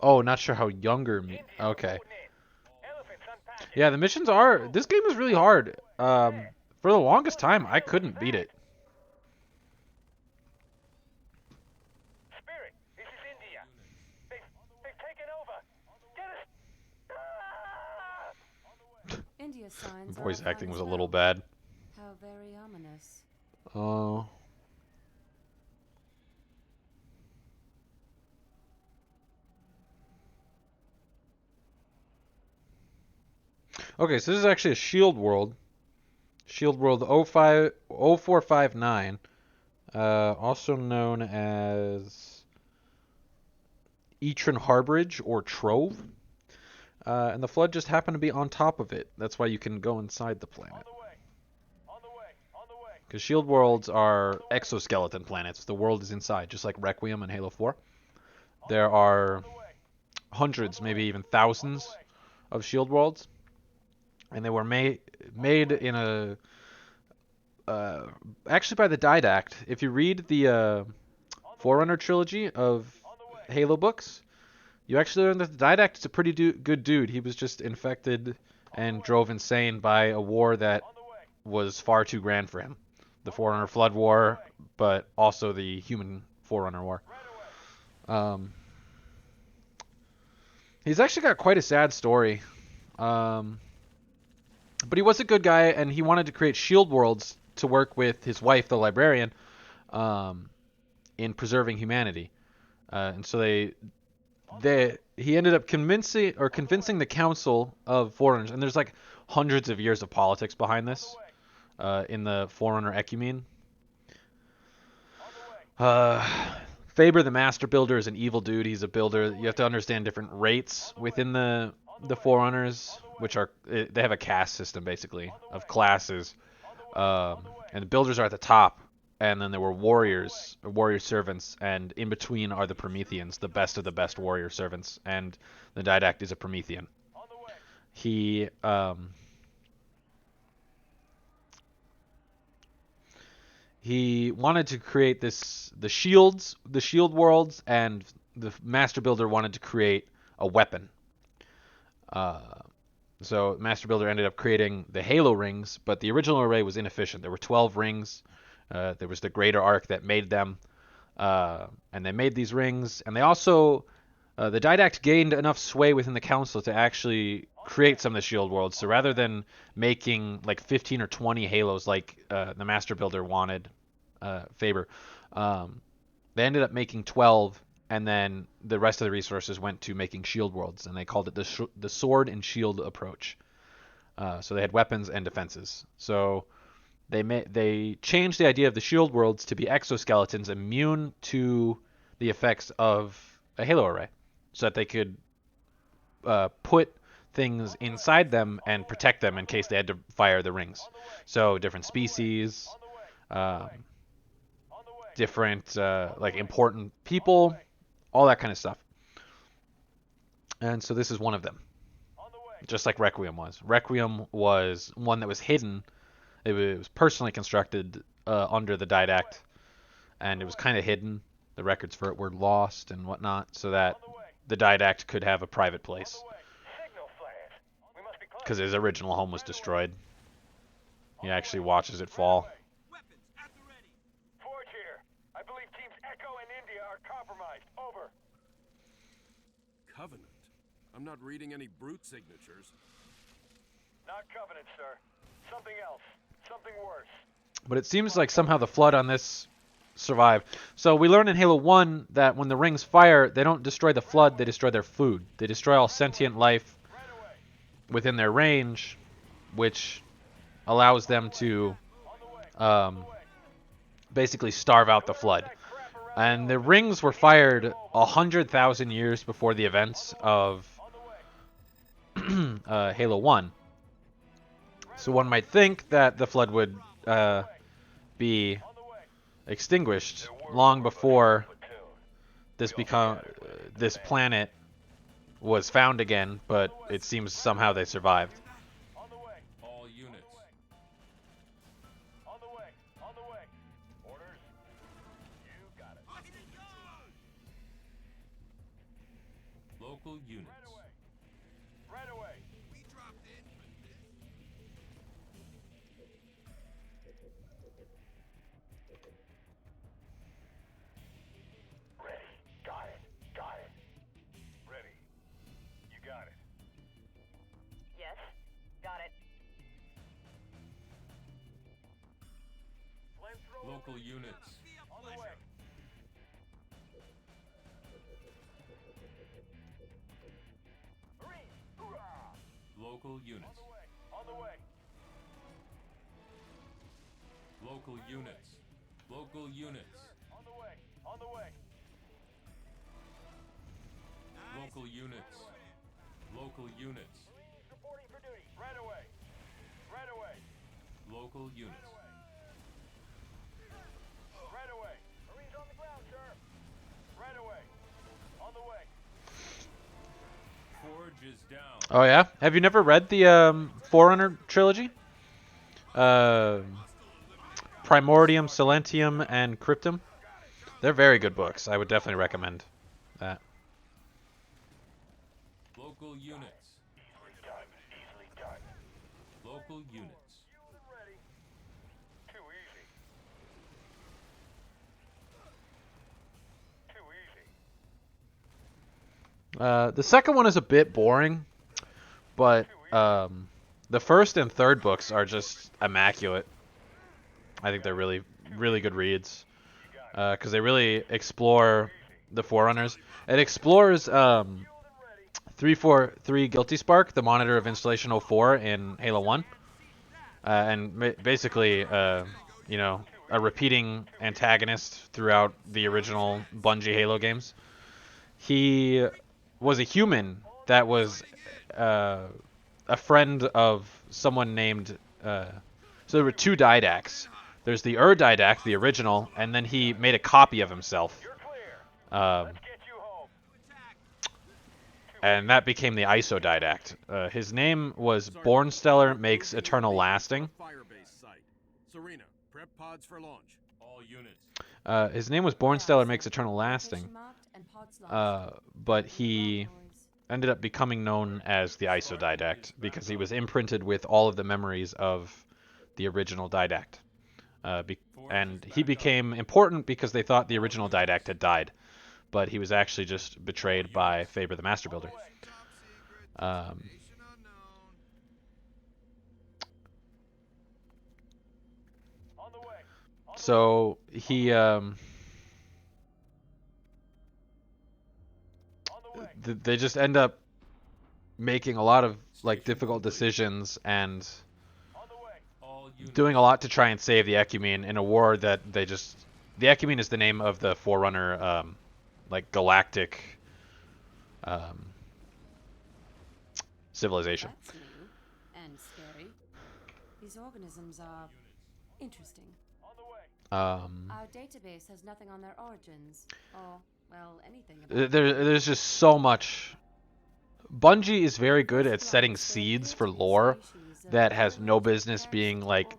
Oh, not sure how younger me. Okay. Yeah, the missions are... This game is really hard. For the longest time, I couldn't beat it. Spirit, this is India. They've taken over. Get us... India's signs are Voice offline acting as was a well. little bad. How very ominous. Oh. Okay, so this is actually a shield world. Shield world 0459. Also known as Etran Harborage or Trove. And the flood just happened to be on top of it. That's why you can go inside the planet. Because shield worlds are exoskeleton planets. The world is inside, just like Requiem and Halo 4. There are hundreds, maybe even thousands of shield worlds. And they were made in a... actually by the Didact. If you read the Forerunner trilogy of Halo books, you actually learn that the Didact is a pretty good dude. He was just infected and drove insane by a war that was far too grand for him. The Forerunner Flood War, but also the Human Forerunner War. He's actually got quite a sad story. But he was a good guy, and he wanted to create shield worlds to work with his wife, the librarian, in preserving humanity. And so they he ended up convincing the council of Forerunners, and there's like hundreds of years of politics behind this in the Forerunner ecumene. Faber the Master Builder is an evil dude. He's a builder. You have to understand different rates within the Forerunners, which are they have a caste system basically of classes, and the builders are at the top, and then there were warriors, or warrior servants, and in between are the Prometheans, the best of the best warrior servants, and the Didact is a Promethean. He wanted to create the shield worlds, and the Master Builder wanted to create a weapon. So Master Builder ended up creating the Halo rings, but the original array was inefficient. There were 12 rings. There was the Greater Arc that made them, and they made these rings. And they also, the Didact gained enough sway within the council to actually create some of the shield worlds. So rather than making like 15 or 20 Halos like the Master Builder wanted, Faber, they ended up making 12, and then the rest of the resources went to making shield worlds, and they called it the sword and shield approach. So they had weapons and defenses. So they changed the idea of the shield worlds to be exoskeletons immune to the effects of a Halo array, so that they could put things inside them and protect them in case they had to fire the rings. So different species, different like important people, all that kind of stuff. And so this is one of them, just like Requiem was. Requiem was one that was hidden. It was personally constructed under the Didact, and it was kind of hidden. The records for it were lost and whatnot, so that the Didact could have a private place. Because his original home was destroyed. He actually watches it fall. Forge here. I believe teams Echo and India are compromised. Over. Covenant? I'm not reading any brute signatures. Not Covenant, sir. Something else. Something worse. But it seems like somehow the Flood on this survived. So we learned in Halo 1 that when the rings fire, they don't destroy the Flood, they destroy their food. They destroy all sentient life within their range, which allows them to basically starve out the Flood. And the rings were fired 100,000 years before the events of Halo 1. So one might think that the Flood would be extinguished long before this planet was found again, but it seems somehow they survived. All units. On the way. On the way. Orders. You got it. Local units. Right away. We dropped in. Ready. Got it. Got it. Ready. You got it. Yes, got it. Local units. On the way. Marine. Hoorah! Local units. On the way. Local units. Local units. On the way. On the way. Local units. Local units. Reporting for duty. Right away. Right away. Local units. Right away. Marines on the ground, sir. Right away. On the way. Forge is down. Oh yeah? Have you never read the Forerunner trilogy? Primordium, Silentium, and Cryptum? They're very good books. I would definitely recommend that. Local units. Easily done. Easily done. Local units. Ready. Too easy. Too easy. The second one is a bit boring, but the first and third books are just immaculate. I think they're really, really good reads because they really explore the Forerunners. It explores 343 Guilty Spark, the monitor of Installation 04 in Halo 1. And basically, you know, a repeating antagonist throughout the original Bungie Halo games. He was a human that was a friend of someone named. So there were two Didacts. There's the Didact, the original, and then he made a copy of himself. And that became the ISO Didact. His name was Bornstellar Makes Eternal Lasting. Serena, prep pods for launch. All units. His name was Bornstellar Makes Eternal Lasting. But he ended up becoming known as the ISO Didact because he was imprinted with all of the memories of the original Didact. And he became important because they thought the original Didact had died, but he was actually just betrayed by Faber the Master Builder. So he they just end up making a lot of like difficult decisions and doing a lot to try and save the Ecumene in a war that they just... The Ecumene is the name of the Forerunner, like galactic civilization. That's new and scary. These organisms are interesting. Our database has nothing on their origins, or, well, anything about There's just so much... Bungie is very good at setting seeds for lore that has no business being, like,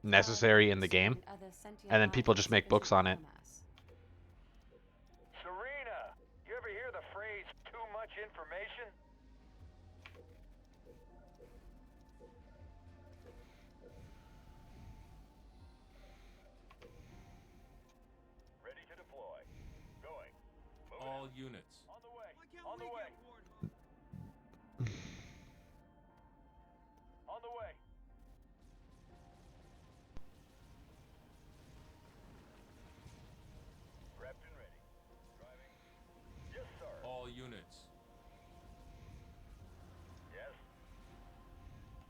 necessary in the game, and then people just make books on it. Serena, you ever hear the phrase, too much information? Ready to deploy. Going. All units. On the way. On the way. On the way. Prepped and ready. Driving. Yes, sir. All units. Yes.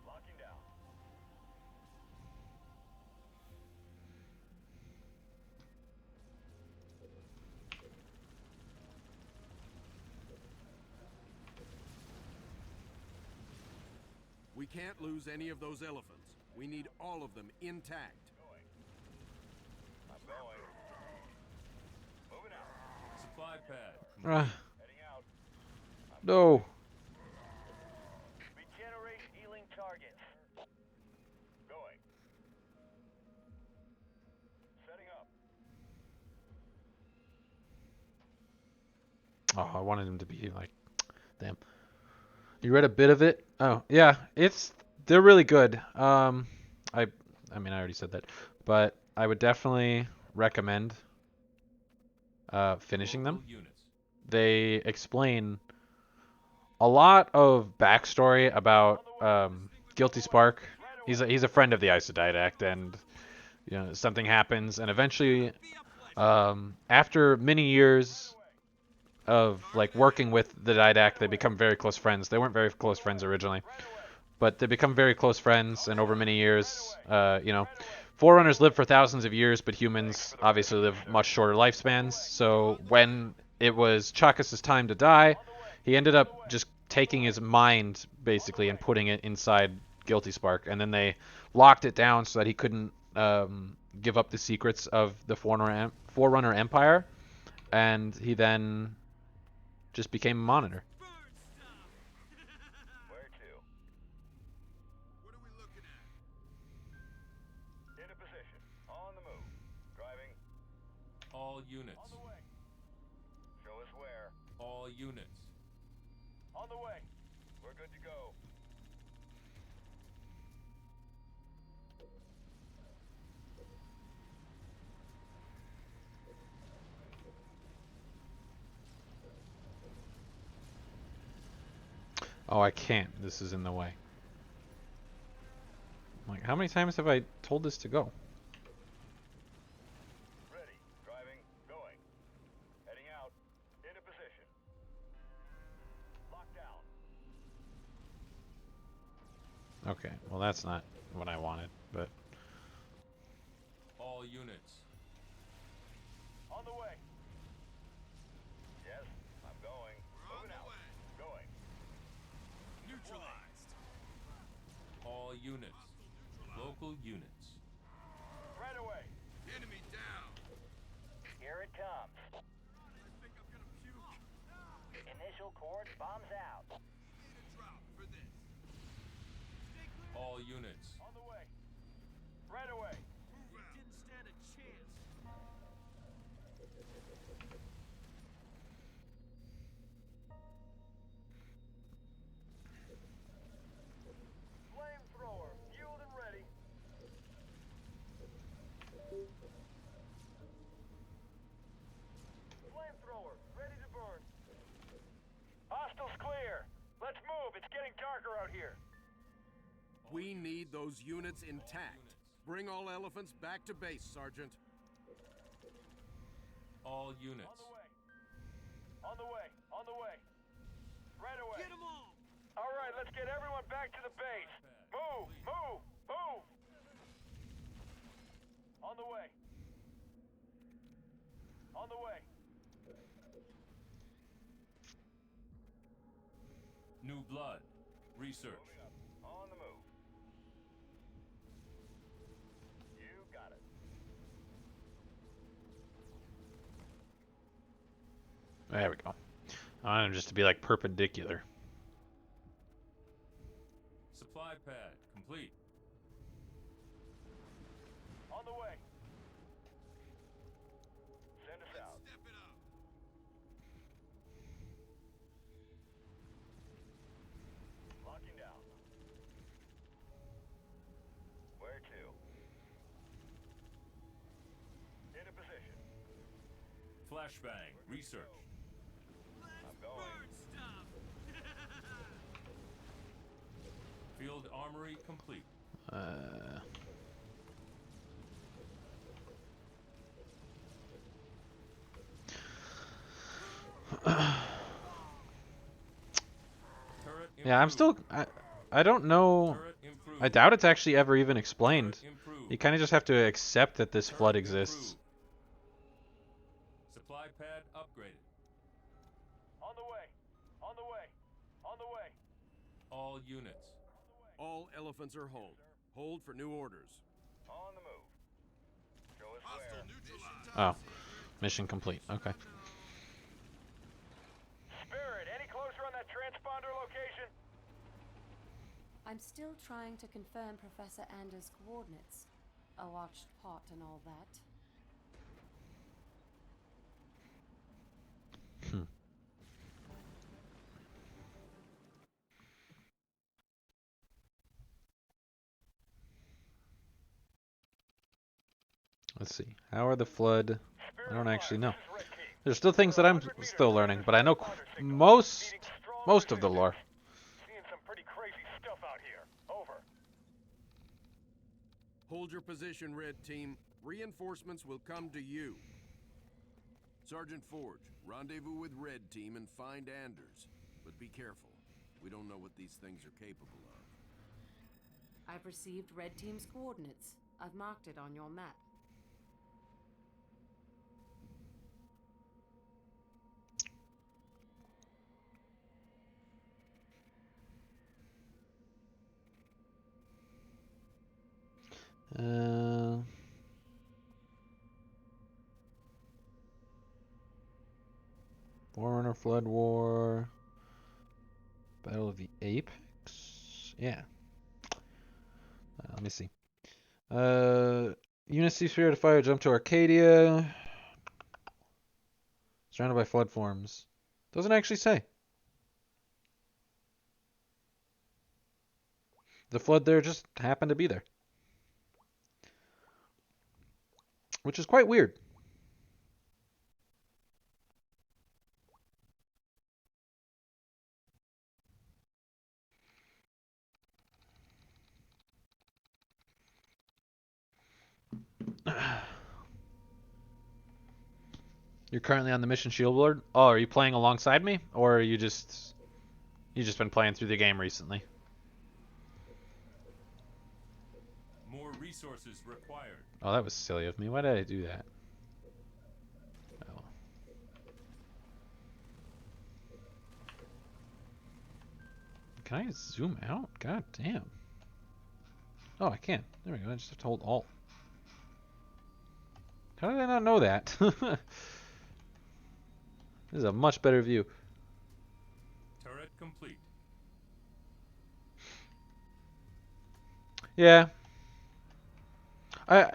Locking down. We can't lose any of those elephants. We need all of them intact. I'm going. Moving out. Supply pad. Heading out. No. Regenerate healing targets. Going. Setting up. Oh, I wanted him to be like... Damn. You read a bit of it? Oh, yeah. They're really good. I mean, I already said that. But I would definitely recommend finishing them. They explain a lot of backstory about Guilty Spark. He's a friend of the Isodidact, and you know something happens, and eventually, after many years of like working with the Didact, they become very close friends. They weren't very close friends originally, but they become very close friends, and over many years, you know, Forerunners live for thousands of years, but humans obviously live much shorter lifespans. So when it was Chakas's time to die, he ended up just taking his mind basically and putting it inside Guilty Spark, and then they locked it down so that he couldn't give up the secrets of the Forerunner Empire, and he then just became a monitor. Where to? What are we looking at? Into position. On the move. Driving. All units. On the way. Show us where. All units. On the way. We're good to go. Oh, I can't. This is in the way. Like, how many times have I told this to go? Ready. Driving. Going. Heading out. Okay, well that's not what I wanted, but... All units. On the way. Yes, I'm going. Moving out. Going. Neutralized. All units. Local units. Right away. Enemy down. Here it comes. I think I'm gonna puke. Initial course bombs out. Need a drop for this. Stay clear. All units. On the way. Right away. Move out. Didn't stand a chance. Flamethrower, fueled and ready. Flamethrower, ready to burn. Hostiles clear. Let's move. It's getting darker out here. We need those units intact. Bring all elephants back to base, Sergeant. All units. On the way. On the way. On the way. Right away. Get them all. All right, let's get everyone back to the base. Move! Move! Move! On the way. On the way. New blood. Research. On the move. You got it. There we go. I want him just to be like perpendicular. Supply pad complete. On the way. Send us out. Step it up. Locking down. Where to? Into position. Flashbang. Research. I'm going. Bird stuff. Field armory complete. Turret Yeah, I'm still... I don't know... Turret improved. I doubt it's actually ever even explained. Turret improved. You kind of just have to accept that this flood Turret exists. improved. Supply pad upgraded. On the way. On the way. On the way. All units. All elephants are home. Hold for new orders. On the move. Show us Hostile where. neutralized. Oh. Mission complete. Okay. Spirit, any closer on that transponder location? I'm still trying to confirm Professor Anders' coordinates. A watched pot and all that. Let's see. How are the flood... I don't actually know. This is Red Team. There's still things that I'm still learning, but I know most of the lore. Seeing some pretty crazy stuff out here. Over. Hold your position, Red Team. Reinforcements will come to you. Sergeant Forge, rendezvous with Red Team and find Anders. But be careful. We don't know what these things are capable of. I've received Red Team's coordinates. I've marked it on your map. Forerunner Flood War. Battle of the Apex? Yeah. Let me see. Units cease to fire, jump to Arcadia. Surrounded by flood forms. Doesn't actually say. The flood there just happened to be there. Which is quite weird. You're currently on the mission Shield Lord? Oh, are you playing alongside me? Or are you just been playing through the game recently? resources required. Oh, that was silly of me. Why did I do that? Oh. Can I zoom out? God damn. Oh, I can. There we go. I just have to hold Alt. How did I not know that? This is a much better view. Turret complete. Yeah. That's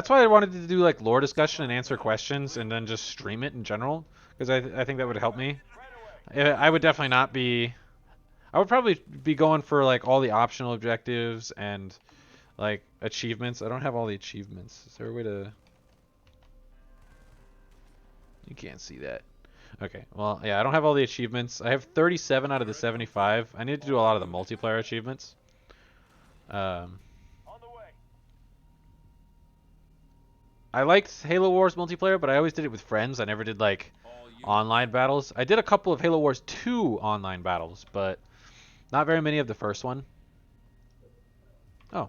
why I wanted to do like lore discussion and answer questions and then just stream it in general, because I think that would help me. I would definitely not be. I would probably be going for like all the optional objectives and like achievements. I don't have all the achievements. Is there a way to? You can't see that. Okay, well, yeah, I don't have all the achievements. I have 37 out of the 75. I need to do a lot of the multiplayer achievements. I liked Halo Wars multiplayer, but I always did it with friends. I never did like online battles. I did a couple of Halo Wars 2 online battles, but not very many of the first one. Oh,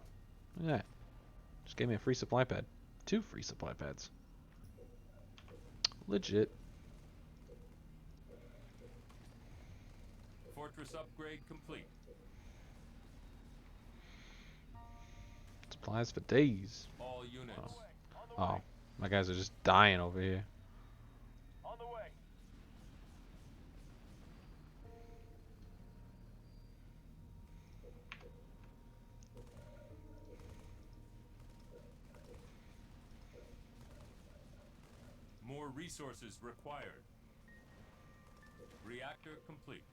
look at that. Just gave me a free supply pad. 2 free supply pads. Legit. Fortress upgrade complete. Supplies for days. All units. Oh, my guys are just dying over here. On the way. More resources required. Reactor complete.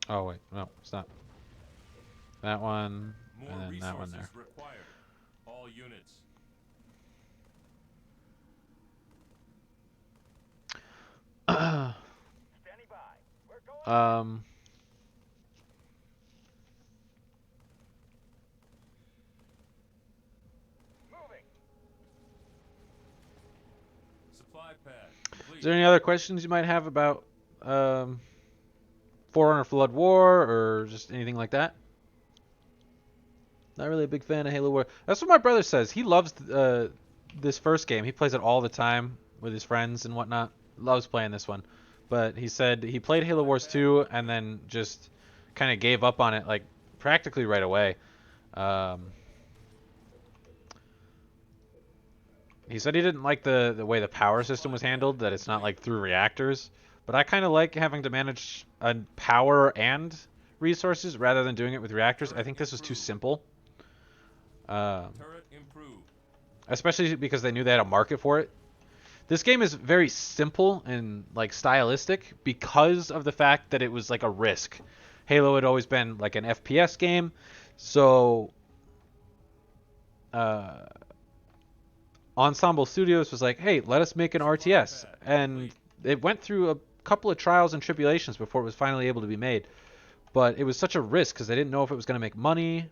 Oh wait, no, it's not. That one, More and then that one there. Required. All units. Standing by. We're going. Moving. Supply pad complete. Is there any other questions you might have about Forerunner Flood War or just anything like that? Not really a big fan of Halo War. That's what my brother says. He loves this first game. He plays it all the time with his friends and whatnot. Loves playing this one. But he said he played Halo Wars 2 and then just kind of gave up on it like practically right away. He said he didn't like the way the power system was handled, that it's not like through reactors. But I kind of like having to manage power and resources rather than doing it with reactors. I think this was too simple. Turret improved. Especially because they knew they had a market for it. This game is very simple and like stylistic because of the fact that it was like a risk. Halo had always been like an FPS game, so Ensemble Studios was like, hey, let us make an RTS. And it went through a couple of trials and tribulations before it was finally able to be made. But it was such a risk because they didn't know if it was going to make money,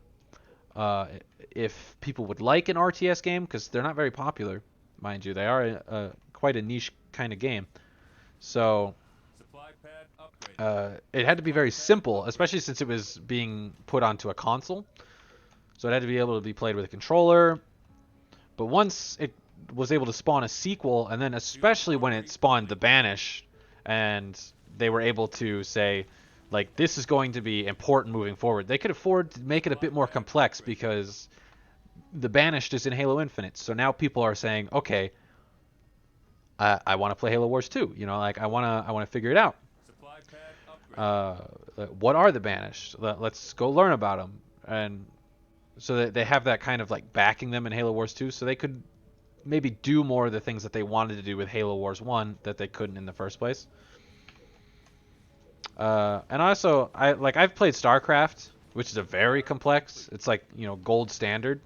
if people would like an RTS game, because they're not very popular, mind you. They are quite a niche kind of game. So it had to be very simple, especially since it was being put onto a console. So it had to be able to be played with a controller. But once it was able to spawn a sequel, and then especially when it spawned The Banished, and they were able to say, like, this is going to be important moving forward, they could afford to make it a bit more complex because The Banished is in Halo Infinite. So now people are saying, okay, I want to play Halo Wars 2. You know, like I want to figure it out. What are the Banished? Let's go learn about them. And so that they have that kind of like backing them in Halo Wars 2, so they could maybe do more of the things that they wanted to do with Halo Wars 1 that they couldn't in the first place. And also, I've played StarCraft, which is a very complex. It's like, you know, gold standard,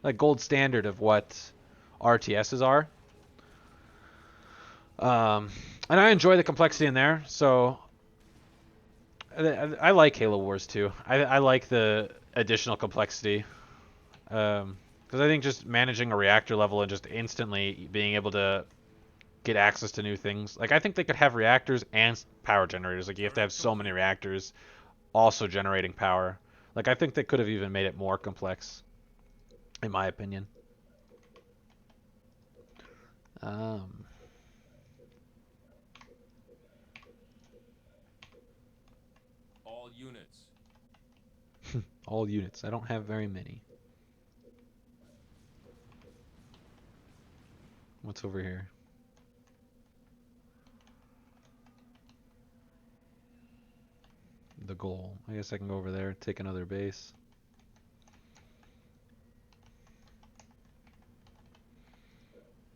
like gold standard of what RTSs are. And I enjoy the complexity in there. So I like Halo Wars 2. I like the additional complexity. Because I think just managing a reactor level and just instantly being able to get access to new things. Like I think they could have reactors and power generators. Like you have to have so many reactors also generating power. Like I think they could have even made it more complex, in my opinion. All units. All units. I don't have very many. What's over here? The goal. I guess I can go over there, take another base.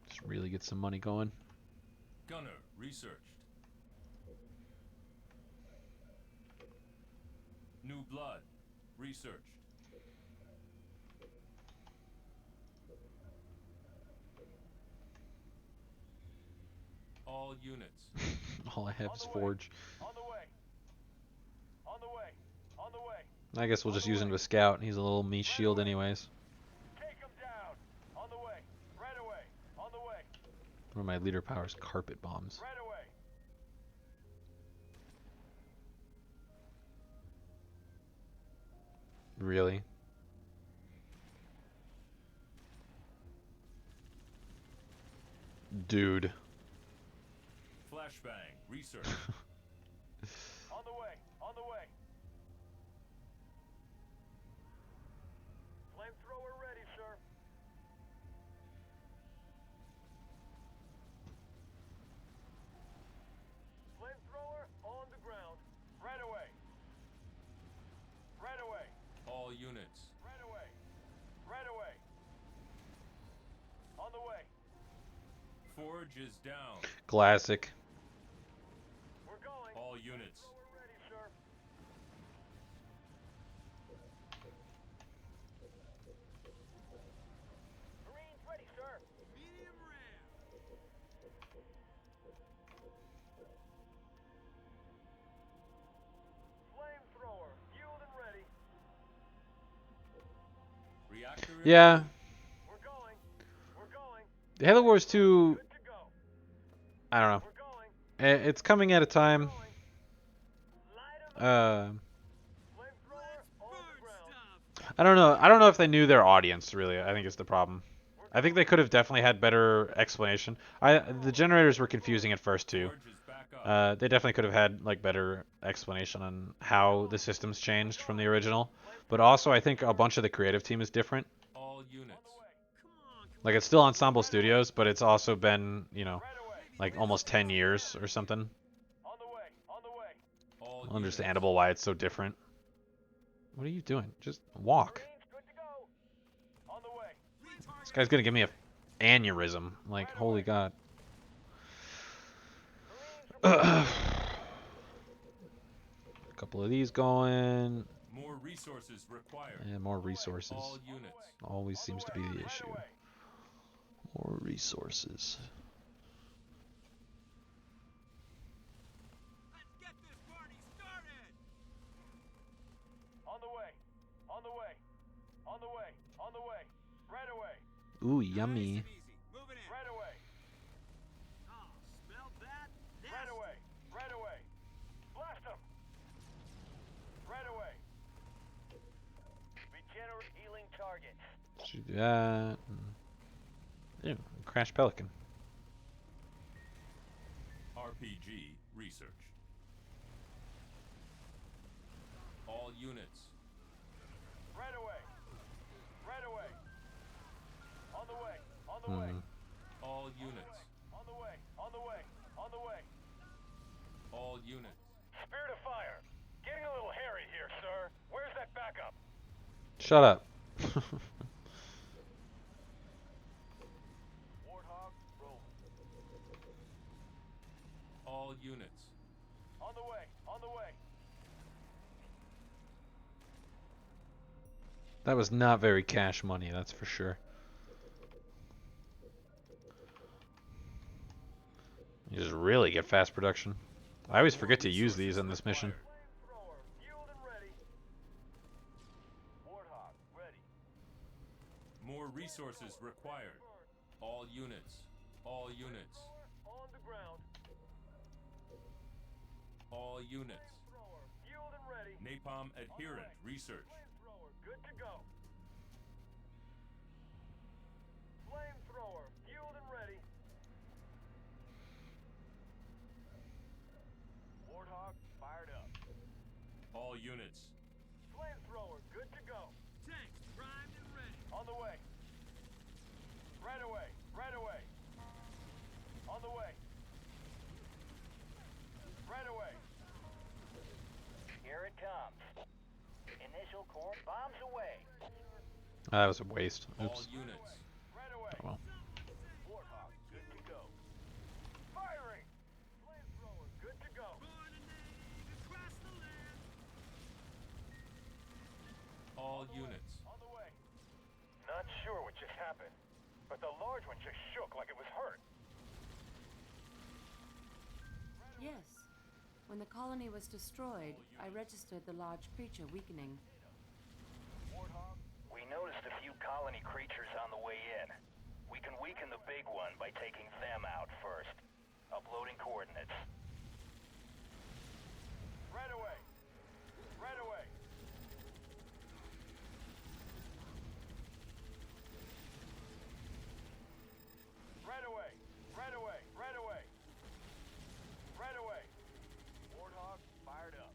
Just really get some money going. Gunner researched. New blood researched. All units. All I have is Forge. On the way. On the way. On the way. I guess we'll just use him to scout. He's a little me shield anyways. Take him down. On the way. Right away. On the way. One of my leader powers, carpet bombs. Right away. Really? Dude. Flashbang research. On the way. On the way. Flamethrower ready, sir. Flamethrower on the ground. Right away. Right away. All units. Right away. Right away. On the way. Forge is down. Classic. We're going. All units. Flamethrower ready, sir. Marines ready, sir. Medium rare. Flamethrower fueled and ready. Reactor. Yeah. We're going. We're going. Halo Wars 2, Good to go. I don't know. We're going. It's coming at a time. Light 'em up. Flamethrower on Burn the ground. stuff. I don't know. I don't know if they knew their audience really. I think it's the problem. I think they could have definitely had better explanation. The generators were confusing at first too. Forge is back up. They definitely could have had like better explanation on how the systems changed from the original. But also, I think a bunch of the creative team is different. All units. Come on. Like it's still Ensemble Studios, but it's also been, you know, like almost 10 years or something. On the way. On the way. All Understandable why it's so different. What are you doing? Just walk. Marines good to go. On the way. This guy's gonna give me a aneurysm. Like, holy god. A couple of these going. More resources required. And more resources. All units. Always seems to be the issue. More resources. Let's get this party started. On the way. On the way. On the way. On the way. Right away. Ooh, Nice yummy. and easy. Moving in. Right away. Oh, smell that? Right away. Right away. Blast them. Right away. Regenerate healing targets. Should do that. Yeah, Crash Pelican. RPG research. All units. Right away. Right away. On the way. On the way. All units. On the way. On the way. On the way. All units. Spirit of fire. Getting a little hairy here, sir. Where's that backup? Shut up. Warthog, roll. All units. On the way. On the way. That was not very cash money, that's for sure. You just really get fast production. I always forget to use these on this mission. Flamethrower, fueled and ready. Warthog, ready. More resources required. All units. All units. On ground. All units. Flamethrower, fueled and ready. Napalm adherent research. Flamethrower, good to go. Flamethrower, fueled and ready. Warthog, fired up. All units. Flamethrower, good to go. Tanks primed and ready. On the way. Right away, right away. On the way. Right away. Here it comes. Initial core bombs away. That was a waste. All Oops. units. Right away. Oh well. Warthog, good to go. Firing! Flamethrower, good to go. Coordinating across the land. All units. On the way. Not sure what just happened, but the large one just shook like it was hurt. Yes. When the colony was destroyed, I registered the large creature weakening. Warthog, We noticed a few colony creatures on the way in. We can weaken the big one by taking them out first. Uploading coordinates. right away. Right away. Right away. Right away. Right away. Right away. Warthog, fired up.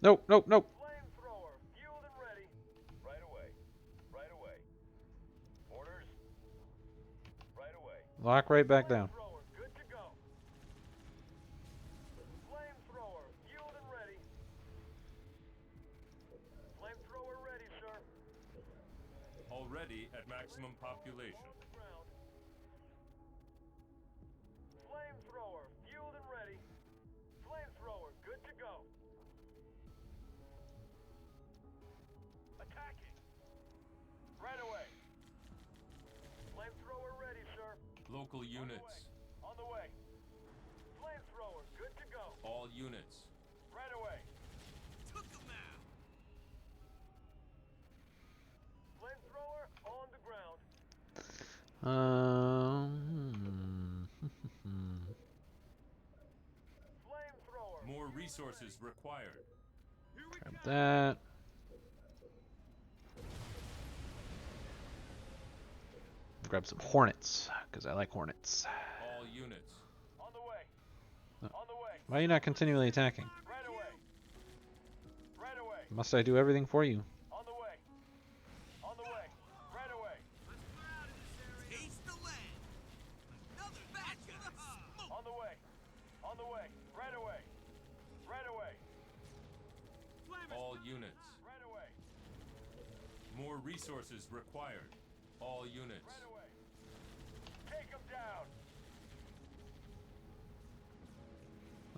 Nope, nope, nope. Flamethrower, fueled and ready. Right away. Right away. Orders. Right away. Lock right back down. Flamethrower, good to go. Flamethrower, fueled and ready. Flamethrower ready, sir. Already at maximum population. On the ground. Flamethrower, fueled and ready. Flamethrower, good to go. Attacking. Right away. Flamethrower ready, sir. Local units. On the way. Flamethrower, good to go. All units. Right away. Took him out. Flamethrower on the ground. Flamethrower. More resources required. Grab that. Grab some hornets, because I like hornets. All units. On the way. On the way. Why are you not continually attacking? Right away. Right away. Must I do everything for you? On the way. On the way. Right away. Let's clear out of this area. Taste the land. Another batch of the smoke. On the way. On the way. Right away. Right away. All units. Right away. More resources required. All units. Right away. Take him down.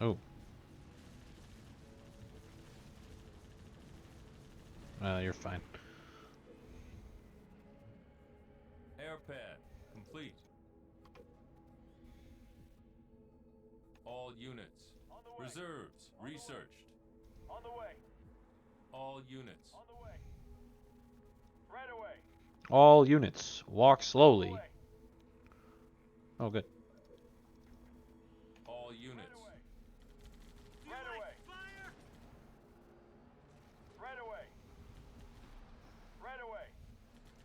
Oh. Well, you're fine. Air pad complete. All units. On the way. Reserves On the way. researched. On the way. All units. On the way. Right away. All units, walk slowly. Away. Oh, good. All units. Right away. Fire. Right away. Right away.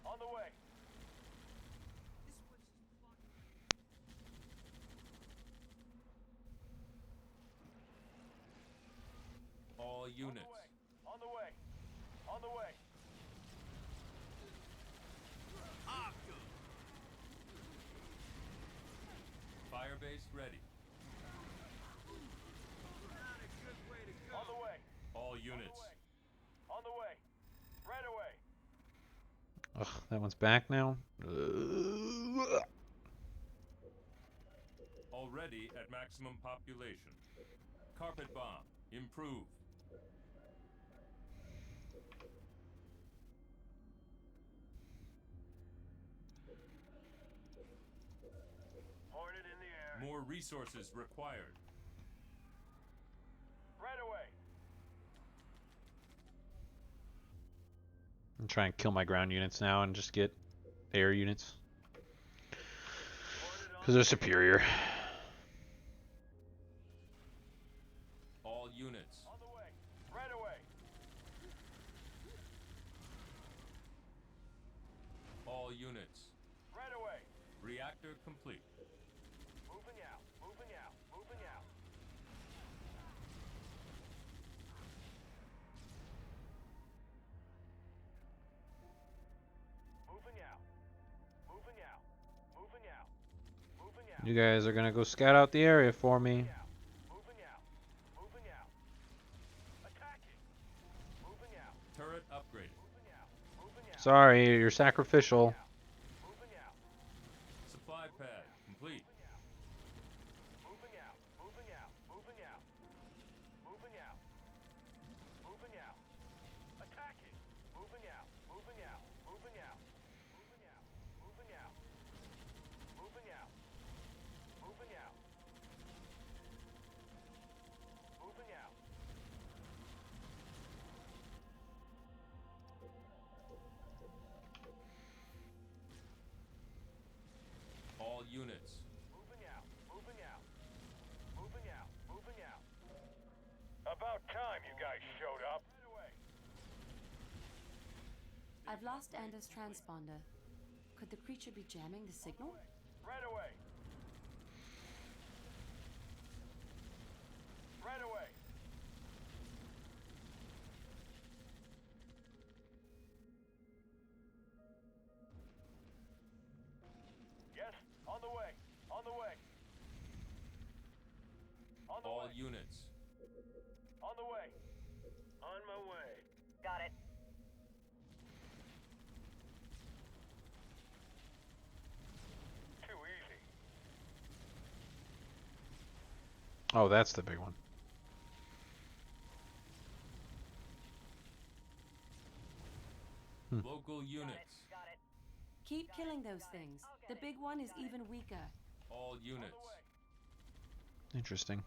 On the way. All units. On the way. On the way. Firebase ready. Not a good way to go. On the way. All units. On the way. Right away. Ugh, that one's back now. Already at maximum population. Carpet bomb. Improved. Hornet in the air. More resources required. Right away. I'm trying to kill my ground units now and just get air units. Because they're superior. All units. On the way. Right away. All units. Right away. Reactor complete. Moving out. Moving out. Moving out. Moving out. Moving out. Moving out. Moving out. You guys are gonna go scout out the area for me. Moving out. Moving out. Attacking. Moving out. Turret upgraded. Moving out. Moving out. Sorry, you're sacrificial. Moving out. Supply pad complete. Moving out. Moving out. Moving out. Moving out. Moving out. Attacking. Moving out. Moving out. Moving out. Moving out. Moving out. Moving out. Moving out. Moving out. All units. Moving out. Moving out. Moving out. Moving out. About time you guys showed up. I've lost Anders' transponder. Could the creature be jamming the signal? Right away. Right away. Yes, on the way. On the way. On the All way. units. On the way. On my way. Got it. Too easy. Oh, that's the big one. Local units. Got it. Keep killing those things. The big one is even weaker. All units. Interesting.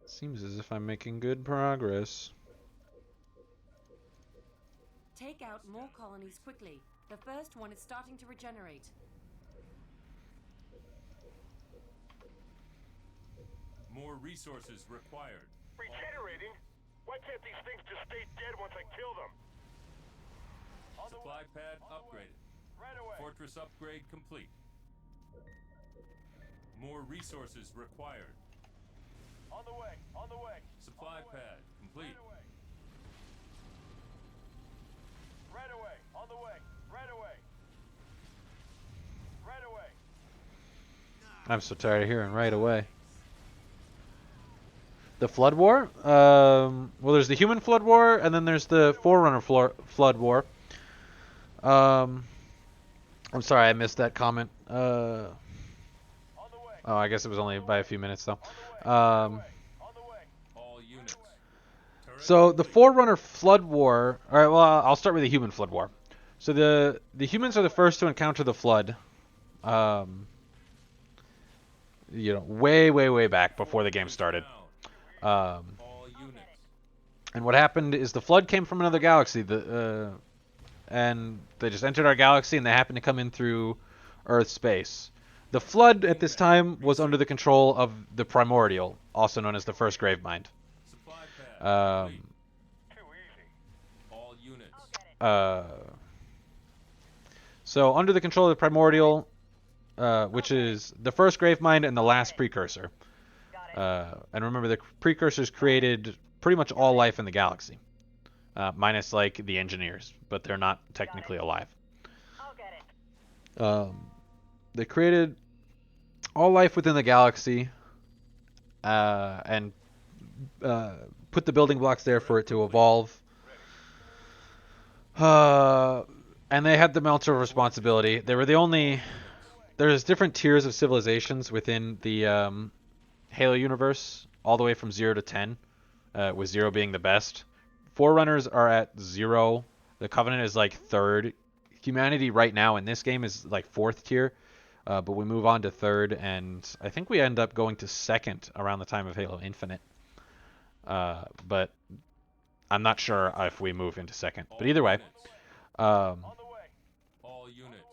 Seems as if I'm making good progress. Take out more colonies quickly. The first one is starting to regenerate. More resources required. Regenerating? Why can't these things just stay dead once I kill them? Supply pad upgraded. Right away. Fortress upgrade complete. More resources required. On the way. On the way. Supply pad complete. Right away. On the way. Right away. Right away. I'm so tired of hearing right away. The Flood War? Well, there's the Human Flood War, and then there's the Forerunner Flood War. I'm sorry, I missed that comment. Oh, I guess it was only by a few minutes, though. All units. So the Forerunner Flood War. All right, well, I'll start with the Human Flood War. So the humans are the first to encounter the flood. You know, way back before the game started. All units. And what happened is the flood came from another galaxy. And they just entered our galaxy, and they happened to come in through Earth's space. The flood at this time was under the control of the Primordial, also known as the First Gravemind. Supply pad complete. Too easy. All units. So under the control of the Primordial, which is the first Gravemind and the last Precursor. And remember, the Precursors created pretty much all life in the galaxy. Minus, like, the engineers, but they're not technically alive. I'll get it. They created all life within the galaxy, and put the building blocks there for it to evolve. And they had the Mantle of Responsibility. They were the only... There's different tiers of civilizations within the Halo universe, all the way from 0 to 10, with 0 being the best. Forerunners are at 0. The Covenant is like 3rd. Humanity right now in this game is like 4th tier, but we move on to 3rd, and I think we end up going to 2nd around the time of Halo Infinite. But I'm not sure if we move into second. But either way, um, All units.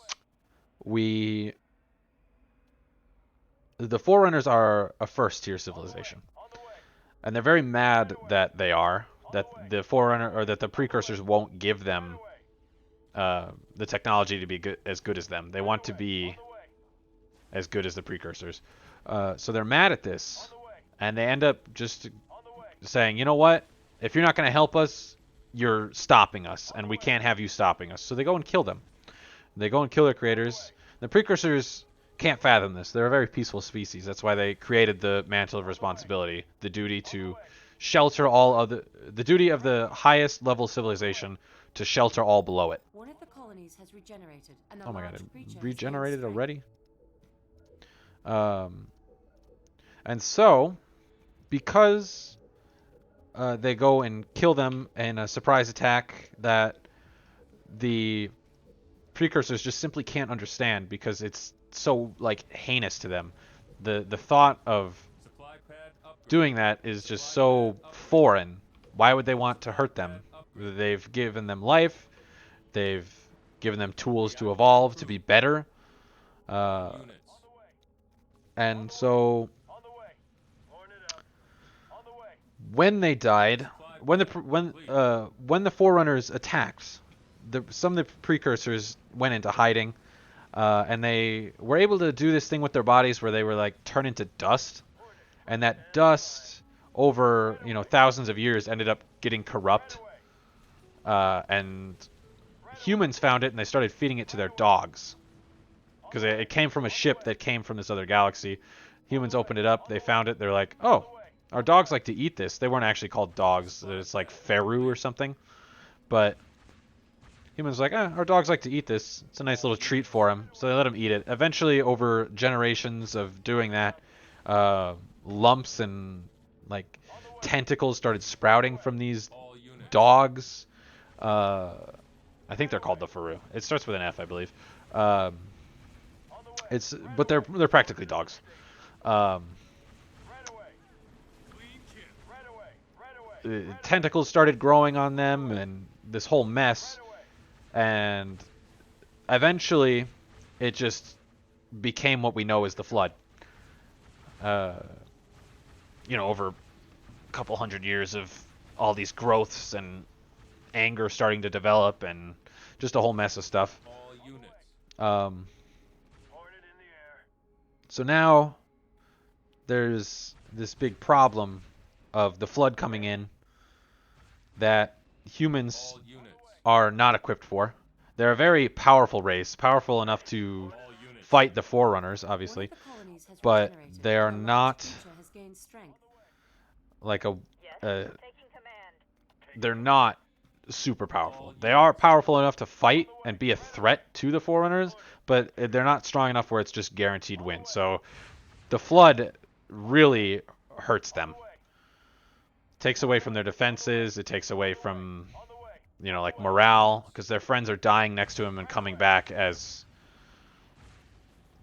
the Forerunners are a first-tier civilization. And they're very mad that the Forerunner, or that the precursors won't give them the technology to be as good as them. They want to be as good as the precursors. So they're mad at this, and they end up just saying, you know what? If you're not going to help us, you're stopping us, and we can't have you stopping us. So they go and kill them. They go and kill their creators. The precursors can't fathom this. They're a very peaceful species. That's why they created the Mantle of Responsibility, the duty to shelter the duty of the highest level civilization to shelter all below it. One of the colonies has regenerated, and Oh my god, it regenerated already? And so, because they go and kill them in a surprise attack that the precursors just simply can't understand because it's so like heinous to them. The thought of doing that is just so foreign. Why would they want to hurt them? They've given them life. They've given them tools to evolve, to be better. And so when they died, when the Forerunners attacked, some of the precursors went into hiding, and they were able to do this thing with their bodies where they were like turn into dust, and that dust over thousands of years ended up getting corrupt, and humans found it and they started feeding it to their dogs because it came from a ship that came from this other galaxy. Humans opened it up, they found it, they're like, oh, our dogs like to eat this. They weren't actually called dogs. It's like Feru or something. But humans were like, our dogs like to eat this. It's a nice little treat for them. So they let them eat it. Eventually, over generations of doing that, lumps and like tentacles started sprouting from these dogs. I think they're called the Feru. It starts with an F, I believe. But they're practically dogs. Tentacles started growing on them and this whole mess, and eventually it just became what we know as the Flood. Over a couple hundred years of all these growths and anger starting to develop and just a whole mess of stuff. So now there's this big problem of the Flood coming in that humans are not equipped for. They're a very powerful race, powerful enough to fight the Forerunners, obviously, but they are not like they're not super powerful. They are powerful enough to fight and be a threat to the Forerunners, but they're not strong enough where it's just guaranteed win. So the Flood really hurts them. Takes away from their defenses. It takes away from, like morale, because their friends are dying next to him and coming back as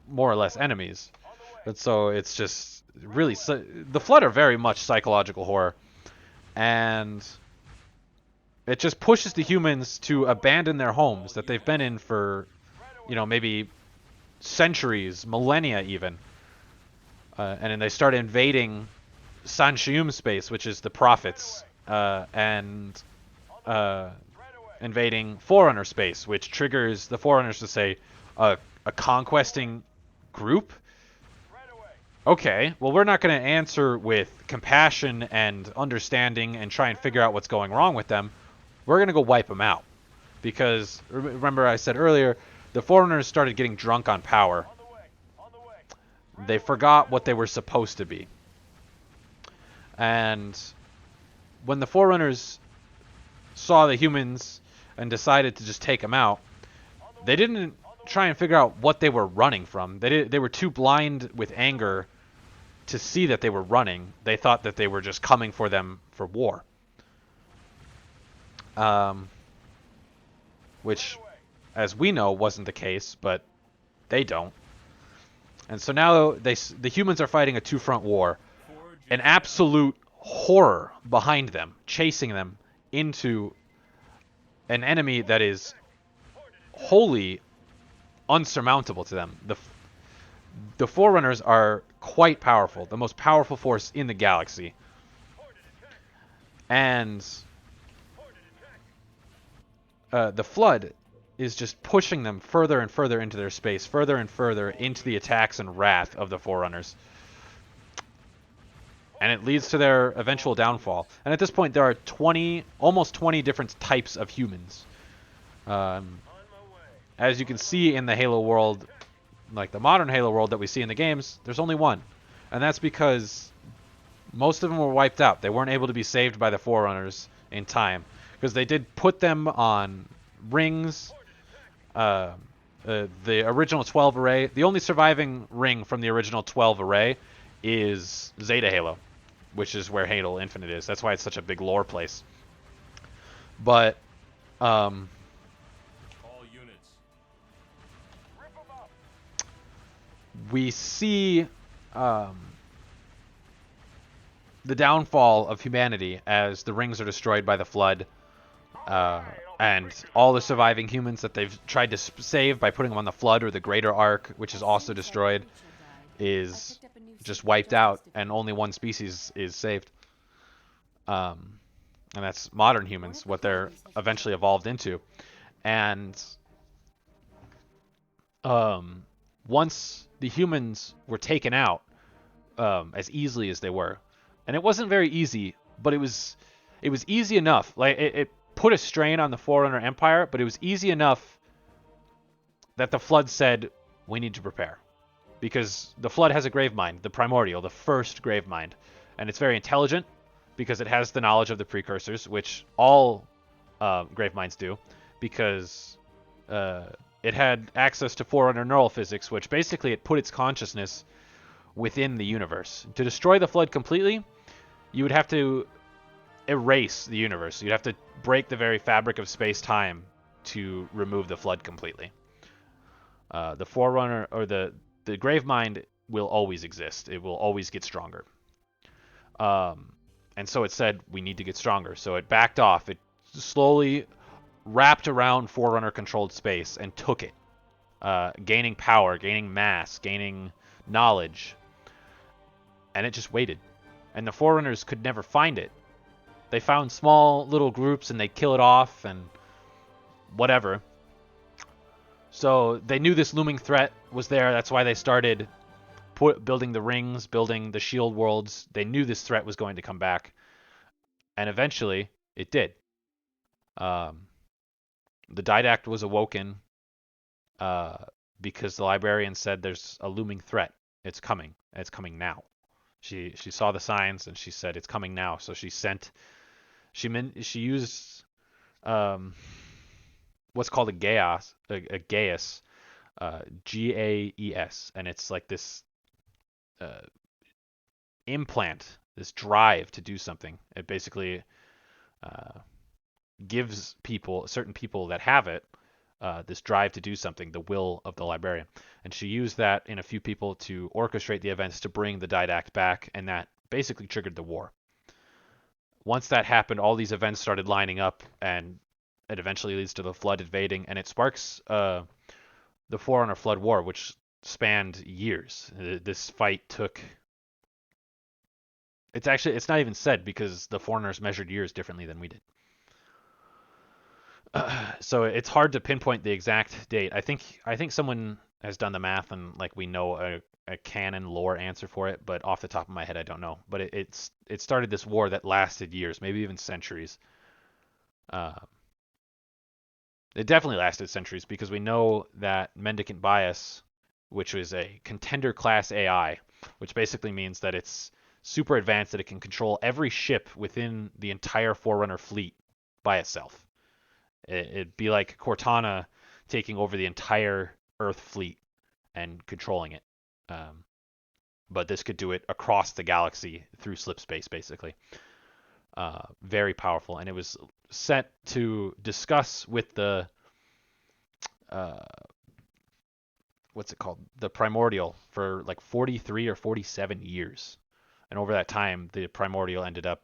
more or less enemies. And so it's just really, the Flood are very much psychological horror, and it just pushes the humans to abandon their homes that they've been in for, maybe centuries, millennia even. And then they start invading San'Shyum space, which is the Prophets, and invading Forerunner space, which triggers the Forerunners to say, a conquesting group? Okay, well, we're not going to answer with compassion and understanding and try and figure out what's going wrong with them. We're going to go wipe them out. Because, remember I said earlier, the Forerunners started getting drunk on power. They forgot what they were supposed to be. And when the Forerunners saw the humans and decided to just take them out, they didn't try and figure out what they were running from. They were too blind with anger to see that they were running. They thought that they were just coming for them for war. Which, as we know, wasn't the case, but they don't. And so now the humans are fighting a two-front war. An absolute horror behind them, chasing them into an enemy that is wholly unsurmountable to them. The Forerunners are quite powerful, the most powerful force in the galaxy. And the Flood is just pushing them further and further into their space, further and further into the attacks and wrath of the Forerunners. And it leads to their eventual downfall. And at this point, there are almost 20 different types of humans. As you can see in the Halo world, like the modern Halo world that we see in the games, there's only one. And that's because most of them were wiped out. They weren't able to be saved by the Forerunners in time. Because they did put them on rings. The original 12 array. The only surviving ring from the original 12 array is Zeta Halo, which is where Halo Infinite is. That's why it's such a big lore place. But All units. we see the downfall of humanity as the rings are destroyed by the Flood, and all the surviving humans that they've tried to save by putting them on the Flood or the Greater Ark, which is also destroyed, is just wiped out, and only one species is saved. And that's modern humans, what they're eventually evolved into. And once the humans were taken out, as easily as they were, and it wasn't very easy, but it was easy enough. Like it put a strain on the Forerunner Empire, but it was easy enough that the Flood said, we need to prepare. Because the Flood has a grave mind, the primordial, the first grave mind. And it's very intelligent because it has the knowledge of the precursors, which all grave minds do, because it had access to Forerunner neural physics, which basically it put its consciousness within the universe. To destroy the Flood completely, you would have to erase the universe. You'd have to break the very fabric of space-time to remove the Flood completely. The Forerunner, or the grave mind, will always exist. It will always get stronger. And so it said, we need to get stronger. So it backed off. It slowly wrapped around Forerunner-controlled space and took it, gaining power, gaining mass, gaining knowledge. And it just waited. And the Forerunners could never find it. They found small little groups and they kill it off and whatever. So they knew this looming threat was there. That's why they started building the rings, building the shield worlds. They knew this threat was going to come back. And eventually, it did. The Didact was awoken because the librarian said there's a looming threat. It's coming. And it's coming now. She saw the signs and she said it's coming now. So she used what's called a Gaeus, Gaes, and it's like this implant, this drive to do something. It basically gives certain people that have it, this drive to do something, the will of the librarian. And she used that in a few people to orchestrate the events to bring the Didact back, and that basically triggered the war. Once that happened, all these events started lining up, and it eventually leads to the Flood invading, and it sparks the Forerunner Flood War, which spanned years. This fight took... It's not even said, because the Forerunners measured years differently than we did. So it's hard to pinpoint the exact date. I think someone has done the math and like we know a canon lore answer for it, but off the top of my head I don't know. But it started this war that lasted years, maybe even centuries. It definitely lasted centuries because we know that Mendicant Bias, which was a contender class AI, which basically means that it's super advanced, that it can control every ship within the entire Forerunner fleet by itself. It'd be like Cortana taking over the entire Earth fleet and controlling it. But this could do it across the galaxy through slip space, basically. Very powerful. And it was set to discuss with the... what's it called? The Primordial for like 43 or 47 years. And over that time, the Primordial ended up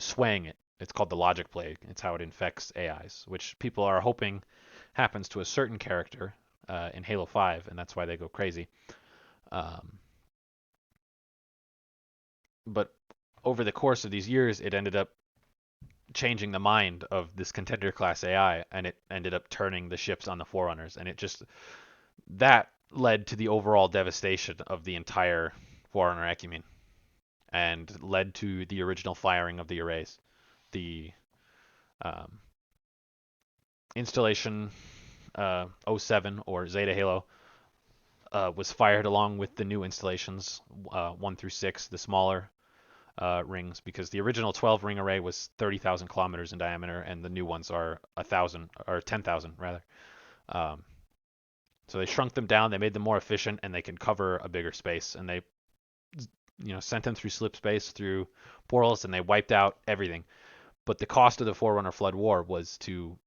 swaying it. It's called the logic plague. It's how it infects AIs, which people are hoping happens to a certain character in Halo 5, and that's why they go crazy. But over the course of these years, it ended up changing the mind of this contender class AI, and it ended up turning the ships on the Forerunners, and it just that led to the overall devastation of the entire Forerunner Ecumen, and led to the original firing of the arrays. The installation 07 or Zeta Halo was fired along with the new installations 1 through 6, the smaller rings, because the original 12 ring array was 30,000 kilometers in diameter, and the new ones are 1,000 or 10,000 rather. So they shrunk them down, they made them more efficient, and they can cover a bigger space. And they, sent them through slip space, through portals, and they wiped out everything. But the cost of the Forerunner Flood War was to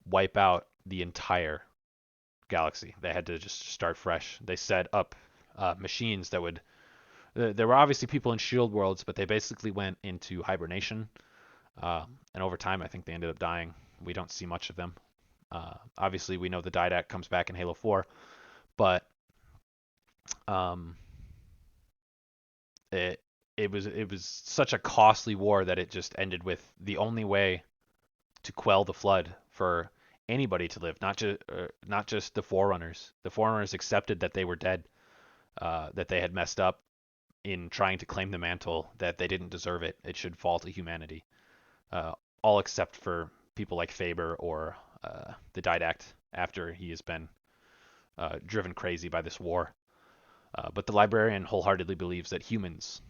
wipe out the entire galaxy. They had to just start fresh. They set up machines that would. There were obviously people in Shield worlds, but they basically went into hibernation. And over time, I think they ended up dying. We don't see much of them. Obviously, we know the Didact comes back in Halo 4, but it was such a costly war that it just ended with the only way to quell the flood for anybody to live, not just the Forerunners. The Forerunners accepted that they were dead, that they had messed up in trying to claim the mantle, that they didn't deserve it. It should fall to humanity. All except for people like Faber or the Didact after he has been driven crazy by this war. But the Librarian wholeheartedly believes that humans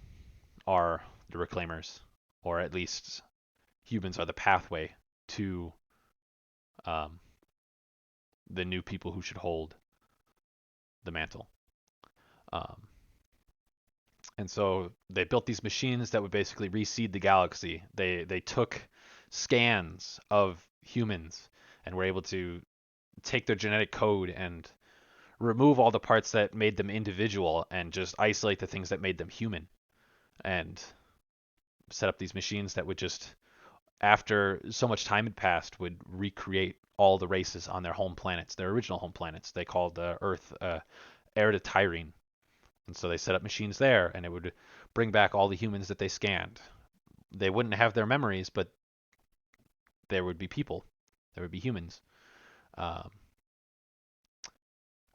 are the reclaimers, or at least humans are the pathway to the new people who should hold the mantle. And so they built these machines that would basically reseed the galaxy. They took scans of humans and were able to take their genetic code and remove all the parts that made them individual and just isolate the things that made them human, and set up these machines that would just, after so much time had passed, would recreate all the races on their home planets, their original home planets. They called Earth Air to Tyrene. And so they set up machines there, and it would bring back all the humans that they scanned. They wouldn't have their memories, but there would be people. There would be humans.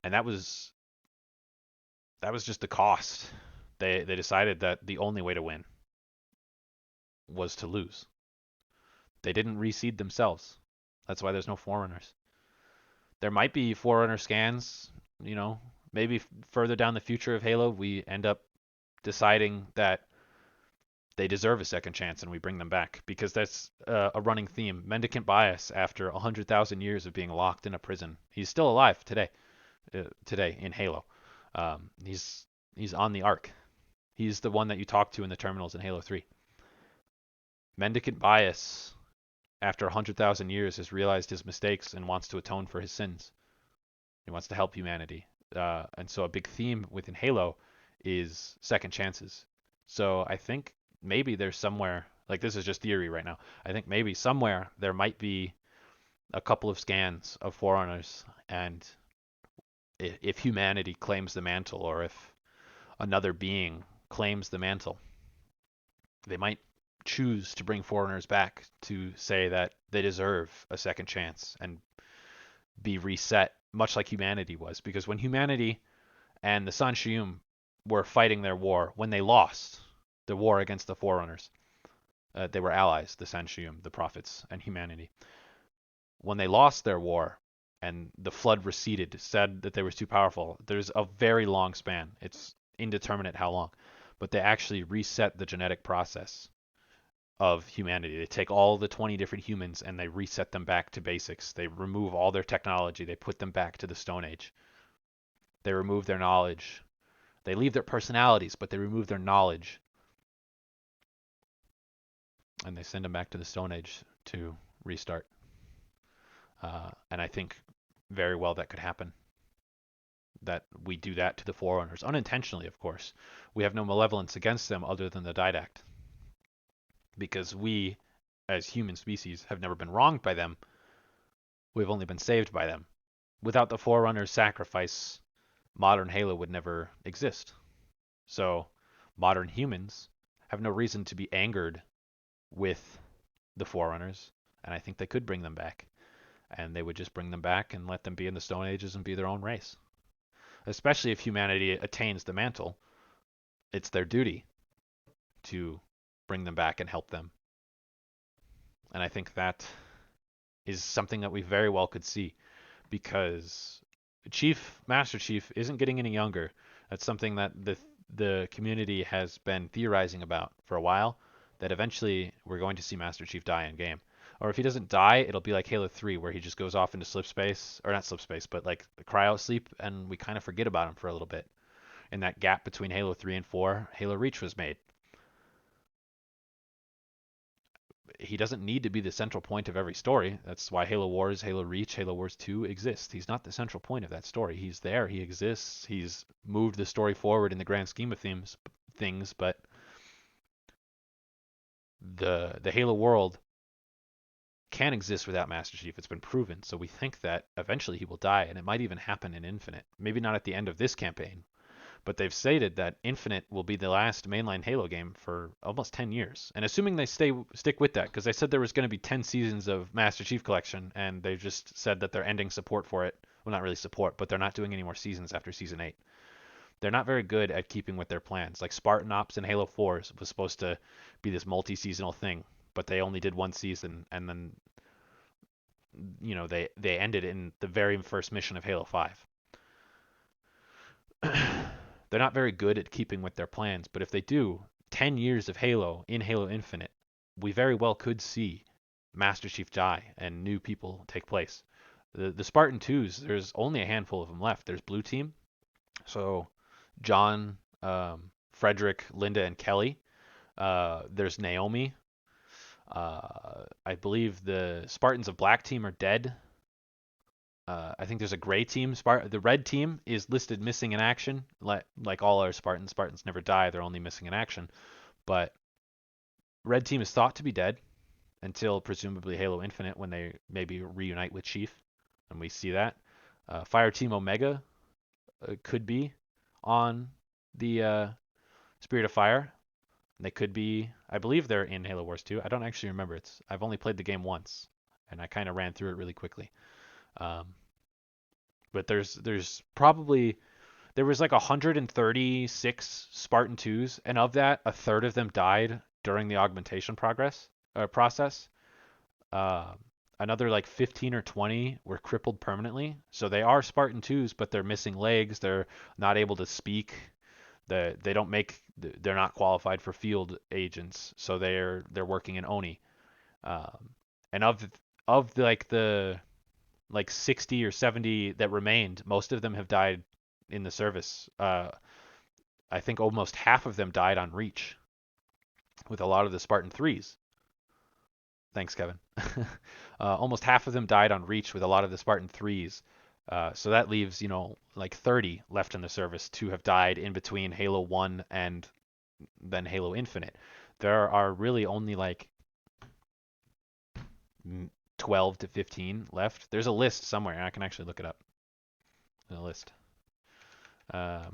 And that was just the cost. They decided that the only way to win was to lose. They didn't reseed themselves. That's why there's no Forerunners. There might be Forerunner scans, maybe further down the future of Halo, we end up deciding that they deserve a second chance and we bring them back, because that's a running theme. Mendicant Bias, after 100,000 years of being locked in a prison, he's still alive today in Halo. He's on the Ark. He's the one that you talk to in the terminals in Halo 3. Mendicant Bias, after 100,000 years, has realized his mistakes and wants to atone for his sins. He wants to help humanity. And so a big theme within Halo is second chances. So I think maybe there's somewhere, like, this is just theory right now, I think maybe somewhere there might be a couple of scans of Forerunners, and if humanity claims the mantle, or if another being claims the mantle, they might choose to bring Forerunners back to say that they deserve a second chance and be reset, much like humanity was. Because when humanity and the San'Shyuum were fighting their war, when they lost the war against the Forerunners, they were allies, the San'Shyuum, the prophets, and humanity. When they lost their war and the flood receded, said that they were too powerful, there's a very long span. It's indeterminate how long. But they actually reset the genetic process of humanity. They take all the 20 different humans and they reset them back to basics. They remove all their technology. They put them back to the Stone Age. They remove their knowledge. They leave their personalities, but they remove their knowledge. And they send them back to the Stone Age to restart. And I think very well that could happen. That we do that to the Forerunners. Unintentionally, of course. We have no malevolence against them other than the Didact. because we, as human species, have never been wronged by them. We've only been saved by them. Without the Forerunner's sacrifice, modern Halo would never exist. So, modern humans have no reason to be angered with the Forerunners, and I think they could bring them back. And they would just bring them back and let them be in the Stone Ages and be their own race. Especially if humanity attains the mantle, it's their duty to bring them back and help them. And I think that is something that we very well could see, because Master Chief isn't getting any younger. That's something that the community has been theorizing about for a while, that eventually we're going to see Master Chief die in game. Or if he doesn't die, it'll be like Halo 3, where he just goes off into slip space, or not slip space, but like cryo sleep, and we kind of forget about him for a little bit. In that gap between Halo 3 and 4, Halo Reach was made. He doesn't need to be the central point of every story. That's why Halo Wars, Halo Reach, Halo Wars 2 exist. He's not the central point of that story. He's there. He exists. He's moved the story forward in the grand scheme of things, but the Halo world can exist without Master Chief. It's been proven. So we think that eventually he will die, and it might even happen in Infinite. Maybe not at the end of this campaign, but they've stated that Infinite will be the last mainline Halo game for almost 10 years. And assuming they stick with that, because they said there was going to be 10 seasons of Master Chief Collection, and they've just said that they're ending support for it. Well, not really support, but they're not doing any more seasons after Season 8. They're not very good at keeping with their plans. Like Spartan Ops in Halo 4 was supposed to be this multi-seasonal thing, but they only did one season, and then they ended in the very first mission of Halo 5. They're not very good at keeping with their plans, but if they do 10 years of Halo in Halo Infinite, we very well could see Master Chief die and new people take place. The Spartan 2s, there's only a handful of them left. There's Blue Team, so John, Frederick, Linda, and Kelly. There's Naomi. I believe the Spartans of Black Team are dead. I think there's a gray team. The red team is listed missing in action, like all our Spartans. Spartans never die; they're only missing in action. But red team is thought to be dead until presumably Halo Infinite, when they maybe reunite with Chief, and we see that. Fire Team Omega could be on the Spirit of Fire. They could be. I believe they're in Halo Wars 2. I don't actually remember. I've only played the game once, and I kind of ran through it really quickly. But there's probably there was like 136 Spartan 2s, and of that, a third of them died during the augmentation process. Another like 15 or 20 were crippled permanently. So they are Spartan 2s, but they're missing legs. They're not able to speak. They're not qualified for field agents, so they're working in Oni. And of the 60 or 70 that remained, most of them have died in the service. I think almost half of them died on Reach, with a lot of the Spartan 3s. Thanks, Kevin. Almost half of them died on Reach, with a lot of the Spartan 3s. So that leaves, like 30 left in the service to have died in between Halo 1 and then Halo Infinite. There are really only like 12 to 15 left. There's a list somewhere. I can actually look it up. There's a list of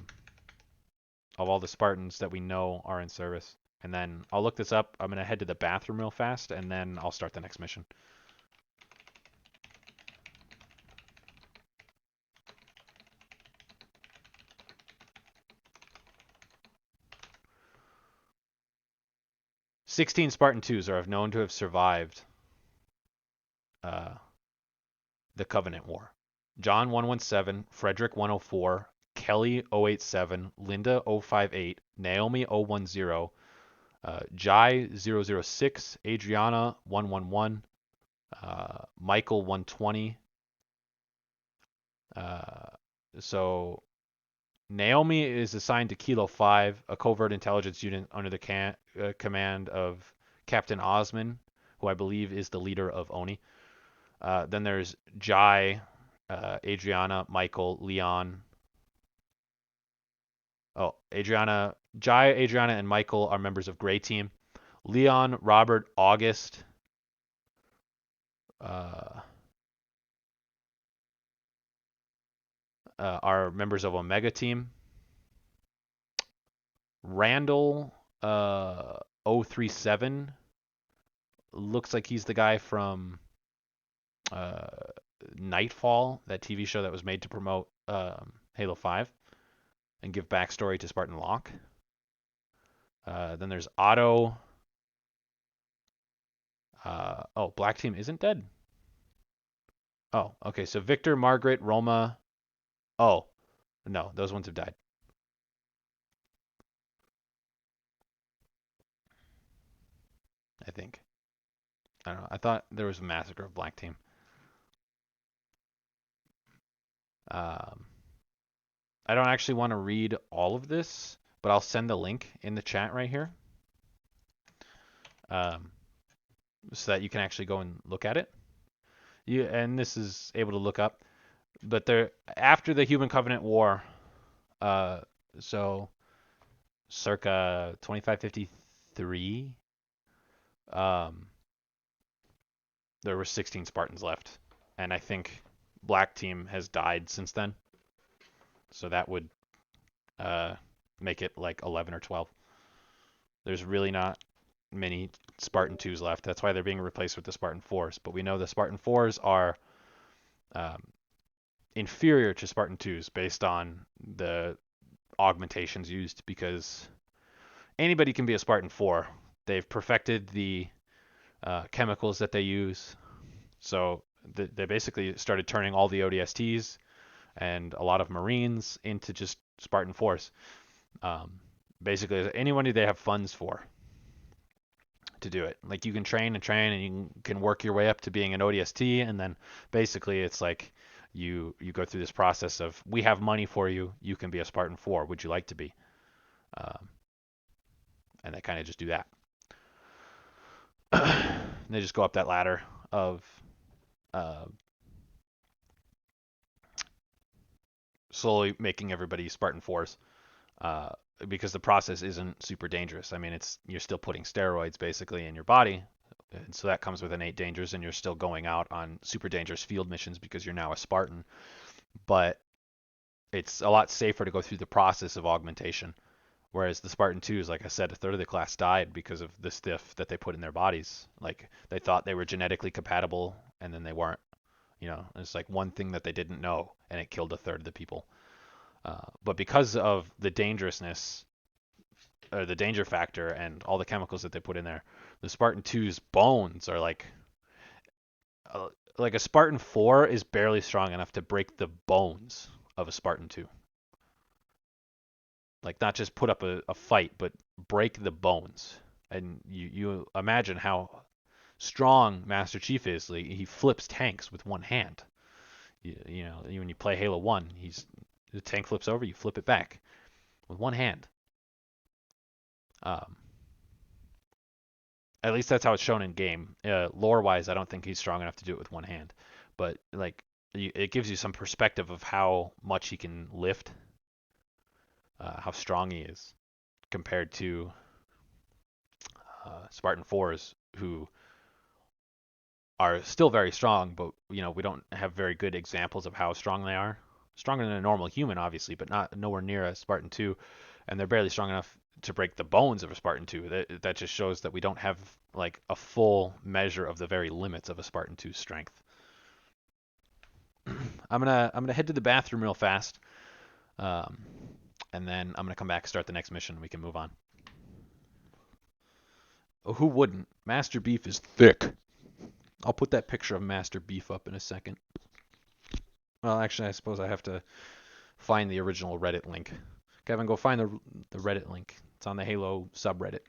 all the Spartans that we know are in service. And then I'll look this up. I'm going to head to the bathroom real fast, and then I'll start the next mission. "16 Spartan 2s are known to have survived the Covenant War. John 117, Frederick 104, Kelly 087, Linda 058, Naomi 010, Jai 006, Adriana 111, Michael 120. So Naomi is assigned to Kilo 5, a covert intelligence unit under the command of Captain Osman, who I believe is the leader of Oni. Then there's Jai, Adriana, Michael, Leon. Jai, Adriana, and Michael are members of Gray Team. Leon, Robert, August, are members of Omega Team. Randall 037 looks like he's the guy from Nightfall, that TV show that was made to promote Halo 5 and give backstory to Spartan Locke. Then there's Otto. Oh, Black Team isn't dead. Oh, okay. So Victor, Margaret, Roma. Oh, no, those ones have died. I think. I don't know. I thought there was a massacre of Black Team. I don't actually want to read all of this, but I'll send the link in the chat right here, so that you can actually go and look at it. And this is able to look up. But they're after the Human Covenant War, so circa 2553, there were 16 Spartans left, and I think Black Team has died since then. So that would make it like 11 or 12. There's really not many Spartan 2s left. That's why they're being replaced with the Spartan 4s. But we know the Spartan 4s are inferior to Spartan 2s based on the augmentations used, because anybody can be a Spartan 4. They've perfected the chemicals that they use. So they basically started turning all the ODSTs and a lot of Marines into just Spartan 4s. Basically, anybody they have funds for to do it. Like, you can train and train, and you can work your way up to being an ODST, and then basically it's like you go through this process of, we have money for you, you can be a Spartan 4. Would you like to be? And they kind of just do that. They just go up that ladder of slowly making everybody Spartan 4s, because the process isn't super dangerous. I mean, you're still putting steroids basically in your body, and so that comes with innate dangers, and you're still going out on super dangerous field missions because you're now a Spartan. But it's a lot safer to go through the process of augmentation. Whereas the Spartan 2s, like I said, a third of the class died because of the stiff that they put in their bodies. Like, they thought they were genetically compatible, and then they weren't. It's like one thing that they didn't know, and it killed a third of the people. But because of the dangerousness, or the danger factor, and all the chemicals that they put in there, the Spartan 2's bones are like a Spartan 4 is barely strong enough to break the bones of a Spartan 2. Like, not just put up a fight, but break the bones. And you imagine how strong Master Chief is. Like, he flips tanks with one hand. When you play Halo 1, the tank flips over, you flip it back with one hand. At least that's how it's shown in game. Lore-wise, I don't think he's strong enough to do it with one hand. But like, it gives you some perspective of how much he can lift, how strong he is, compared to Spartan 4s, who are still very strong, but we don't have very good examples of how strong they are. Stronger than a normal human, obviously, but nowhere near a Spartan 2, and they're barely strong enough to break the bones of a Spartan 2. That just shows that we don't have like a full measure of the very limits of a Spartan 2's strength. I'm gonna head to the bathroom real fast, and then I'm gonna come back, start the next mission, and we can move on. Oh, who wouldn't? Master Beef is thick. I'll put that picture of Master Beef up in a second. Well, actually, I suppose I have to find the original Reddit link. Kevin, go find the Reddit link. It's on the Halo subreddit.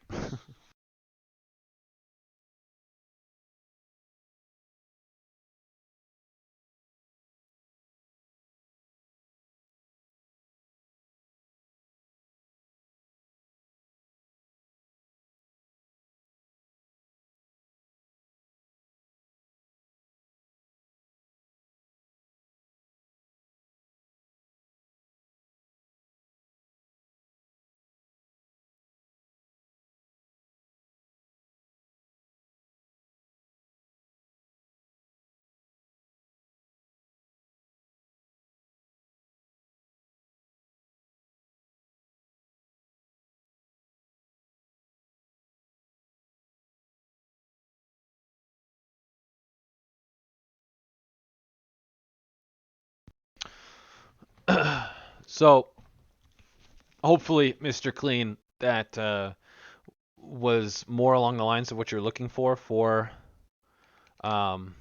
So, hopefully, Mr. Clean, that was more along the lines of what you're looking for um,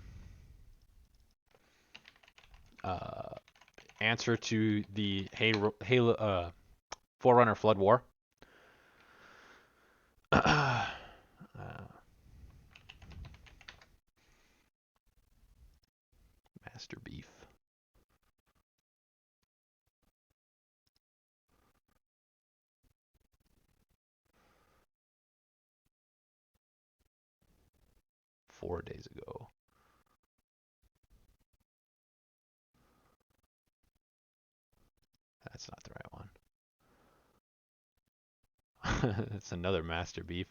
answer to the Halo, Forerunner Flood War. Master Beef. Four days ago. That's not the right one. That's another Master Beef.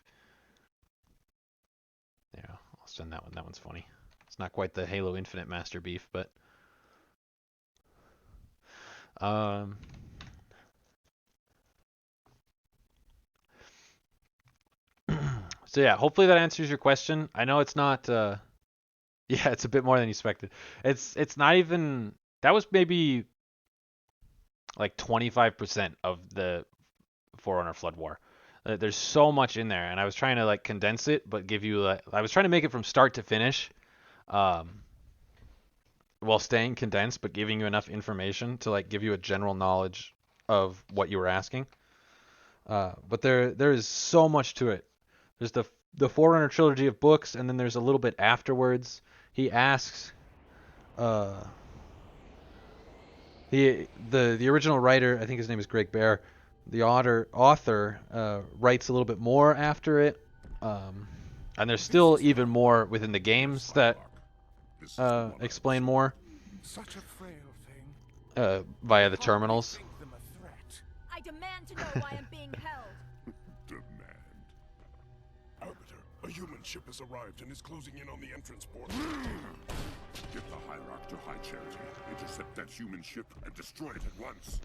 Yeah, I'll send that one. That one's funny. It's not quite the Halo Infinite Master Beef, but so yeah, hopefully that answers your question. I know it's not yeah, it's a bit more than you expected. It's not even, that was maybe like 25% of the Forerunner Flood War. There's so much in there, and I was trying to like condense it, but give you I was trying to make it from start to finish, while staying condensed, but giving you enough information to like give you a general knowledge of what you were asking. But there is so much to it. There's the Forerunner trilogy of books, and then there's a little bit afterwards. He asks, the original writer, I think his name is Greg Bear. The author writes a little bit more after it, and there's still even more within the games that explain more Such a frail thing. via the terminals. I demand to know why I'm being held. Demand. Arbiter, a human ship has arrived and is closing in on the entrance port. Get the Hierarch to High Charity, intercept that human ship, and destroy it at once.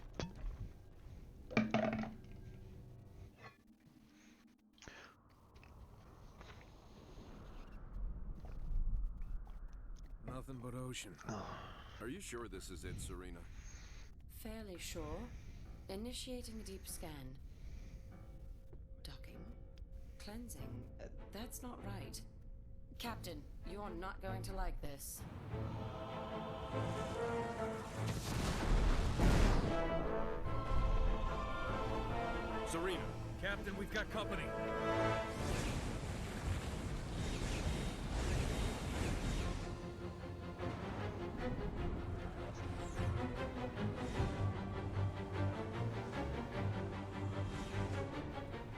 Nothing but ocean. Are you sure this is it, Serena? Fairly sure. Initiating a deep scan. Docking. Cleansing. That's not right. Captain, you're not going to like this. Serena, Captain, we've got company.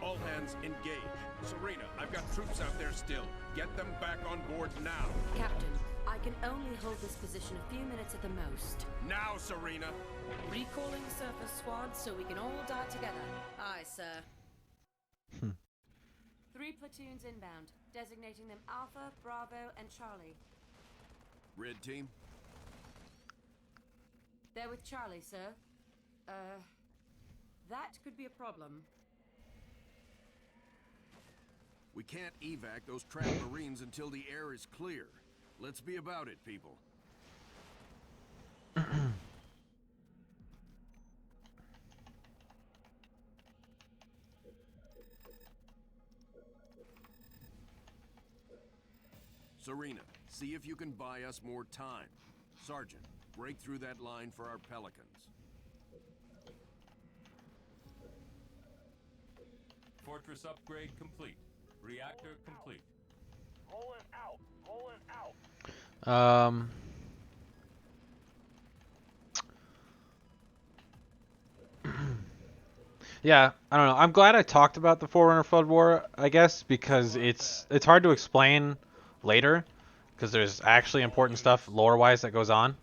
All hands engage. Serena, I've got troops out there still. Get them back on board now. Captain, I can only hold this position a few minutes at the most. Now, Serena! Recalling surface squads so we can all die together. Aye, sir. 3 platoons inbound, designating them Alpha, Bravo, and Charlie. Red team? They're with Charlie, sir. That could be a problem. We can't evac those trapped Marines until the air is clear. Let's be about it, people. Serena, see if you can buy us more time. Sergeant, break through that line for our Pelicans. Fortress upgrade complete. Reactor complete. Rolling out. Rolling out. Yeah, I don't know. I'm glad I talked about the Forerunner Flood War, I guess, because it's hard to explain later, because there's actually important stuff lore-wise that goes on,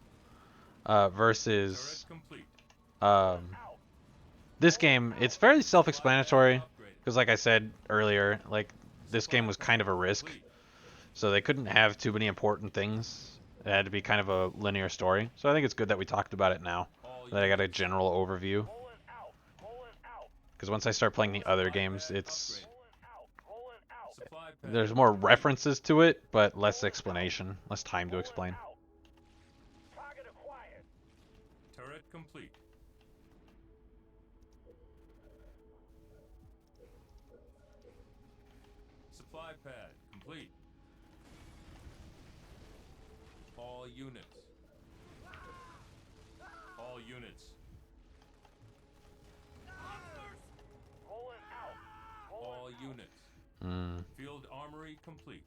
versus this game. It's fairly self-explanatory, because like I said earlier, like this game was kind of a risk, so they couldn't have too many important things. It had to be kind of a linear story. So I think it's good that we talked about it now, that I got a general overview. Because once I start playing the other games, there's more references to it, but less explanation, less time to explain. Turret complete. Supply pad complete. All units. All units. All units. Field armory complete.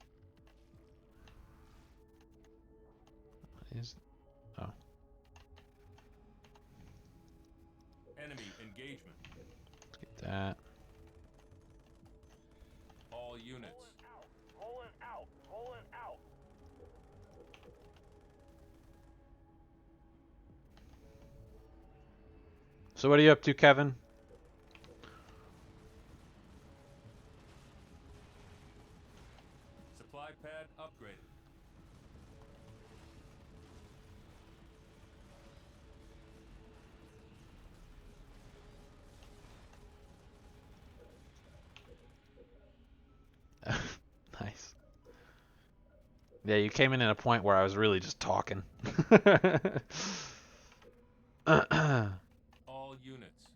What is? Oh. Enemy engagement. Let's get that. All units. Pulling out. Pulling out. So what are you up to, Kevin? Supply pad upgraded. Nice. Yeah, you came in at a point where I was really just talking. All units.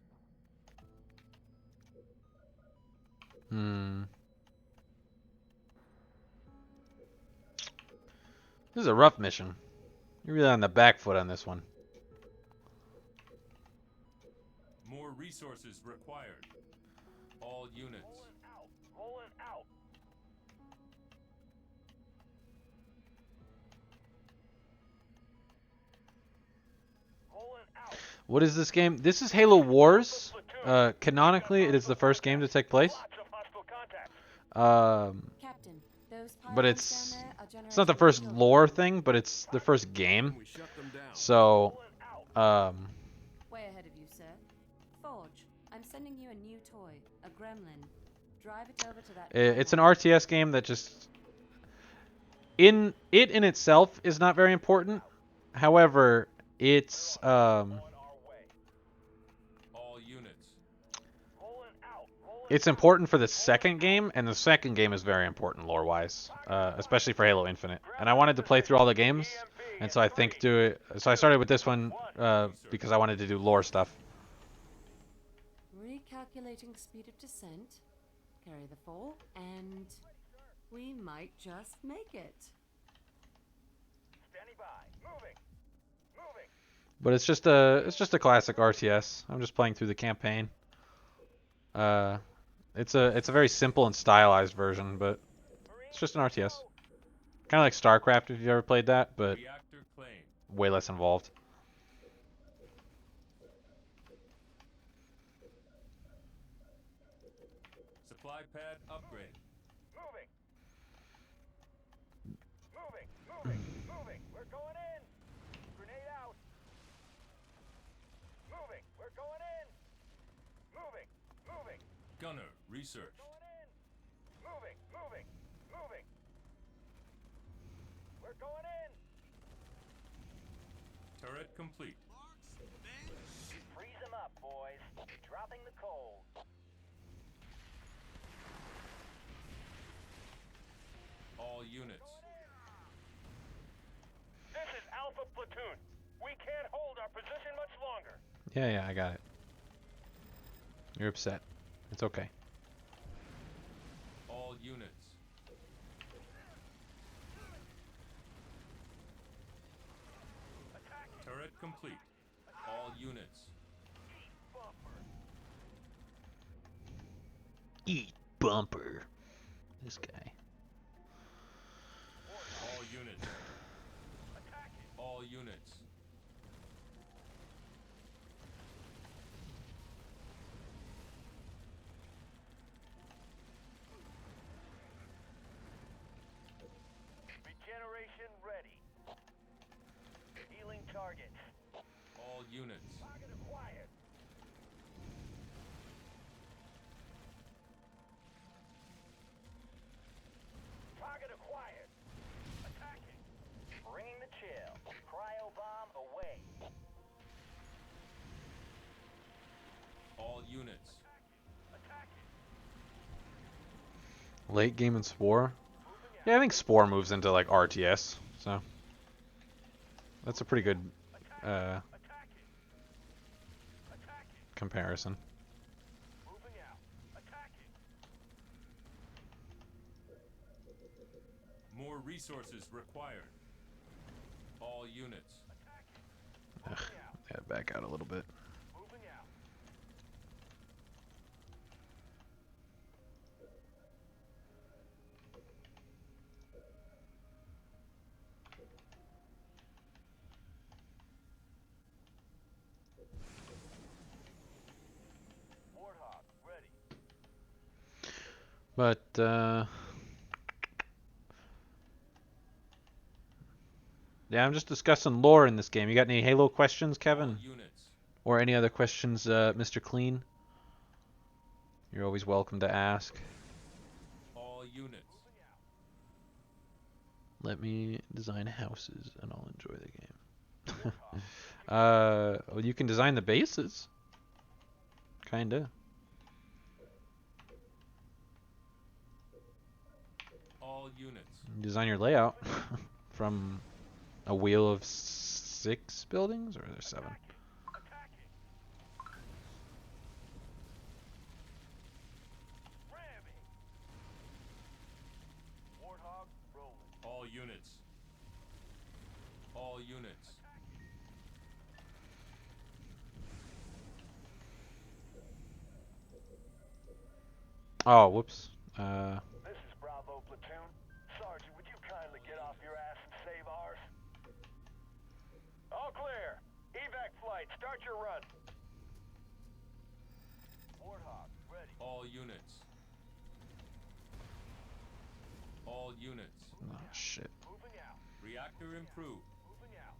This is a rough mission. You're really on the back foot on this one. More resources required. All units. Pulling out. Pulling out. What is this game? This is Halo Wars. Canonically, it is the first game to take place. Captain, those But pylons down there are it's not the generating first fuel. lore thing, but it's the first game. So, Way ahead of you, sir. Forge, I'm sending you a new toy, a gremlin. Drive it over to that. it's an RTS game that just in itself is not very important. However, it's All units. it's important for the second game, and the second game is very important lore-wise, especially for Halo Infinite. And I wanted to play through all the games, and so I started with this one because I wanted to do lore stuff. Recalculating speed of descent. Carry the fall, and we might just make it. Standing by. Moving. Moving. But it's just a classic RTS. I'm just playing through the campaign. It's a very simple and stylized version, but it's just an RTS. Kind of like StarCraft if you've ever played that, but Reactor claim. way less involved. Supply pad upgraded. Moving. Moving. Moving. Moving. We're going in. Grenade out. Moving. We're going in. Moving. Moving. Gunner research. Going in. Moving. Moving. Moving. We're going in. Turret complete. Freeze them up, boys. Dropping the cold. All units. This is Alpha Platoon. We can't hold our position much longer. Yeah, I got it. You're upset. It's okay. All units. Turret complete. All units. Eat bumper. This guy. All units. All units. Regeneration ready. Healing targets. All units. Target acquired. Target acquired. Attacking. Bringing the chill. Cryo bomb away. All units. Late game in Spore. Yeah, I think Spore moves into like RTS, so that's a pretty good comparison. Moving out. Attacking. More resources required. All units. Ugh, yeah, back out a little bit. Moving out. Warthog, ready. But yeah, I'm just discussing lore in this game. You got any Halo questions, Kevin? Units. Or any other questions, Mr. Clean? You're always welcome to ask. All units. Let me design houses and I'll enjoy the game. Well, you can design the bases. Kinda. All units. Design your layout from a wheel of 6 buildings, or are there 7? Warthog, rolling. All units. All units. Oh, whoops. This is Bravo Platoon. Sergeant, would you kindly get off your ass and save ours? All clear. Evac flight, start your run. Warthog, ready. All units. All units. Oh, shit. Moving out. Reactor improved. Moving out.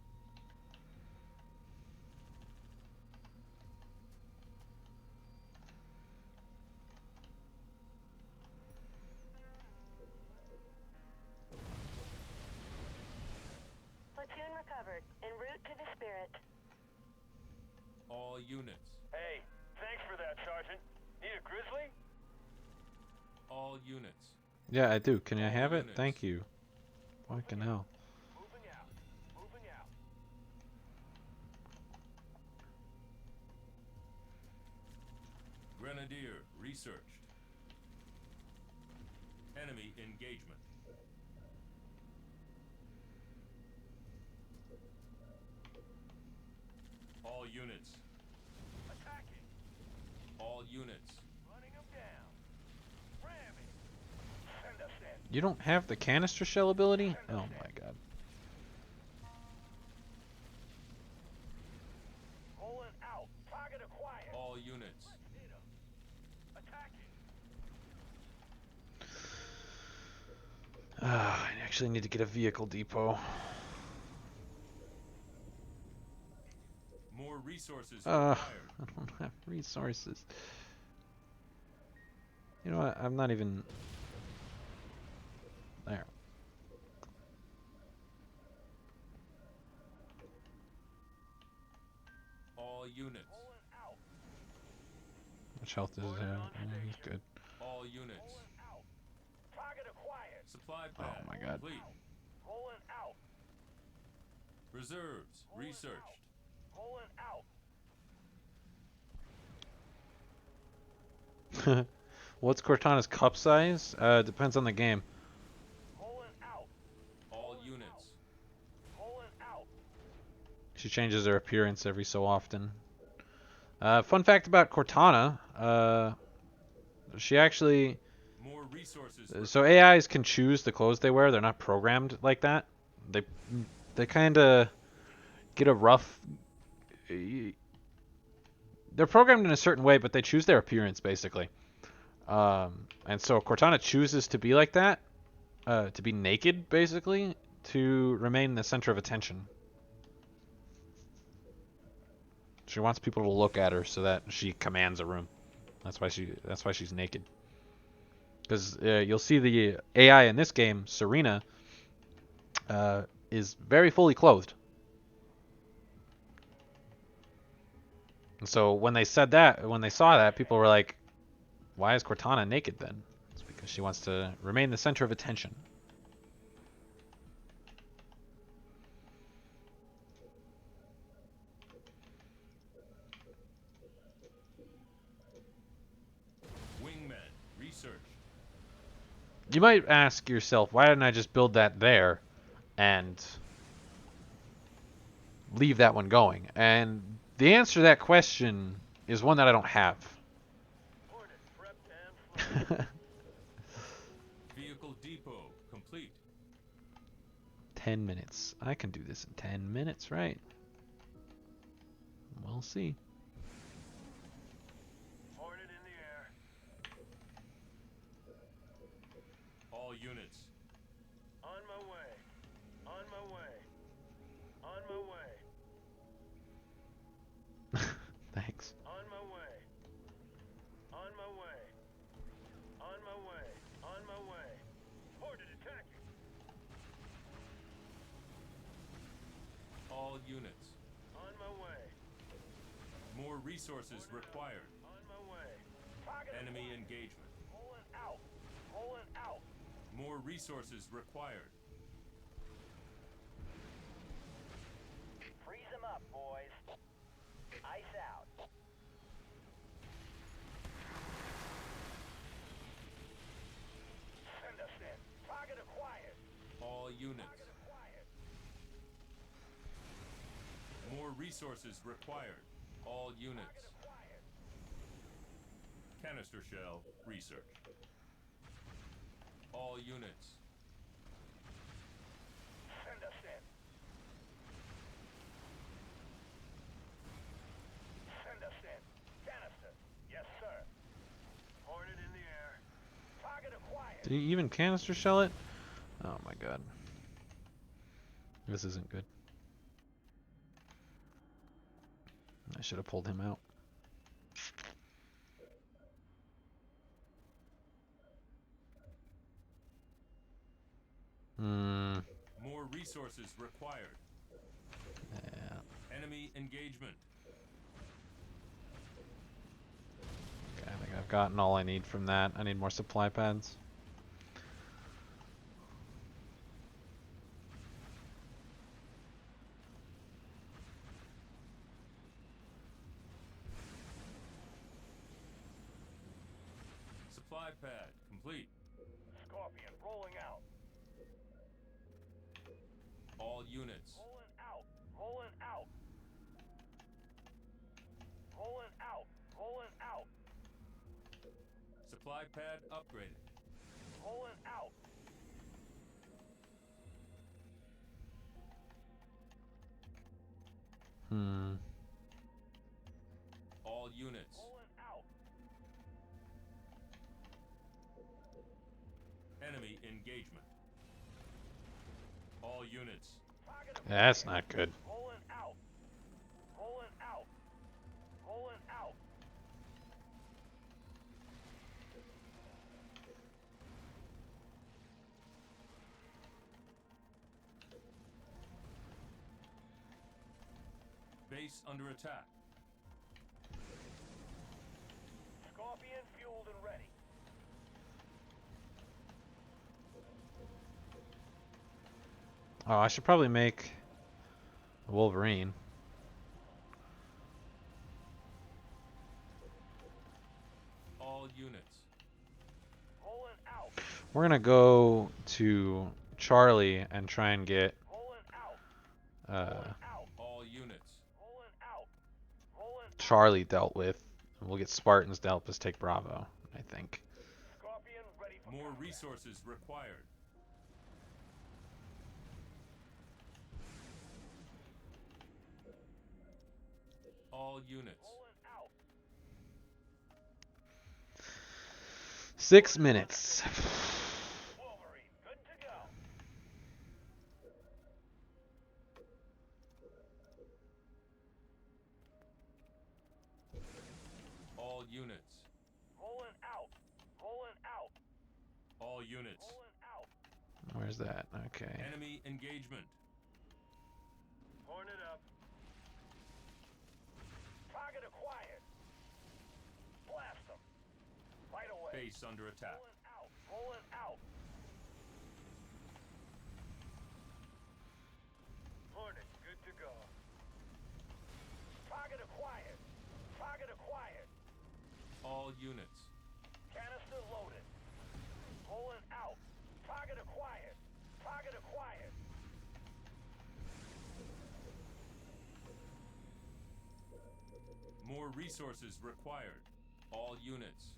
Platoon recovered. En route to the Spirit. All units. Hey, thanks for that, Sergeant. Need a grizzly? All units. Yeah, I do. Can I All have it? units. Thank you. Fucking hell. Moving out. Moving out. Grenadier researched. Enemy engagement. All units. Attacking. All units. Running them down. Ramming. Send us in. You don't have the canister shell ability? Oh my god. Rolling out. Target acquired. All units. Hit 'em. Attacking. I actually need to get a vehicle depot. More resources I required. don't have resources. You know what? I'm not even... There. All units. Rolling out. Which health is he's good. All units. Rolling out. Target acquired. Supply Oh pad my god. complete. Rolling out. Reserves researched. Rolling out. What's Cortana's cup size? Depends on the game. Rolling out. All units. Rolling out. She changes her appearance every so often. Fun fact about Cortana, she actually... More resources. So AIs can choose the clothes they wear. They're not programmed like that. They kind of get a rough... They're programmed in a certain way, but they choose their appearance, basically. And so Cortana chooses to be like that, to be naked, basically, to remain the center of attention. She wants people to look at her so that she commands a room. That's why she's naked. Because you'll see the AI in this game, Serena, is very fully clothed. And so when they saw that, people were like, "Why is Cortana naked then?" It's because she wants to remain the center of attention. Wingman researched. You might ask yourself, why didn't I just build that there and leave that one going? And the answer to that question is one that I don't have. Vehicle depot complete. 10 minutes. I can do this in 10 minutes, right? We'll see. Hornet in the air. All units. On my way. On my way. On my way. Thanks. On my way. On my way. On my way. On my way. Hornet attacking. All units. On my way. More resources required. On my way. Target Enemy acquired. engagement. Rolling out. Rolling out. More resources required. Freeze them up, boys. Ice out. Send us in. Target acquired. All units. Target acquired. More resources required. All units. Acquired. Canister shell research. All units. Send us in. Send us in. Canister. Yes, sir. Hornet in the air. Target acquired. Did he even canister shell it? Oh my god. This isn't good. I should have pulled him out. More resources required. Yeah. Enemy engagement. Okay, I think I've gotten all I need from that. I need more supply pads. Supply pad complete. Scorpion rolling out. All units. Rolling out. Rolling out. Rolling out. Rolling out. Supply pad upgraded. Rolling out. All units. Rolling out. Enemy engagement. All units. Target That's not good. rolling out. Rolling out. Rolling out. Base under attack. Scorpion fueled and ready. Oh, I should probably make a Wolverine. All units. Rolling out. We're gonna go to Charlie and try and get Rolling out. Out. All units. Rolling out. Rolling Charlie dealt with. And we'll get Spartans to help us take Bravo, I think. Scorpion ready for More combat. resources required. All units. Rolling out. 6 minutes. Wolverine, good to go. All units. Rolling out. Rolling out. All units. Rolling out. Where's that? Okay. Enemy engagement. Hornet up. Target acquired. Blast them. Right away. Base under attack. Rolling out. Rolling out. Hornet, good to go. Target acquired. Target acquired. All units. Canister loaded. Rolling out. More resources required. All units.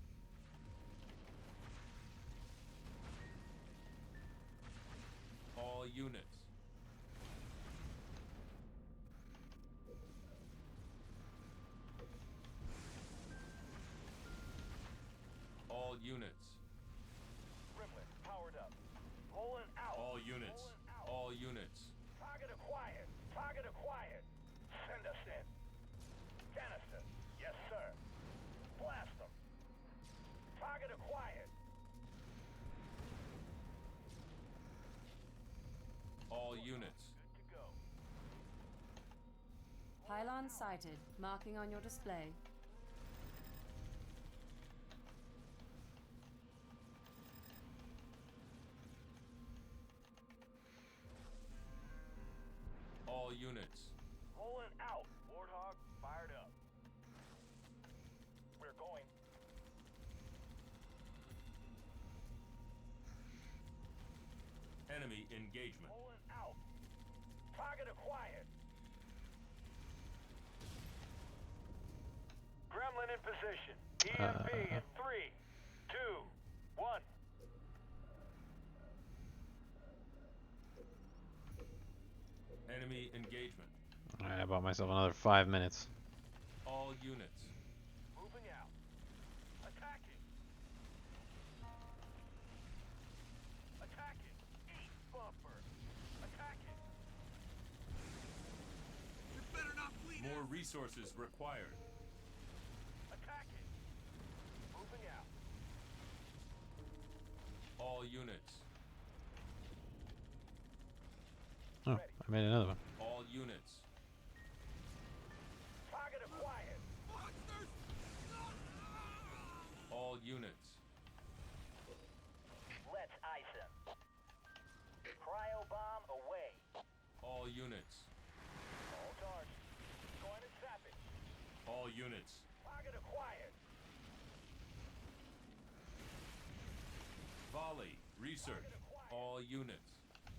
All units. All units. Gremlin, powered up. Rolling out. All units. All units. Target acquired. Target acquired. Send us in. Canister. Yes, sir. Blast them. Target acquired. All units. Good to go. Pylon sighted. Marking on your display. All units. Rolling out. Warthog, fired up. We're going. Enemy engagement. Rolling out. Target acquired. Gremlin in position. EMP in 3, 2, 1. Enemy engagement. Alright, I bought myself another 5 minutes. All units. Moving out. Attacking. Attacking. Eat bumper. Attacking. You better not bleed More out. resources required. Attacking. Moving out. All units. Oh, I made another one. All units. Target acquired. Monsters! All units. Let's ice him. Cryo bomb away. All units. All charged. Going to zap it. All units. Target acquired. Volley. Research. All units.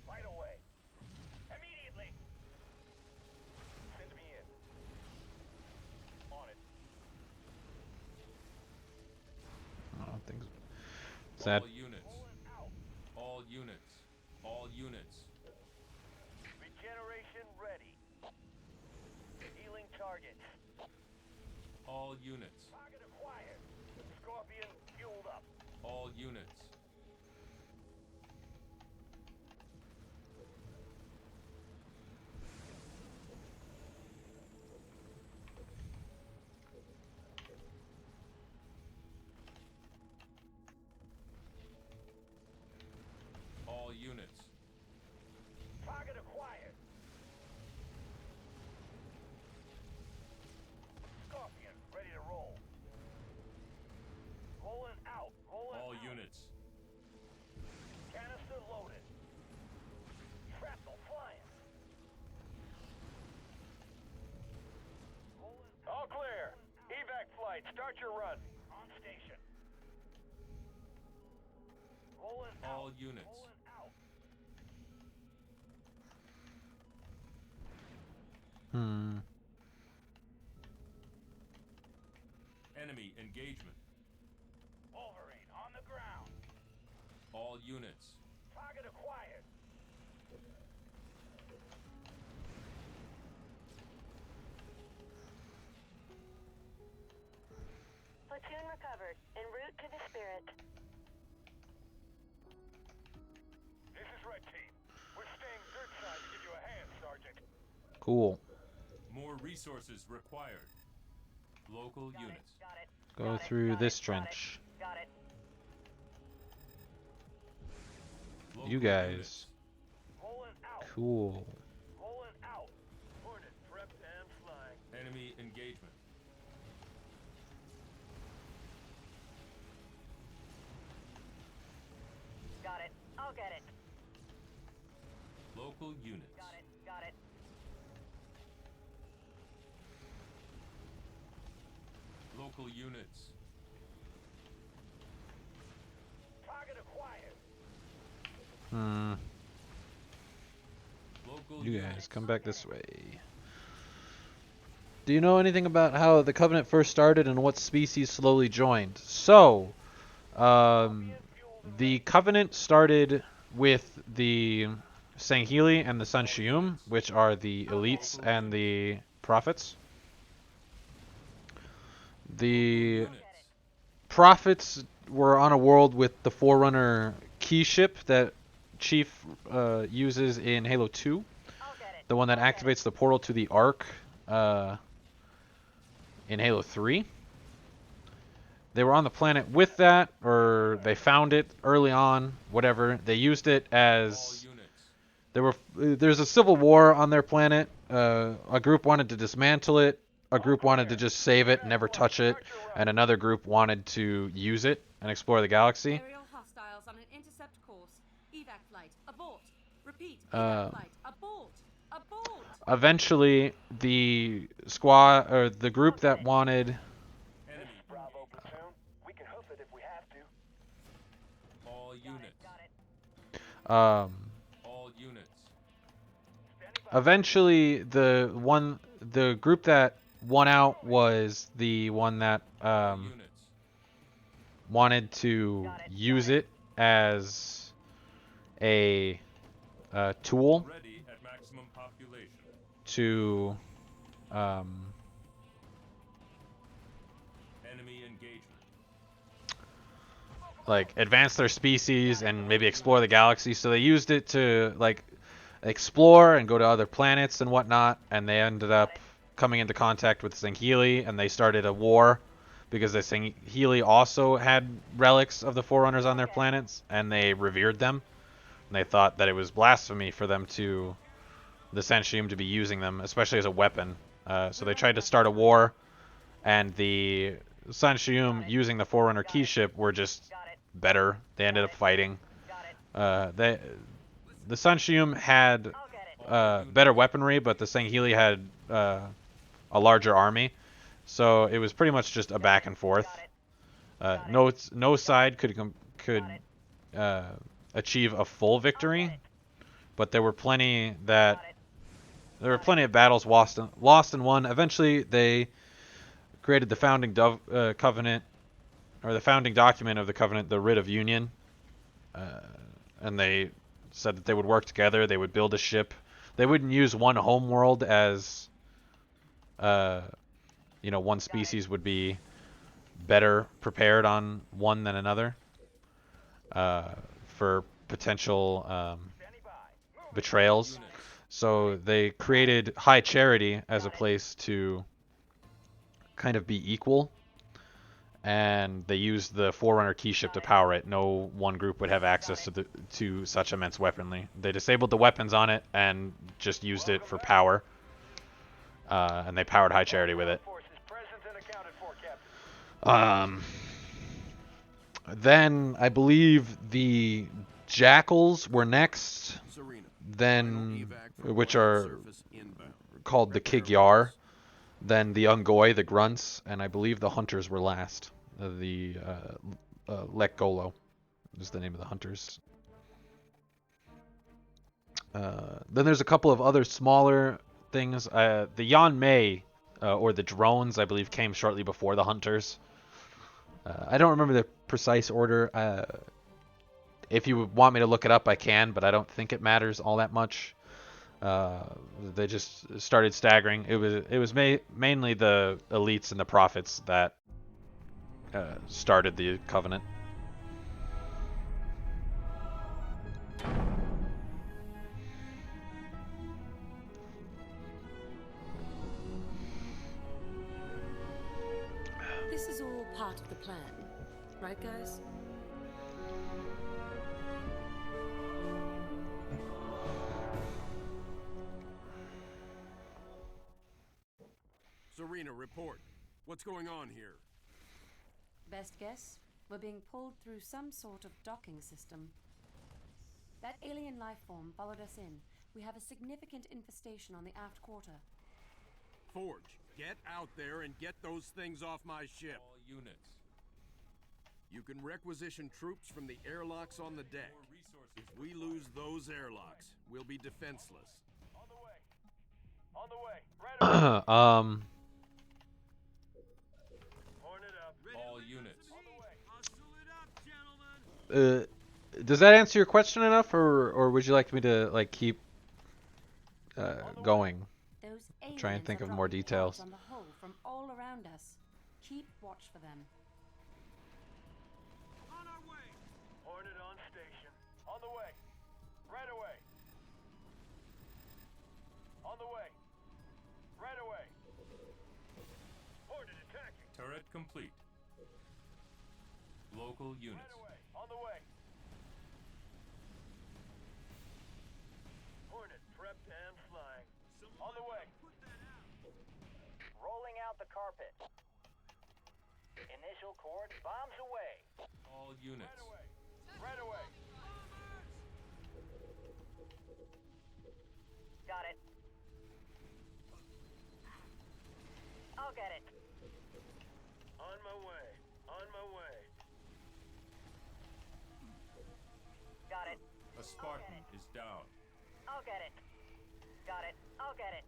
Right away. Immediately. Send me in. On it. I don't think so. Sad. All units. All units. All units. Regeneration ready. Healing targets. All units. Target acquired. Scorpion fueled up. All units. All units. Target acquired. Scorpion ready to roll. Rolling out. Rolling All out. units. Canister loaded. Shrapnel flying. All clear. Evac flight. Start your run. On station. Rolling out. All units. Rolling out. Enemy engagement. Wolverine on the ground. All units. Target acquired. Platoon recovered. En route to the Spirit. This is Red Team. We're staying dirt side to give you a hand, Sergeant. Cool. More resources required. Local units. Got it. Go through this trench. Got it. Local You guys. units. Rolling out. Cool. Rolling out. Hornet prepped and flying. Enemy engagement. Got it. I'll get it. Local units. Got it. Got it. Local units. Target acquired. Local You units. guys, come back this way. Do you know anything about how the Covenant first started and what species slowly joined? So, the Covenant started with the Sangheili and the Sun Shium, which are the elites and the prophets. The prophets were on a world with the Forerunner key ship that Chief uses in Halo 2. The one that activates the portal to the Ark in Halo 3. They were on the planet with that, or they found it early on, whatever. They used it as... There's a civil war on their planet. A group wanted to dismantle it. A group wanted to just save it, never touch it. And another group wanted to use it and explore the galaxy. Aerial hostiles on an intercept course. Evac flight. Abort. Repeat. Evac flight. Abort. Abort. Eventually, the squad, or the group that wanted... Bravo platoon. We can hoof it if we have to. All units. All units. Eventually, the group that won out was the one that wanted to use it as a tool Ready at maximum population. to Enemy engagement. like advance their species and maybe explore the galaxy. So they used it to like explore and go to other planets and whatnot, and they ended up coming into contact with Sangheili, and they started a war because the Sangheili also had relics of the Forerunners on their planets, and they revered them. And they thought that it was blasphemy for them to, the Senshium, to be using them, especially as a weapon. So they tried to start a war, and the Senshium using the Forerunner key ship were just better. They ended up fighting. The Senshium had better weaponry, but the Sangheili had a larger army. So it was pretty much just a back and forth. No side could achieve a full victory, but there were plenty of battles lost and won. Eventually, they created the founding covenant, or the founding document of the covenant, the Writ of Union, and they said that they would work together. They would build a ship. They wouldn't use one homeworld as, one species would be better prepared on one than another for potential betrayals. So they created High Charity as a place to kind of be equal, and they used the Forerunner key ship to power it. No one group would have access to such immense weaponry. They disabled the weapons on it and just used it for power, and they powered High Charity with it. Then I believe the Jackals were next, then, which are called the Kigyar, then the Ungoi, the Grunts, and I believe the Hunters were last. The Lekgolo is the name of the Hunters. Then there's a couple of other smaller things. The Yanmei, or the drones, I believe, came shortly before the Hunters. I don't remember the precise order. If you want me to look it up, I can, but I don't think it matters all that much. They just started staggering. It was mainly the elites and the prophets that started the Covenant. This is all part of the plan, right, guys? Serena, report. What's going on here? Best guess? We're being pulled through some sort of docking system. That alien life form followed us in. We have a significant infestation on the aft quarter. Forge, get out there and get those things off my ship. All units. You can requisition troops from the airlocks on the deck. If we lose those airlocks, we'll be defenseless. On the way. Right Does that answer your question enough, or would you like me to like keep going? Those Try and aliens think are of more dropping details. pods on the hull from all around us. Keep watch for them. On our way. Hornet on station. On the way. Right away. On the way. Right away. Hornet attacking. Turret complete. Local units. Right away. On the way. Hornet prepped and flying. On the way. Rolling out the carpet. Initial cord bombs away. All units. Right away. Got it. I'll get it. On my way. On my way. Got it. A Spartan is down. I'll get it. Got it. I'll get it.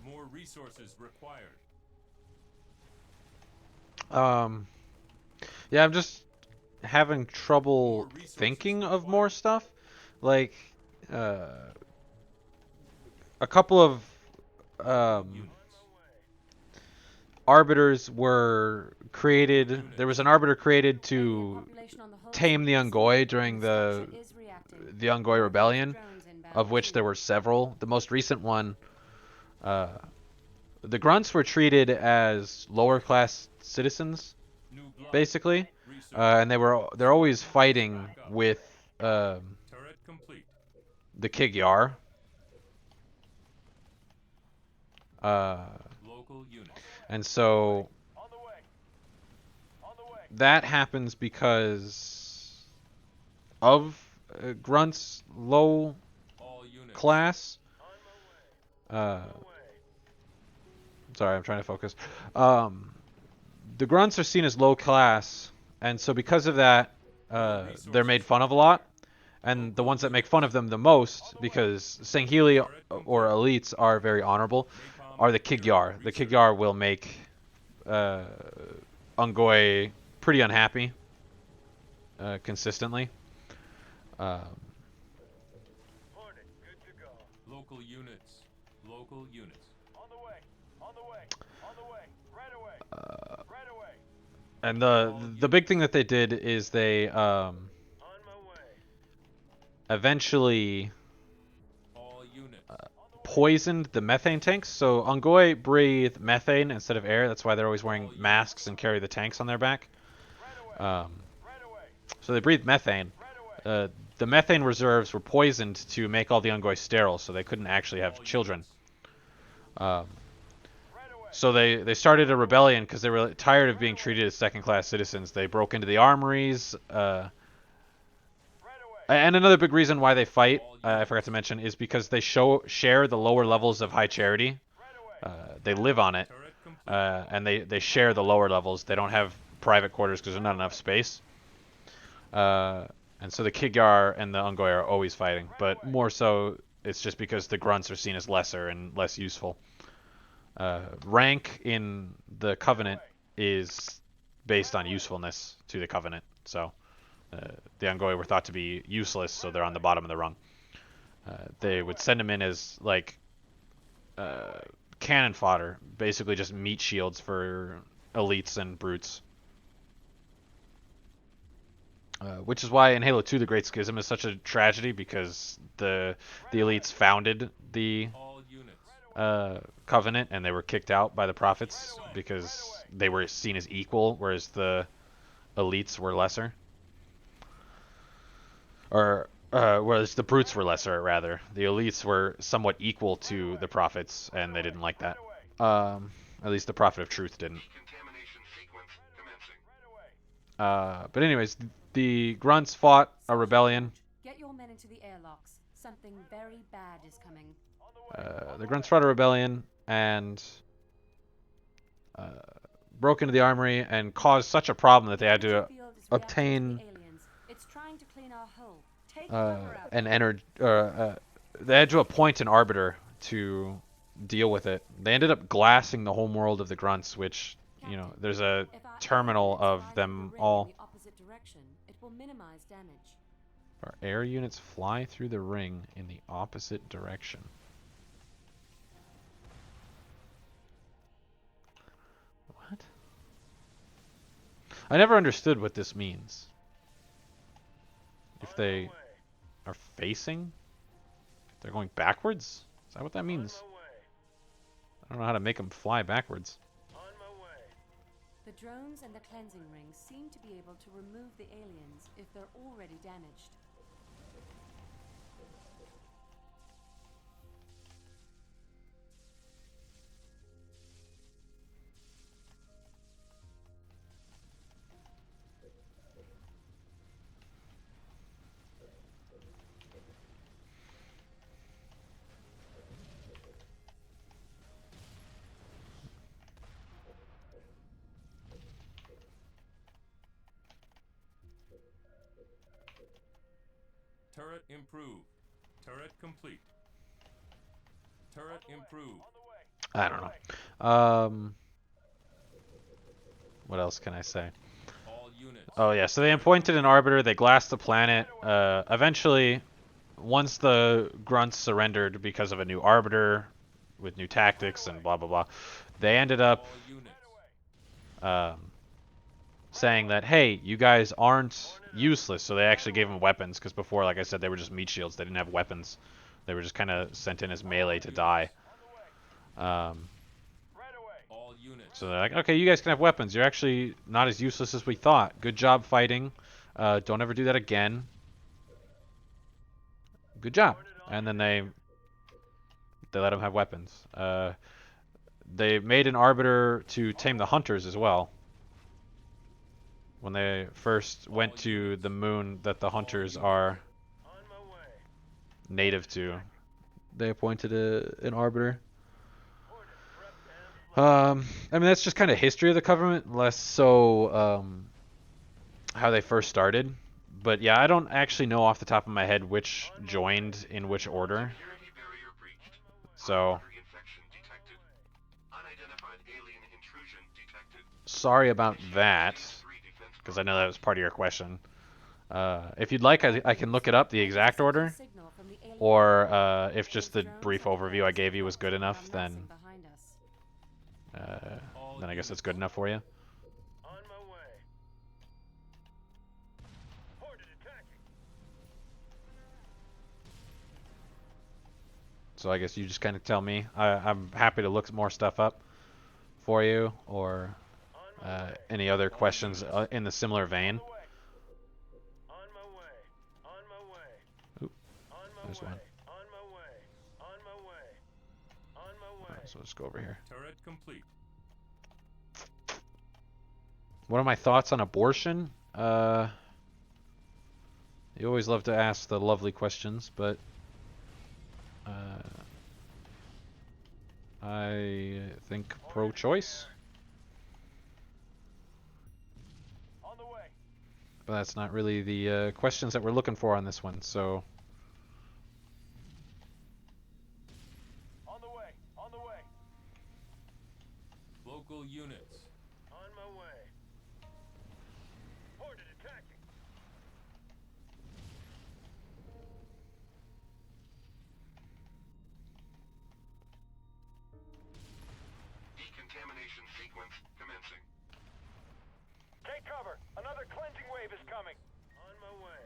More resources required. Yeah, I'm just having trouble thinking of more stuff. Like, a couple of arbiters were created. There was an arbiter created to tame the Ungoi during the Ungoi rebellion, of which there were several. The most recent one, the grunts were treated as lower class citizens, basically, and they're always fighting with the Kigyar. And so that happens because of grunts low class. Sorry, I'm trying to focus. The grunts are seen as low class, and so because of that, they're made fun of a lot. And the ones that make fun of them the most, because Sangheli or elites are very honorable, are the Kigyar. The Kigyar will make Ungoi pretty unhappy consistently. Local units. Local units. On the way. On the way. On the way. Right away. Right away. And the big thing that they did is they eventually poisoned the methane tanks. So Ungoi breathe methane instead of air. That's why they're always wearing masks and carry the tanks on their back. So they breathe methane. The methane reserves were poisoned to make all the Ungoi sterile, so they couldn't actually have children. So they started a rebellion because they were tired of being treated as second-class citizens. They broke into the armories. And another big reason why they fight, I forgot to mention, is because they share the lower levels of high charity. They live on it, and they share the lower levels. They don't have private quarters because there's not enough space. And so the Kigyar and the Ungoi are always fighting, but more so it's just because the grunts are seen as lesser and less useful. Rank in the Covenant is based on usefulness to the Covenant, so the Ungoi were thought to be useless, so they're on the bottom of the rung. They would send them in as like cannon fodder, basically just meat shields for elites and brutes. Which is why in Halo 2 the Great Schism is such a tragedy, because the elites founded the Covenant and they were kicked out by the prophets because they were seen as equal, whereas the elites were lesser. Or whereas the brutes were lesser, rather. The elites were somewhat equal to the prophets, and they didn't like that. At least the prophet of truth didn't. But anyways, the grunts fought a rebellion. Get your men into the airlocks. Something very bad is coming. The grunts fought a rebellion and broke into the armory and caused such a problem that they had to obtain It's trying to clean our hull. Take an energy they had to appoint an arbiter to deal with it. They ended up glassing the home world of the grunts, which, you know, there's a If our terminal air of units fly through them the ring all. in the opposite direction, it will minimize damage. Our air units fly through the ring in the opposite direction. What? I never understood what this means. If they are facing? They're going backwards? Is that what that means? I don't know how to make them fly backwards. The drones and the cleansing rings seem to be able to remove the aliens if they're already damaged. Turret improved. Turret complete. Turret improved. I don't know. What else can I say? All units. Oh yeah, so they appointed an arbiter, they glassed the planet. Eventually, once the grunts surrendered because of a new arbiter with new tactics and blah blah blah, they ended up saying that, hey, you guys aren't useless. So they actually gave them weapons, because before, like I said, they were just meat shields. They didn't have weapons. They were just kind of sent in as melee to die. All units. So they're like, okay, you guys can have weapons. You're actually not as useless as we thought. Good job fighting. Don't ever do that again. Good job. And then they let them have weapons. They made an arbiter to tame the hunters as well. When they first went to the moon that the hunters are native to, they appointed an arbiter. I mean, that's just kind of history of the government, less so how they first started. But yeah, I don't actually know off the top of my head which joined in which order. So sorry about that, because I know that was part of your question. If you'd like, I can look it up, the exact order. Or if just the brief overview I gave you was good enough, then I guess it's good enough for you. So I guess you just kind of tell me. I'm happy to look more stuff up for you, or any other questions in the similar vein. Oop, there's one. Alright, so let's go over here. Turret complete. What are my thoughts on abortion? You always love to ask the lovely questions, but I think pro-choice. But that's not really the questions that we're looking for on this one, so... Local units. On my way. Ordered attacking. Decontamination sequence commencing. Take cover. Another cleansing wave is coming. On my way.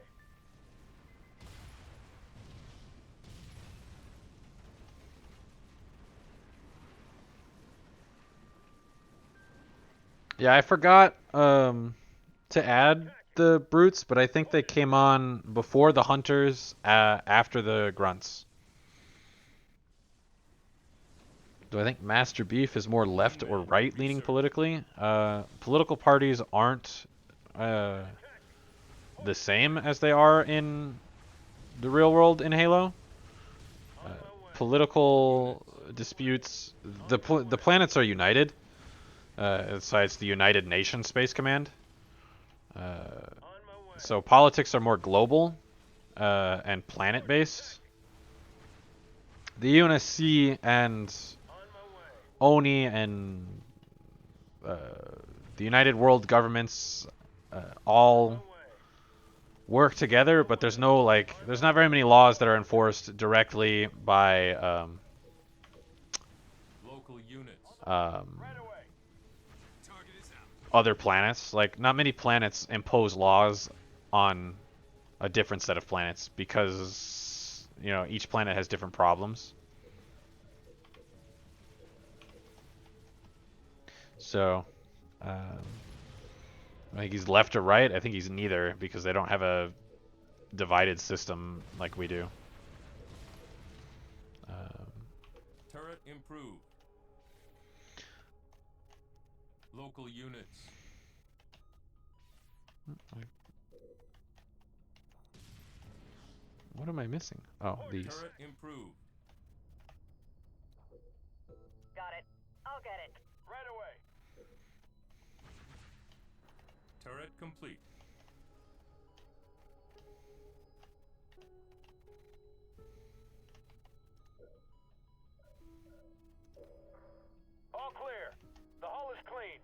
Yeah, I forgot to add the brutes, but I think they came on before the hunters, after the grunts. Do I think Master Beef is more left or right leaning politically? Political parties aren't the same as they are in the real world in Halo. Political disputes, the planets are united. It's the United Nations Space Command. So politics are more global and planet-based. the UNSC and ONI and the United World Governments all work together, but there's no there's not very many laws that are enforced directly by Local units. Other planets. Like, not many planets impose laws on a different set of planets because, you know, each planet has different problems. So, I think he's left or right. I think he's neither because they don't have a divided system like we do. Turret improved. Local units. What am I missing? Oh, these. Turret improved. Got it. I'll get it. Right away. Turret complete. All clear. The hull is clean.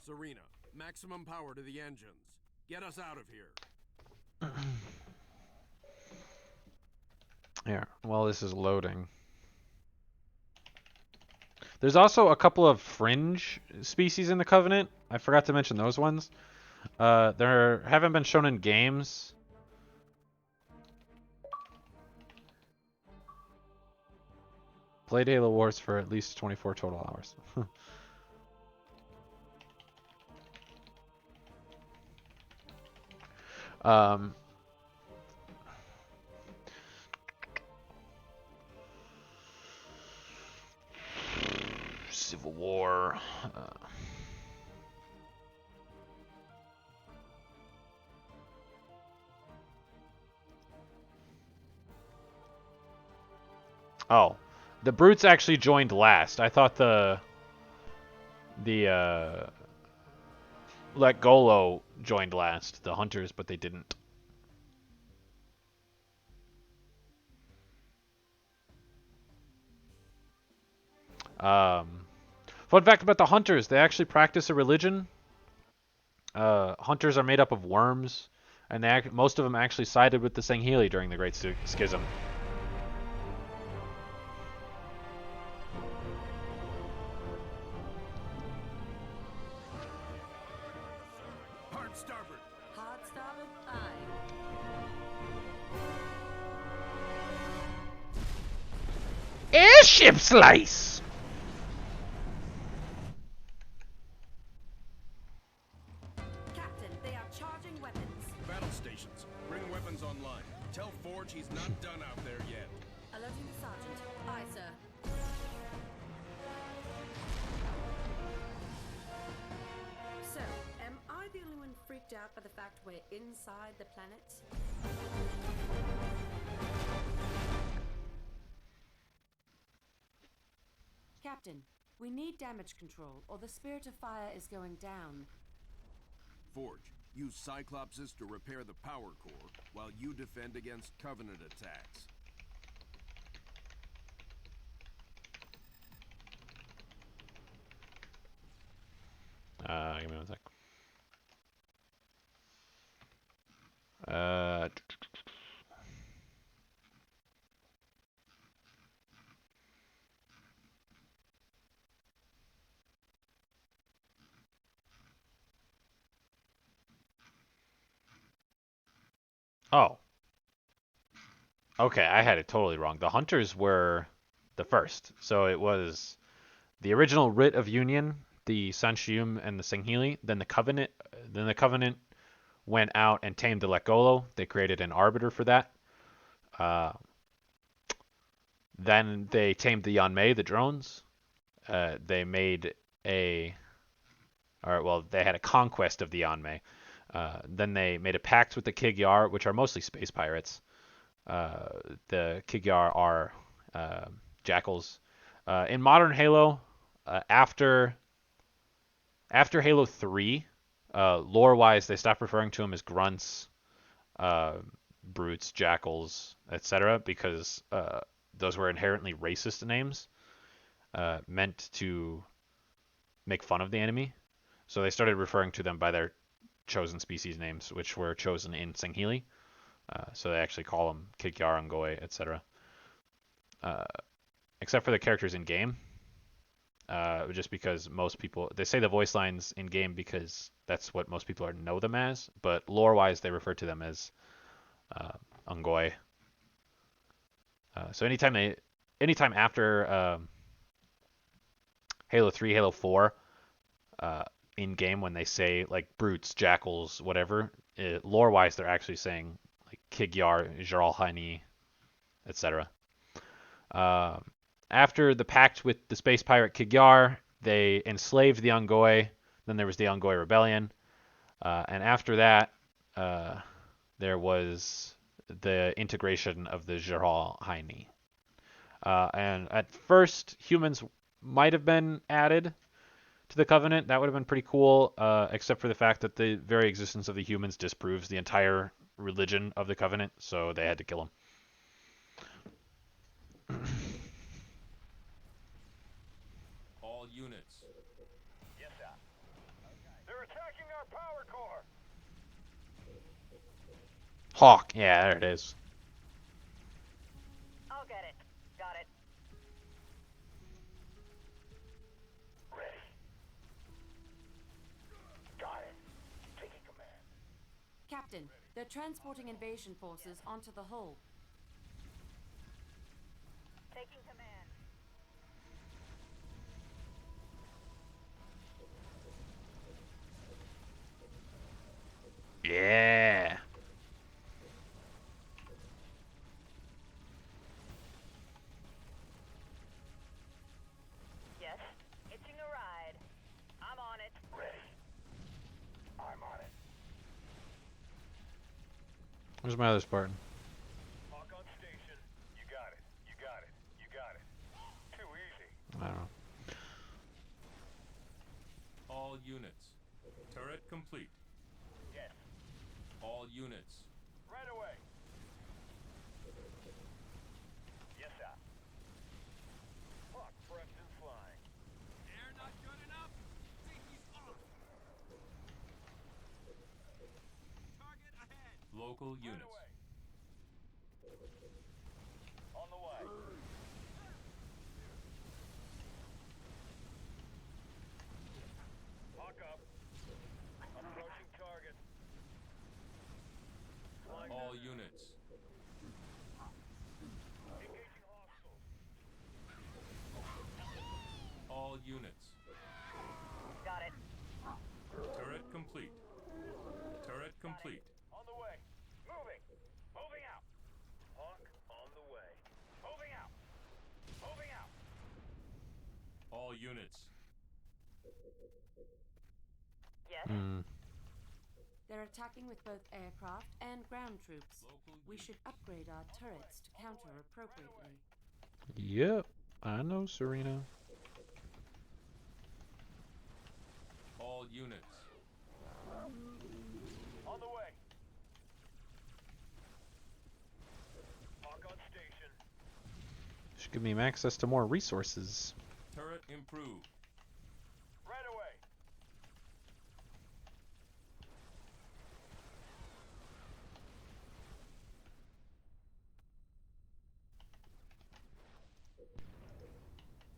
Serena, maximum power to the engines. Get us out of here. Here, while this is loading. There's also a couple of fringe species in the Covenant. I forgot to mention those ones. There haven't been shown in games. Played Halo Wars for at least 24 total hours. Civil War. Oh, the Brutes actually joined last. I thought the Let Golo joined last, the Hunters, but they didn't. Fun fact about the Hunters, they actually practice a religion. Hunters are made up of worms, and most of them actually sided with the Sangheli during the Great Schism. Hard starboard. Hard starboard, aye. Airship slice! Captain, they are charging weapons. Battle stations. Bring weapons online. Tell Forge he's not done out there yet. Alerting the sergeant. Aye, sir. So, am I the only one freaked out by the fact we're inside the planet? Captain, we need damage control, or the Spirit of Fire is going down. Forge, use Cyclopses to repair the power core while you defend against Covenant attacks. Give me one sec. Oh. Okay, I had it totally wrong. The Hunters were the first. So it was the original Writ of Union, the Sanshium and the Sangheli, then the Covenant went out and tamed the Lekgolo. They created an arbiter for that. Then they tamed the Yanmei, the drones. They had a conquest of the Yanmei. Then they made a pact with the Kig-Yar, which are mostly space pirates. The Kig-Yar are jackals. In modern Halo, after Halo 3, lore-wise, they stopped referring to them as grunts. brutes, jackals, etc., because those were inherently racist names meant to make fun of the enemy. So they started referring to them by their chosen species names, which were chosen in Singhili. So they actually call them Kikyar, Ungoy, etc. Except for the characters in game, just because most people, they say the voice lines in game because that's what most people know them as, but lore-wise they refer to them as Ungoy. So anytime after Halo 3, Halo 4, in game when they say like brutes, jackals, whatever, lore-wise they're actually saying like Kigyar, Jaralhani, etc. After the pact with the space pirate Kigyar, they enslaved the Ungoy. Then there was the Ungoy Rebellion, and after that, there was the integration of the Jaralhani. And at first, humans might have been added to the Covenant. That would have been pretty cool, except for the fact that the very existence of the humans disproves the entire religion of the Covenant, so they had to kill them. All units. Yes, sir. They're attacking our power core. Hawk, yeah, there it is. I'll get it. Got it. Ready. Got it. Taking command. Captain, they're transporting invasion forces onto the hull. Taking command. Yeah. Yes, hitching a ride. I'm on it. Ready. I'm on it. Where's my other Spartan? Hawk on station. You got it. You got it. You got it. Too easy. I don't know. All units. Turret complete. Yes. All units. Right away. Yes, sir. Hawk prepped and flying. Air not good enough? Safety's off. Target ahead. Local units. Right away. On the way. Hawk up. Approaching target. Flying All down. units. Engaging hostiles. All units. Got it. Turret complete. Turret complete. On the way. Moving. Moving out. Hawk on the way. Moving out. Moving out. All units. Yes. They're attacking with both aircraft and ground troops. We should upgrade our turrets to counter appropriately. Yep, I know, Serena. All units. On the way. Hawk on station. Should give me access to more resources. Turret improved. Right away.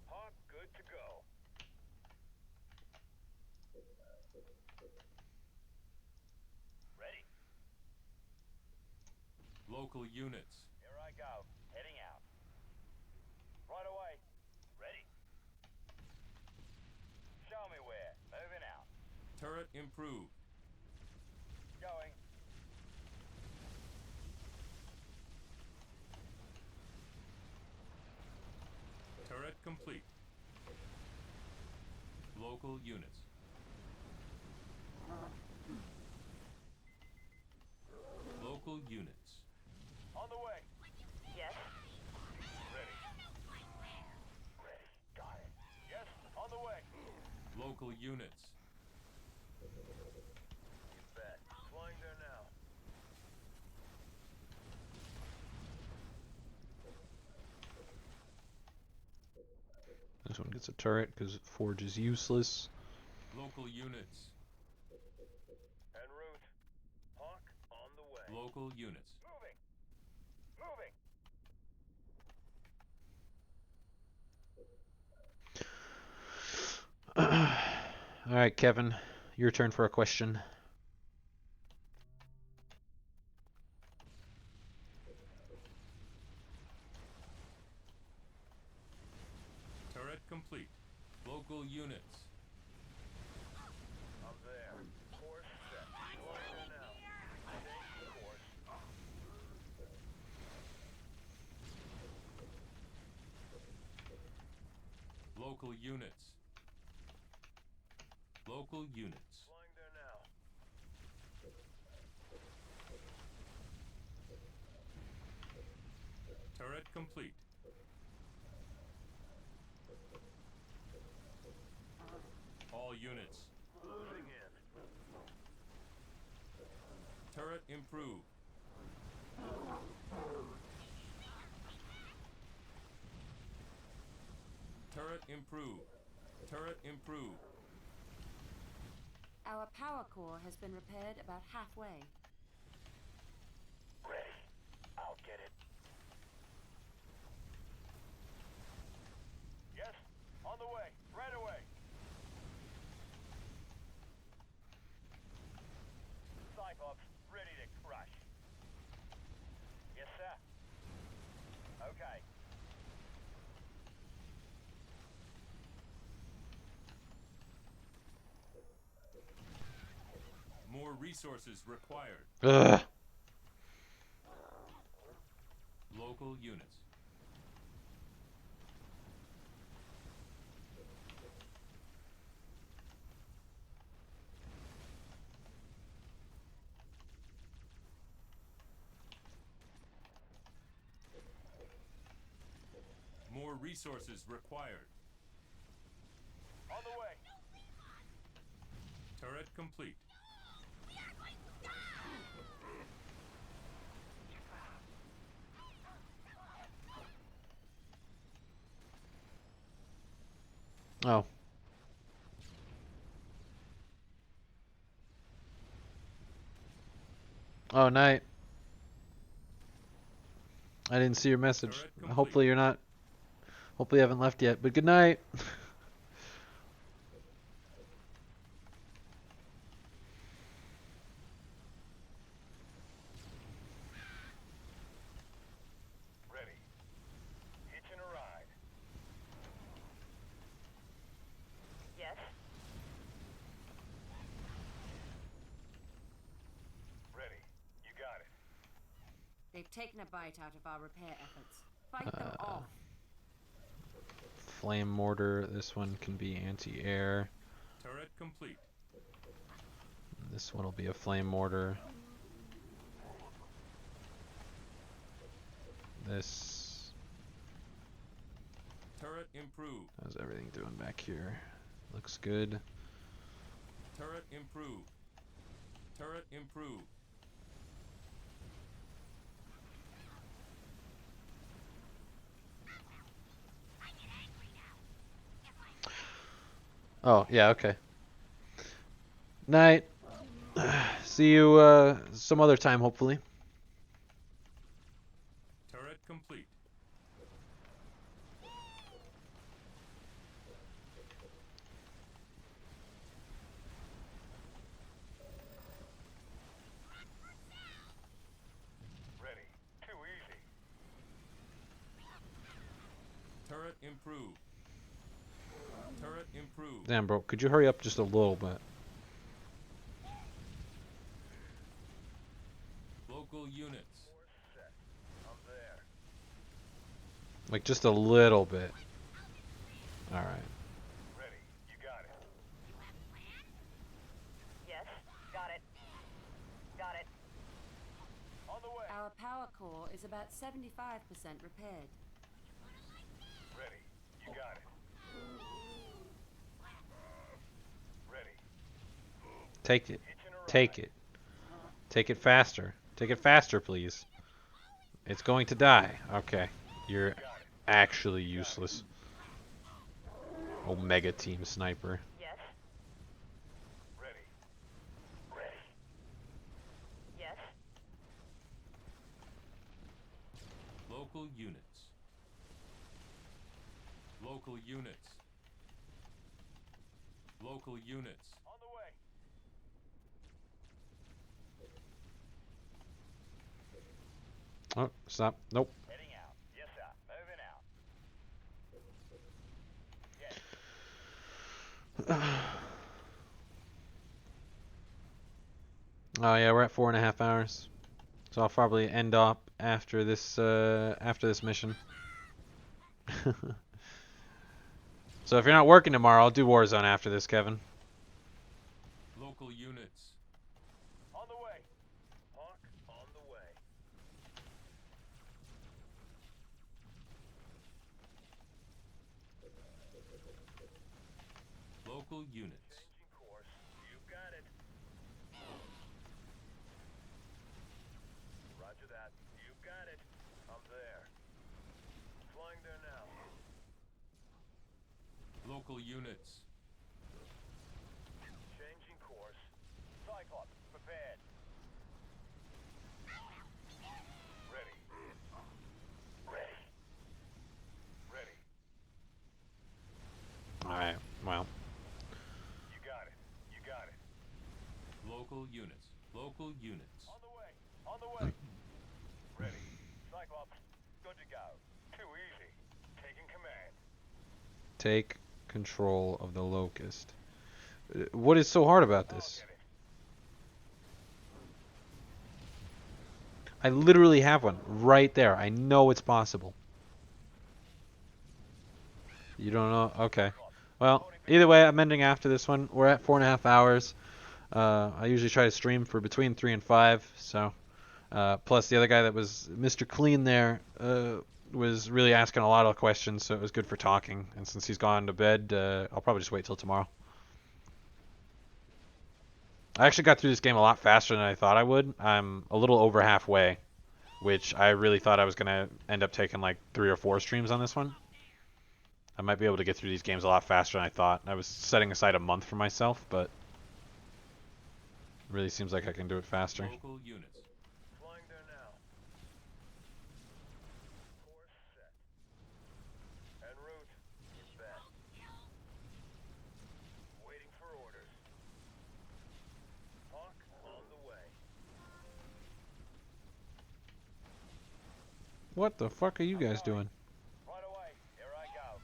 Hawk good to go. Ready. Local units. Here I go. Heading out. Right away. Ready. Show me where. Moving out. Turret improved. Going. Turret complete. Local units. Local units. On the way. Yes. Ready. Ready. Got it. Yes. On the way. Local units. You bet. Flying there now. gets a turret because Forge is useless. Local units. En route. Hawk on the way. Local units. Moving. Moving. Alright, Kevin, your turn for a question. Turret complete. Local units. I'm there. Course set. Flying there now. Stay course. Local units. Local units. Flying there now. Turret complete. All units. Moving in. Turret improved. Turret improved. Turret improved. Our power core has been repaired about halfway. Ready. I'll get it. Yes. On the way. Right away. Cyclops, ready to crush. Yes, sir. Okay. More resources required. Ugh. Local units. More resources required. On the way. Turret complete. Oh. Oh, night. I didn't see your message. Hopefully you're not. Hopefully you haven't left yet. But good night. Ready. Hitching a ride. Yes? Ready. You got it. They've taken a bite out of our repair efforts. Fight them off. Flame mortar. This one can be anti-air. Turret complete. This one will be a flame mortar. This. Turret improved. How's everything doing back here? Looks good. Turret improved. Turret improved. Oh, yeah, okay. Night. See you some other time, hopefully. Turret complete. Ready. Too easy. Turret improved. Turret improved. Damn, bro. Could you hurry up just a little bit? Local units. Set. I'm there. Like, just a little bit. Alright. Ready. You got it. Yes? Got it. Got it. On the way. Our power core is about 75% repaired. Ready. You got it. Ready. Take it. Take it. Take it faster. Take it faster, please. It's going to die. Okay. You're actually useless. Omega Team Sniper. Yes. Ready. Ready. Yes. Local units. Local units. Local units. On the way. Oh, stop. Nope. Heading out. Yes, sir. Moving out. Yes. Oh yeah, we're at 4.5 hours. So I'll probably end up after this mission. So if you're not working tomorrow, I'll do Warzone after this, Kevin. Local units. On the way. Hawk on the way. Local units. Changing course. You got it. Roger that. You got it. I'm there. Flying there now. Local units. Changing course. Cyclops, prepared. Ready. Ready. Ready. Alright, well. You got it. You got it. Local units. Local units. On the way. On the way. Ready. Cyclops, good to go. Too easy. Taking command. Take control of the Locust. What is so hard about this? I literally have one right there. I know it's possible. You don't know? Okay. Well, either way, I'm ending after this one. We're at 4.5 hours. I usually try to stream for between 3 and 5. So, plus the other guy that was Mr. Clean there was really asking a lot of questions, so it was good for talking. And since he's gone to bed, I'll probably just wait till tomorrow. I actually got through this game a lot faster than I thought I would. I'm a little over halfway, which I really thought I was going to end up taking like 3 or 4 streams on this one. I might be able to get through these games a lot faster than I thought. I was setting aside a month for myself, but it really seems like I can do it faster. Local units. Flying there now. Course set. En route. Bet. Waiting for orders. Hawk on the way. What the fuck are you guys doing? Right away. Here I go.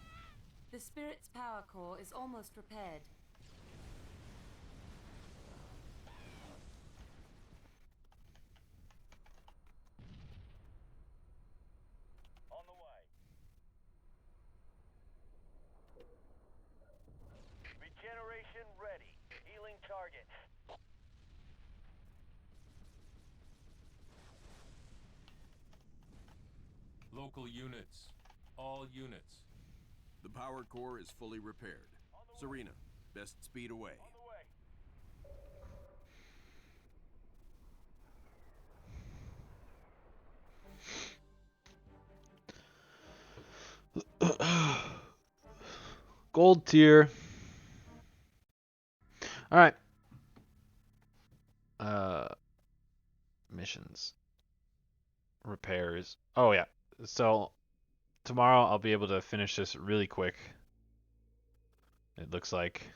The Spirit's power core is almost repaired. On the way. Regeneration ready. Healing targets. Local units. All units. The power core is fully repaired. Serena, best speed away. Gold tier. Alright. Missions. Repairs. Oh yeah. So tomorrow I'll be able to finish this really quick. It looks like.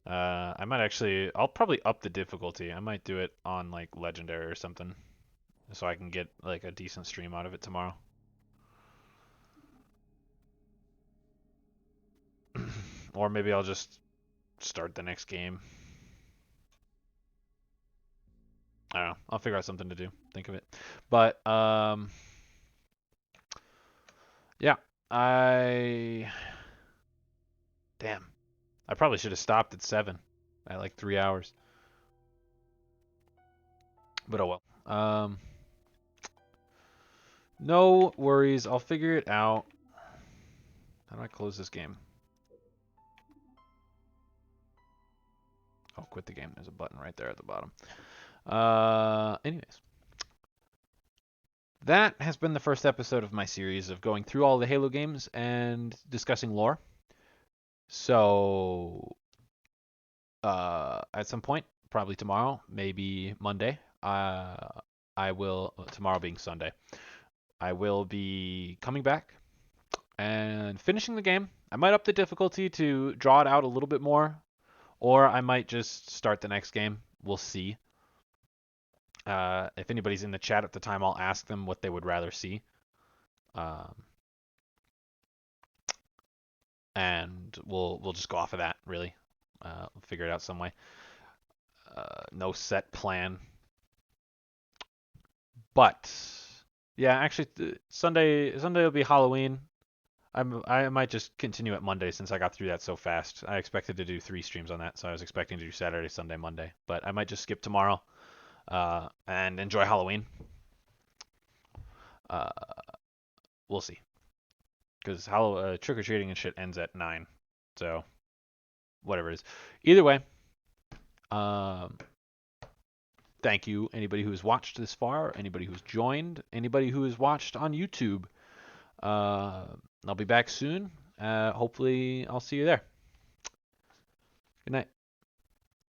I might actually, I'll probably up the difficulty. I might do it on like legendary or something, so I can get like a decent stream out of it tomorrow. Or maybe I'll just start the next game. I don't know. I'll figure out something to do. Think of it. But yeah, damn. I probably should have stopped at 7 at like 3 hours. But oh well. No worries. I'll figure it out. How do I close this game? Oh, quit the game. There's a button right there at the bottom. Anyways. That has been the first episode of my series of going through all the Halo games and discussing lore. So at some point, probably tomorrow, maybe Monday, I will, tomorrow being Sunday, I will be coming back and finishing the game. I might up the difficulty to draw it out a little bit more, or I might just start the next game. We'll see. If anybody's in the chat at the time, I'll ask them what they would rather see. And we'll just go off of that, really. We'll figure it out some way. No set plan. But yeah, actually, Sunday will be Halloween. I might just continue at Monday since I got through that so fast. I expected to do 3 streams on that, so I was expecting to do Saturday, Sunday, Monday. But I might just skip tomorrow and enjoy Halloween. We'll see. Because trick-or-treating and shit ends at 9. So, whatever it is. Either way, thank you, anybody who's watched this far, anybody who's joined, anybody who has watched on YouTube. I'll be back soon. Hopefully, I'll see you there. Good night.